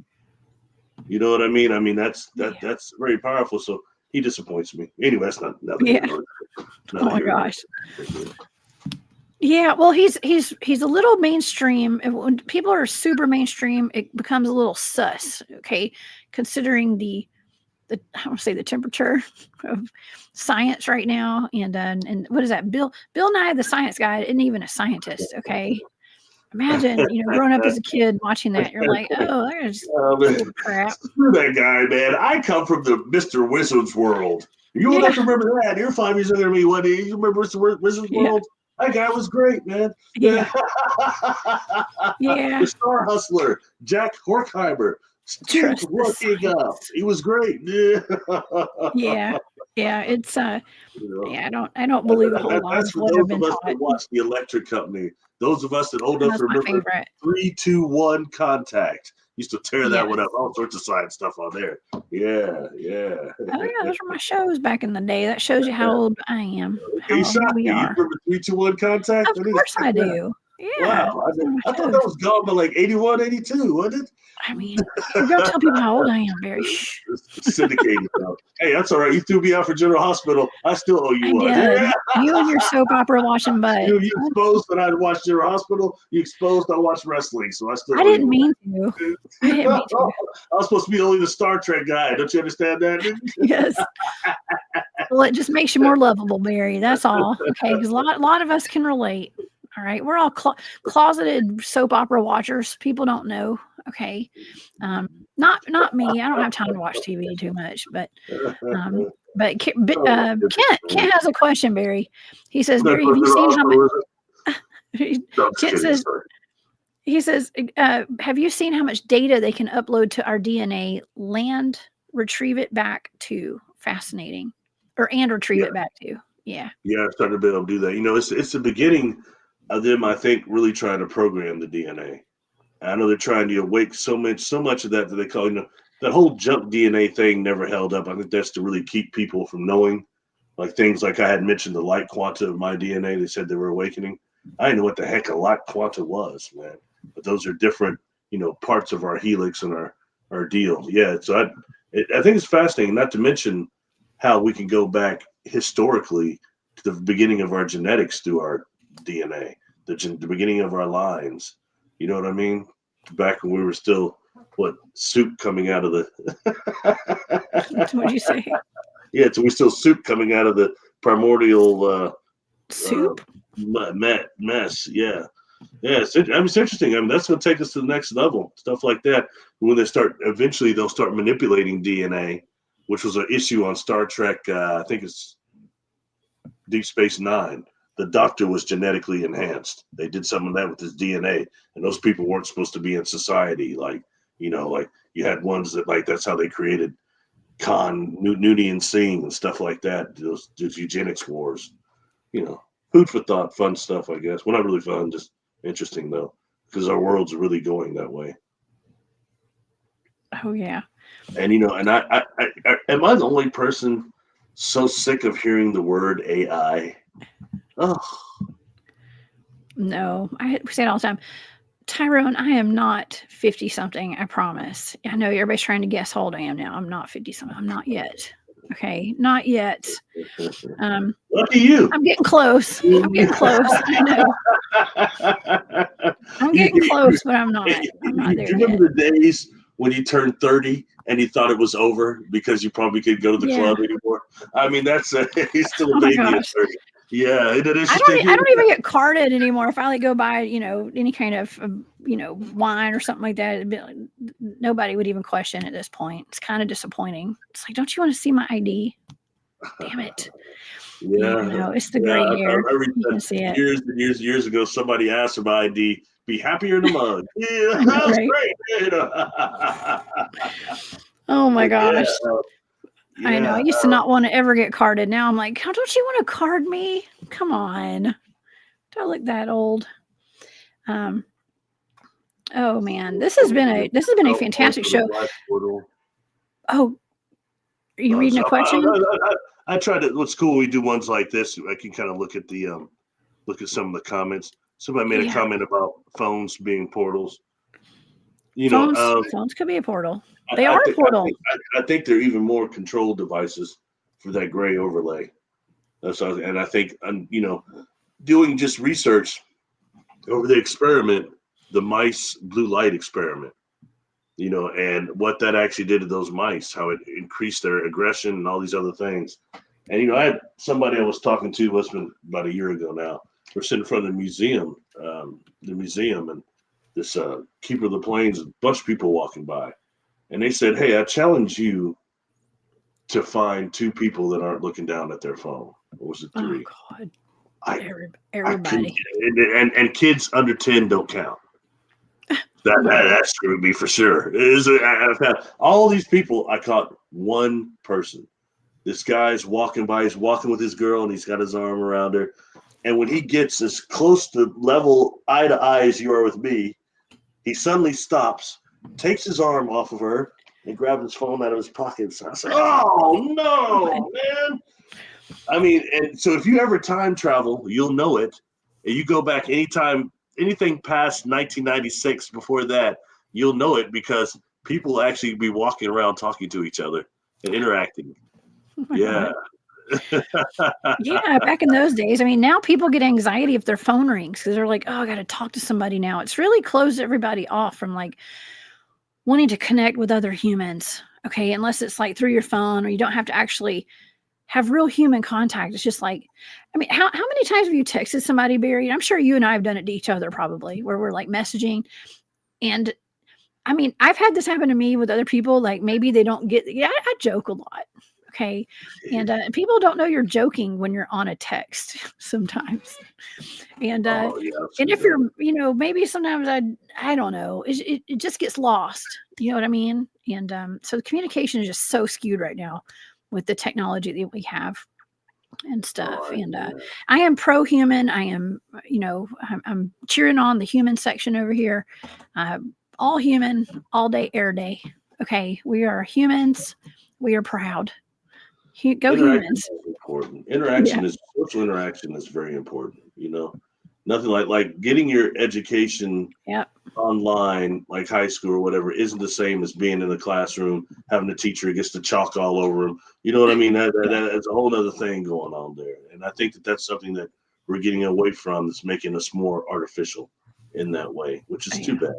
You know what I mean? I mean, that's very powerful. So he disappoints me. Anyway, that's not Yeah. Oh my gosh. Yeah, well, he's a little mainstream. When people are super mainstream, it becomes a little sus. Okay, considering the I want to say the temperature of science right now, and what is that? Bill Nye the Science Guy isn't even a scientist. Okay, imagine growing up as a kid watching that. You're like, oh, there's crap. Screw that guy, man. I come from the Mr. Wizard's world. You don't have to remember that. You're 5 years younger than me. What? You remember Mr. Wizard's world? That guy was great, man. Yeah. Yeah. The Star Hustler, Jack Horkheimer. Looking up. He was great. Yeah. Yeah. It's I don't believe a whole lot of what I've been taught. That watch the Electric Company. Those of us that old enough to remember 3, 2, 1 Contact. Used to tear that one up. All sorts of science stuff on there. Yeah. Oh yeah, those were my shows back in the day. That shows you how old I am. How old we are. You remember 3, 2, 1 Contact? Of course I do. Yeah. Wow. I thought that was gone by like 81, 82, wasn't it? I mean, you don't tell people how old I am, Barry. Syndicated. Hey, that's all right. You threw me out for General Hospital. I still owe you one. Yeah. You and your soap opera watching butt. You exposed that I watched General Hospital. You exposed I watched wrestling, so I didn't mean to. I was supposed to be only the Star Trek guy. Don't you understand that? Yes. Well, it just makes you more lovable, Barry. That's all. Okay, because a lot of us can relate. All right, we're all closeted soap opera watchers. People don't know. Okay, not me. I don't have time to watch TV too much. But Kent has a question, Barry. He says, Barry, have you seen how much? Kent says, he says, have you seen how much data they can upload to our DNA? Retrieve it back to. Fascinating, and retrieve it back to. Yeah. Yeah, I'm starting to be able to do that. It's the beginning of them, I think, really trying to program the DNA. I know they're trying to awake so much of that they call, that whole junk DNA thing never held up. I think that's to really keep people from knowing, like things like I had mentioned the light quanta of my DNA. They said they were awakening. I didn't know what the heck a light quanta was, man. But those are different, parts of our helix and our deal. Yeah, so I think it's fascinating, not to mention how we can go back historically to the beginning of our genetics through our DNA, the beginning of our lines. You know what I mean? Back when we were still, soup coming out of the... What'd you say? Yeah, so we're still soup coming out of the primordial... soup? Mess, yeah. Yeah, it's interesting. I mean, that's going to take us to the next level. Stuff like that. When eventually they'll start manipulating DNA, which was an issue on Star Trek, I think it's Deep Space Nine. The Doctor was genetically enhanced. They did some of that with his DNA, and those people weren't supposed to be in society. Like you had ones that that's how they created Khan, Noonien Singh, and stuff like that. Those eugenics wars. Food for thought, fun stuff, I guess. Well, not really fun, just interesting though, because our world's really going that way. Oh yeah. And and I am I the only person so sick of hearing the word AI? Oh. No, I say it all the time. Tyrone, I am not 50-something, I promise. I know everybody's trying to guess how old I am now. I'm not 50-something. I'm not yet. Okay, not yet. Lucky you. I'm getting close. I know. I'm getting close, but I'm not. I'm not there Do you remember the days when you turned 30 and you thought it was over because you probably couldn't go to the club anymore? I mean, he's still a baby at 30. Yeah, I don't even get carded anymore. If I go buy, any kind of, wine or something like that, nobody would even question at this point. It's kind of disappointing. It's like, don't you want to see my ID? Damn it. Yeah, it's the gray hair. You can see it. Years ago, somebody asked for my ID. Be happier in the mug. Yeah, that's great. Oh my gosh. Yeah, I know. I used to not want to ever get carded. Now I'm like, oh, don't you want to card me? Come on. Do I look that old? Oh man, this has been a fantastic show. Oh, are you reading a question? I try to. What's cool? We do ones like this. I can kind of look at some of the comments. Somebody made a comment about phones being portals. Phones could be a portal. They are a portal. I think they're even more control devices for that gray overlay. And I think, doing just research over the experiment, the mice blue light experiment, and what that actually did to those mice, how it increased their aggression and all these other things. And, I had somebody I was talking to, it's been about a year ago now. We're sitting in front of the museum, and this keeper of the plains, a bunch of people walking by. And they said, hey, I challenge you to find 2 people that aren't looking down at their phone. Or was it 3? Oh, God. Everybody. And kids under 10 don't count. That's true to me for sure. I've had all these people. I caught one person. This guy's walking by. He's walking with his girl, and he's got his arm around her. And when he gets as close to level eye to eye as you are with me, he suddenly stops, takes his arm off of her, and grabs his phone out of his pocket. So I was like, oh, no, man. I mean, and so if you ever time travel, you'll know it. And you go back anytime, anything past 1996 before that, you'll know it because people will actually be walking around talking to each other and interacting. Yeah. Yeah, back in those days. I mean, now people get anxiety if their phone rings because they're like, oh, I got to talk to somebody now. It's really closed everybody off from like wanting to connect with other humans. Okay. Unless it's like through your phone or you don't have to actually have real human contact. It's just like, I mean, how many times have you texted somebody, Barry? I'm sure you and I have done it to each other probably where we're like messaging. And I mean, I've had this happen to me with other people. Like maybe they don't get, I joke a lot. Okay. And people don't know you're joking when you're on a text sometimes. And and if you're, maybe sometimes I don't know, it just gets lost. You know what I mean? And so the communication is just so skewed right now with the technology that we have and stuff. And I am pro-human. I am, I'm cheering on the human section over here. All human, all day, air day. Okay. We are humans. We are proud. Go humans. Important. Social interaction is very important. Nothing like getting your education online, like high school or whatever, isn't the same as being in the classroom, having a teacher who gets to chalk all over them. You know what I mean? That's a whole other thing going on there. And I think that's something that we're getting away from that's making us more artificial in that way, which is too bad,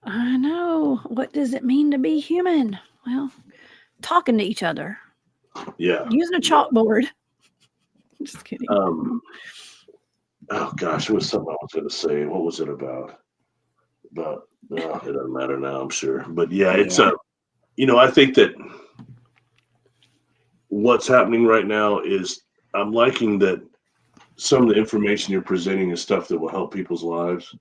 I know. What does it mean to be human? Well, talking to each other. Yeah. Using a chalkboard. Just kidding. Oh gosh, it was something I was going to say. What was it about? It doesn't matter now, I'm sure. But yeah, it's I think that what's happening right now is I'm liking that some of the information you're presenting is stuff that will help people's lives.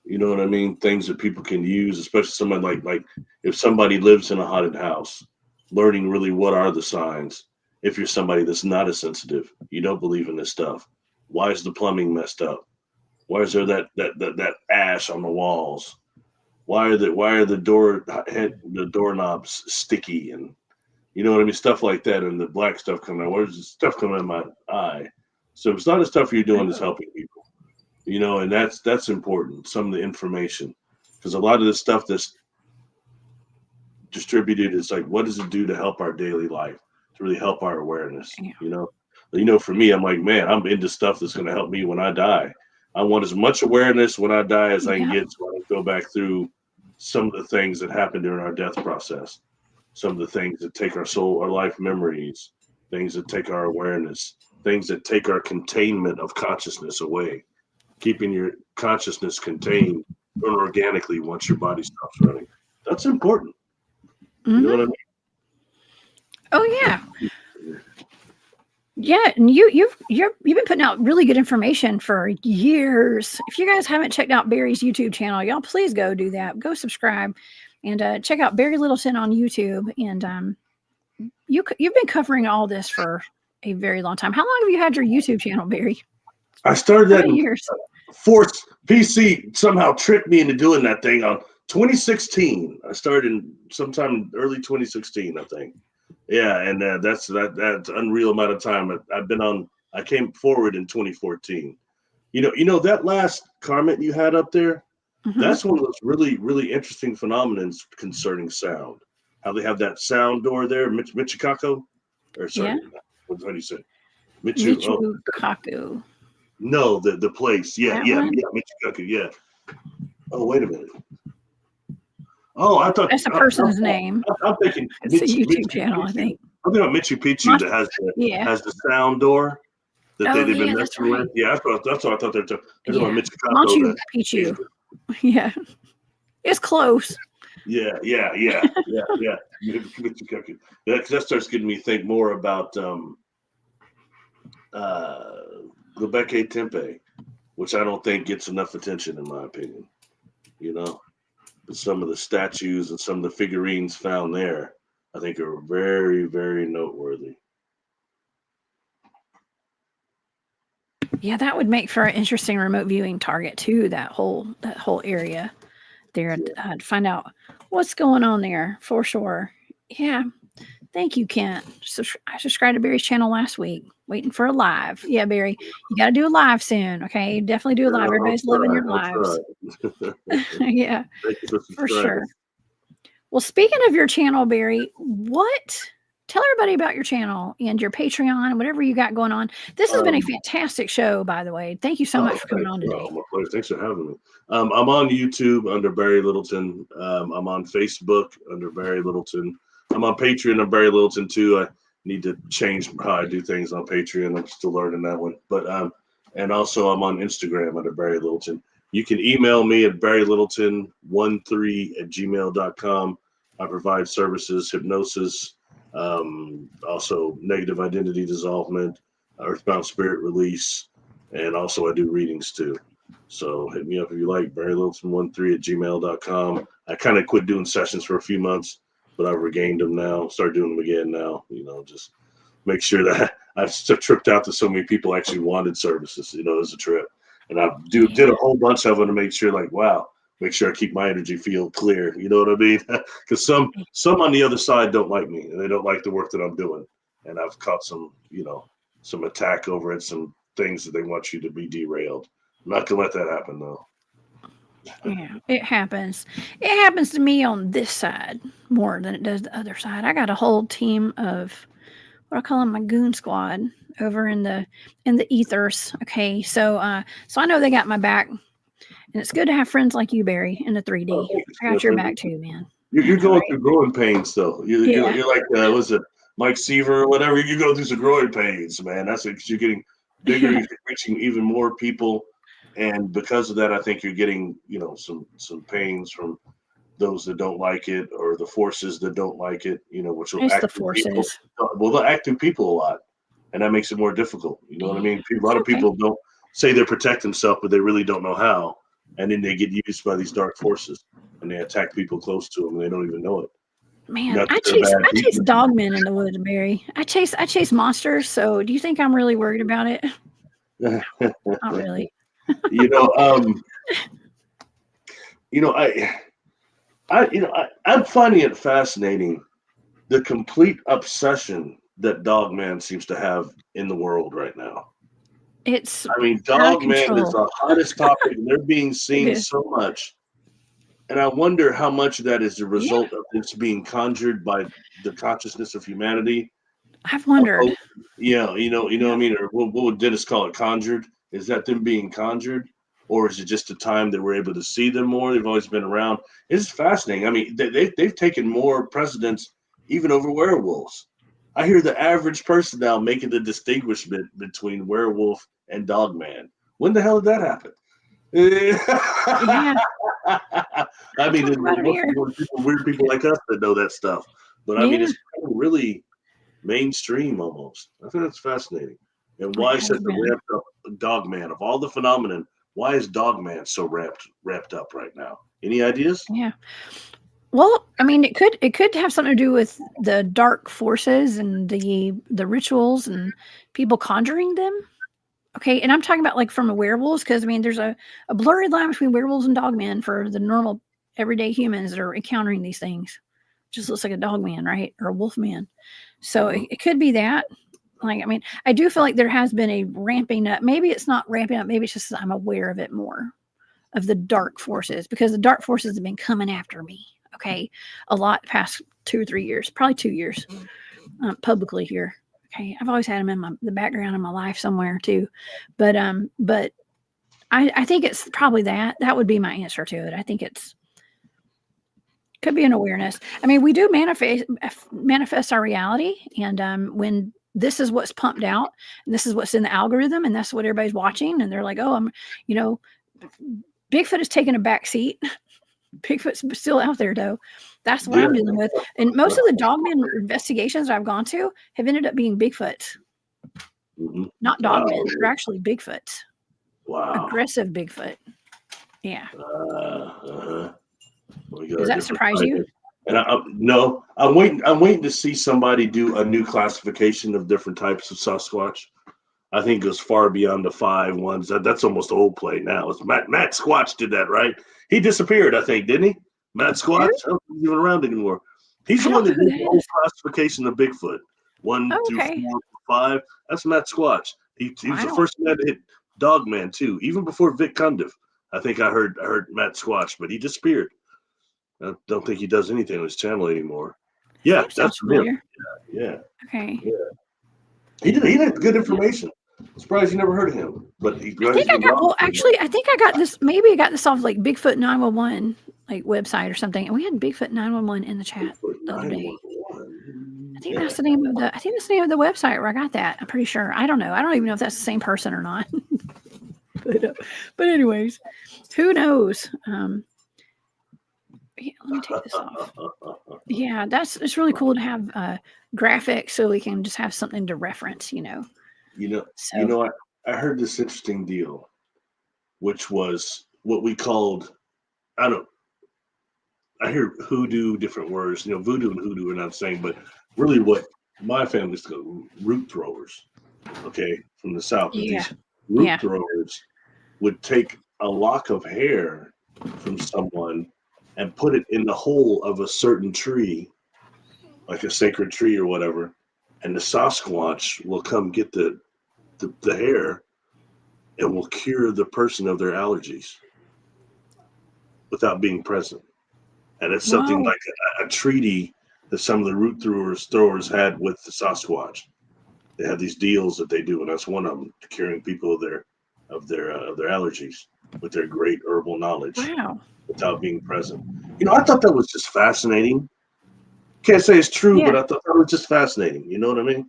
You know what I mean? Things that people can use, especially somebody like if somebody lives in a haunted house, learning really what are the signs. If you're somebody that's not as sensitive, you don't believe in this stuff. Why is the plumbing messed up? Why is there that ash on the walls? Why are the doorknobs sticky and you know what I mean? Stuff like that, and the black stuff coming out. Where's the stuff coming in my eye? So it's not the stuff you're doing that's helping people. And that's important. Some of the information, because a lot of the stuff that's distributed is like, what does it do to help our daily life, to really help our awareness? For me, I'm like, man, I'm into stuff that's going to help me when I die. I want as much awareness when I die as I can get, so I can go back through some of the things that happen during our death process, some of the things that take our soul, our life memories, things that take our awareness, things that take our containment of consciousness away, keeping your consciousness contained organically once your body stops running. That's important. You know what I mean? Oh yeah. Yeah, and you've been putting out really good information for years. If you guys haven't checked out Barry's YouTube channel, y'all please go do that. Go subscribe and check out Barry Littleton on YouTube. And you've been covering all this for a very long time. How long have you had your YouTube channel, Barry? I started that in years. PC somehow tricked me into doing that thing on 2016. I started sometime early 2016, I think. Yeah, and that's unreal amount of time. I've been on. I came forward in 2014. You know that last comment you had up there. Mm-hmm. That's one of those really, really interesting phenomenons concerning sound. How they have that sound door there, Michikako, or sorry, what do you say? Michikaku. No, the place. Yeah, That yeah, one? yeah, Michikaku. Yeah. Oh, wait a minute. Oh, I thought That's a person's name. I'm thinking It's a YouTube channel, I think. I'm thinking about Michu Picchu that has the sound door that they've been messing with. Yeah, that's what I thought they were talking about. Machu Picchu. Yeah, it's close. Yeah. Because that starts getting me to think more about Göbekli Tepe, which I don't think gets enough attention in my opinion. You know, but some of the statues and some of the figurines found there, I think, are very, very noteworthy. Yeah, that would make for an interesting remote viewing target too. That whole area there. I'd find out what's going on there for sure. Yeah. Thank you, Kent. So I subscribed to Barry's channel last week, waiting for a live. Yeah, Barry, you got to do a live soon. Okay, definitely do a live. Everybody's living your lives. Yeah, for sure. Well, speaking of your channel, Barry, tell everybody about your channel and your Patreon and whatever you got going on. This has been a fantastic show, by the way. Thank you so much for coming on today. My pleasure. Thanks for having me. I'm on YouTube under Barry Littleton. I'm on Facebook under Barry Littleton. I'm on Patreon under Barry Littleton too. I need to change how I do things on Patreon. I'm still learning that one. But and also I'm on Instagram under Barry Littleton. You can email me at barrylittleton13@gmail.com. I provide services, hypnosis, also negative identity dissolvement, earthbound spirit release, and also I do readings too. So hit me up if you like, barrylittleton13@gmail.com. I kind of quit doing sessions for a few months, but I've regained them now, start doing them again now, just make sure that I've tripped out to so many people actually wanted services, it was a trip. And I did a whole bunch of them to make sure make sure I keep my energy field clear. You know what I mean? Because some on the other side don't like me and they don't like the work that I'm doing. And I've caught some attack over it, some things that they want you to be derailed. I'm not gonna let that happen though. Yeah, it happens. It happens to me on this side more than it does the other side. I got a whole team of what I call them my goon squad over in the ethers. Okay, so I know they got my back, and it's good to have friends like you, Barry, in the 3D. I got your back too, man. You're going through growing pains though. You're like was it Mike Seaver or whatever? You go through some growing pains, man. That's because you're getting bigger, you're reaching even more people. And because of that, I think you're getting, some pains from those that don't like it or the forces that don't like it, which will act through people. Well, they'll act through people a lot, and that makes it more difficult. You know what I mean? A lot of people don't say they protect themselves, but they really don't know how. And then they get used by these dark forces, and they attack people close to them, and they don't even know it. Man, I chase dogmen in the woods, Barry. I chase monsters. So, do you think I'm really worried about it? Not really. I'm finding it fascinating the complete obsession that Dogman seems to have in the world right now. Dogman is the hottest topic, and they're being seen so much. And I wonder how much of that is the result of this being conjured by the consciousness of humanity. I've wondered. What I mean? Or what would Dennis call it? Conjured? Is that them being conjured? Or is it just a time that we're able to see them more? They've always been around. It's fascinating. I mean, they've taken more precedence even over werewolves. I hear the average person now making the distinguishment between werewolf and dogman. When the hell did that happen? I mean, weird people like us that know that stuff. But I mean, it's really mainstream almost. I think that's fascinating. And why such a ramped up Dogman of all the phenomenon? Why is Dogman so wrapped up right now? Any ideas? Yeah. Well, I mean, it could have something to do with the dark forces and the rituals and people conjuring them Okay, and I'm talking about like from a werewolves, because I mean, there's a blurry line between werewolves and dogmen for the normal everyday humans that are encountering these things. Just looks like a dogman, right, or a wolf man. So it could be that. Like, I mean, I do feel like there has been a ramping up. Maybe it's not ramping up. Maybe it's just I'm aware of it more, of the dark forces, because the dark forces have been coming after me. Okay, a lot past 2 or 3 years, probably 2 years, publicly here. Okay, I've always had them in the background of my life somewhere too, but I think it's probably that. That would be my answer to it. I think could be an awareness. I mean, we do manifest our reality, and when this is what's pumped out, and this is what's in the algorithm, and that's what everybody's watching, and they're like, oh, Bigfoot is taking a back seat. Bigfoot's still out there, though. That's what I'm dealing with. And most of the dogman investigations that I've gone to have ended up being Bigfoots, not dogmen. They're actually Bigfoots. Wow. Aggressive Bigfoot. Yeah. Does that surprise you? And no, I'm waiting to see somebody do a new classification of different types of Sasquatch. I think it goes far beyond the 5 ones. That's almost old play now. It's Matt Squatch did that, right? He disappeared, I think, didn't he? Matt Squatch? I don't think he's even around anymore. He's the one that did the whole classification of Bigfoot. 1 through 4, 5. That's Matt Squatch. He was the first man to hit Dogman too, even before Vic Cundiff. I think I heard Matt Squatch, but he disappeared. I don't think he does anything on his channel anymore. Yeah, that's familiar. Yeah. Okay. Yeah. He did good information. I'm surprised you never heard of him. But I think I got this. Maybe I got this off like Bigfoot 911 like website or something, and we had Bigfoot 911 in the chat the other day. I think that's the name of the. I think that's the name of the website where I got that. I'm pretty sure. I don't know. I don't even know if that's the same person or not. but anyways, who knows? Yeah, let me take this off. Yeah, it's really cool to have graphics so we can just have something to reference. I heard this interesting deal, which was what we called. I hear hoodoo, different words. Voodoo and hoodoo are not the same, but really what my family's called root throwers. Okay, from the South. Yeah. These root throwers would take a lock of hair from someone and put it in the hole of a certain tree, like a sacred tree or whatever, and the Sasquatch will come get the hair and will cure the person of their allergies without being present. And it's something like a treaty that some of the root throwers had with the Sasquatch. They have these deals that they do, and that's one of them, curing people of their allergies with their great herbal knowledge. Wow. Without being present. I thought that was just fascinating. Can't say it's true, but I thought that was just fascinating. You know what I mean?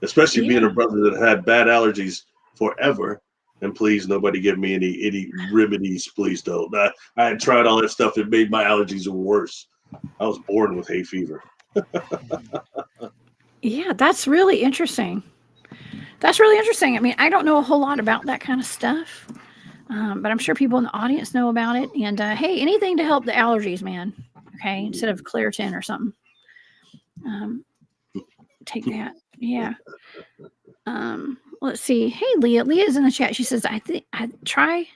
Especially being a brother that had bad allergies forever. And please, nobody give me any remedies. Please don't. I had tried all that stuff. It made my allergies worse. I was born with hay fever. Yeah, that's really interesting. I mean, I don't know a whole lot about that kind of stuff. But I'm sure people in the audience know about it. And hey, anything to help the allergies, man. Okay, instead of Claritin or something. Take that. Yeah. Let's see. Hey, Leah. Leah's in the chat. She says, I try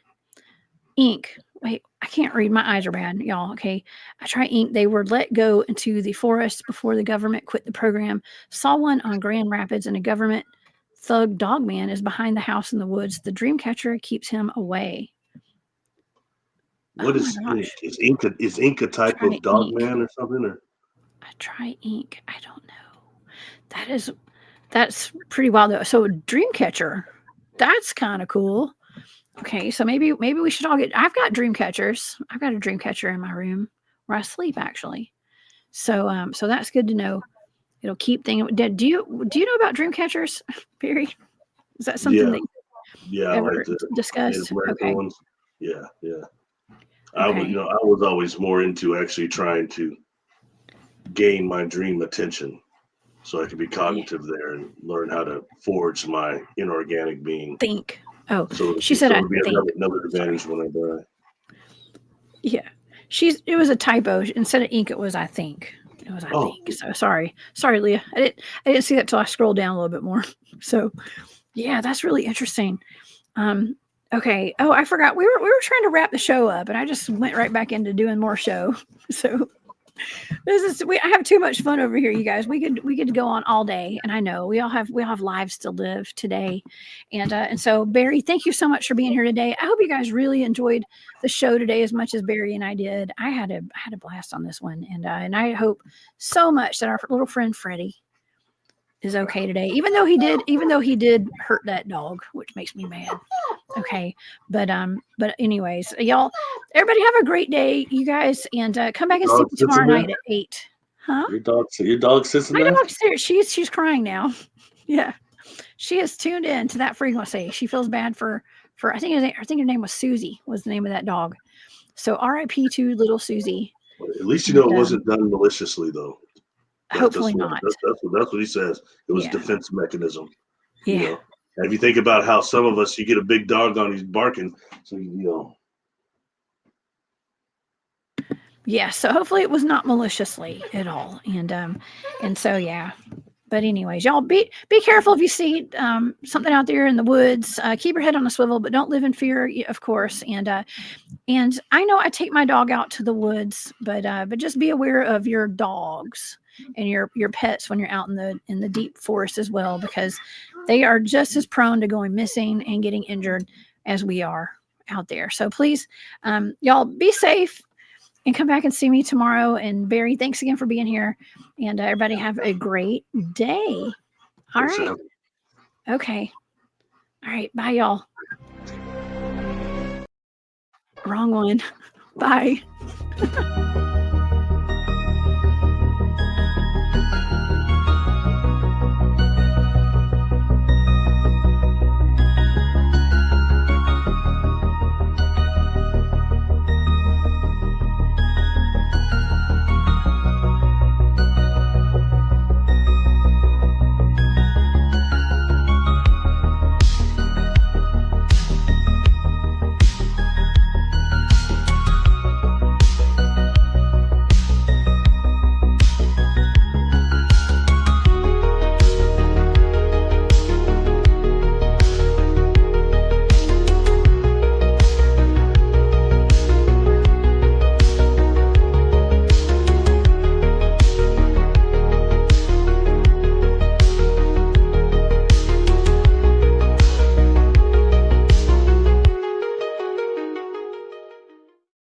ink. Wait, I can't read. My eyes are bad, y'all. Okay. I try ink. They were let go into the forest before the government quit the program. Saw one on Grand Rapids, and a government thug Dogman is behind the house in the woods. The dream catcher keeps him away. What is ink? Is ink a type of Dogman or something? Or I try ink. I don't know. That's pretty wild though. So dream catcher, that's kind of cool. Okay, so maybe we should all get. I've got dream catchers. I've got a dream catcher in my room where I sleep actually. So that's good to know. It'll keep things. Do you know about dream catchers, Perry? Is that something that you ever discussed? Okay. Ones. Yeah. I was always more into actually trying to gain my dream attention, so I could be cognitive there and learn how to forge my inorganic being. Think. Oh, so she said I think. Another advantage when I die. Yeah, it was a typo. Instead of ink, it was I think. It was I think. So sorry, Leah. I didn't see that till I scrolled down a little bit more. So Yeah, that's really interesting. Okay. Oh, I forgot. We were trying to wrap the show up, and I just went right back into doing more show. So I have too much fun over here, you guys. We could go on all day, and I know we all have lives to live today, and so Barry, thank you so much for being here today. I hope you guys really enjoyed the show today as much as Barry and I did. I had a blast on this one, and I hope so much that our little friend Freddy is okay today, even though he did hurt that dog, which makes me mad. Okay, but anyways, y'all, everybody have a great day, you guys, and come back and see me tomorrow night at 8. Huh? Your dog sits in My there? dog's there. She's crying now. Yeah, she is tuned in to that frequency. She feels bad for I think her name was Susie, was the name of that dog. So R.I.P. to little Susie. At least you know it wasn't done maliciously, though. Hopefully not. That's what he says. It was defense mechanism. Yeah. You know? And if you think about how some of us, you get a big dog on, he's barking, so you know. Yeah, so hopefully it was not maliciously at all, and so yeah. But anyways, y'all be careful if you see something out there in the woods. Keep your head on a swivel, but don't live in fear, of course. And I know I take my dog out to the woods, but just be aware of your dogs and your pets when you're out in the deep forest as well, because they are just as prone to going missing and getting injured as we are out there. So please, y'all be safe. And come back and see me tomorrow. And Barry, thanks again for being here. And everybody have a great day. All right. Okay. All right. Bye, y'all. Wrong one. Bye.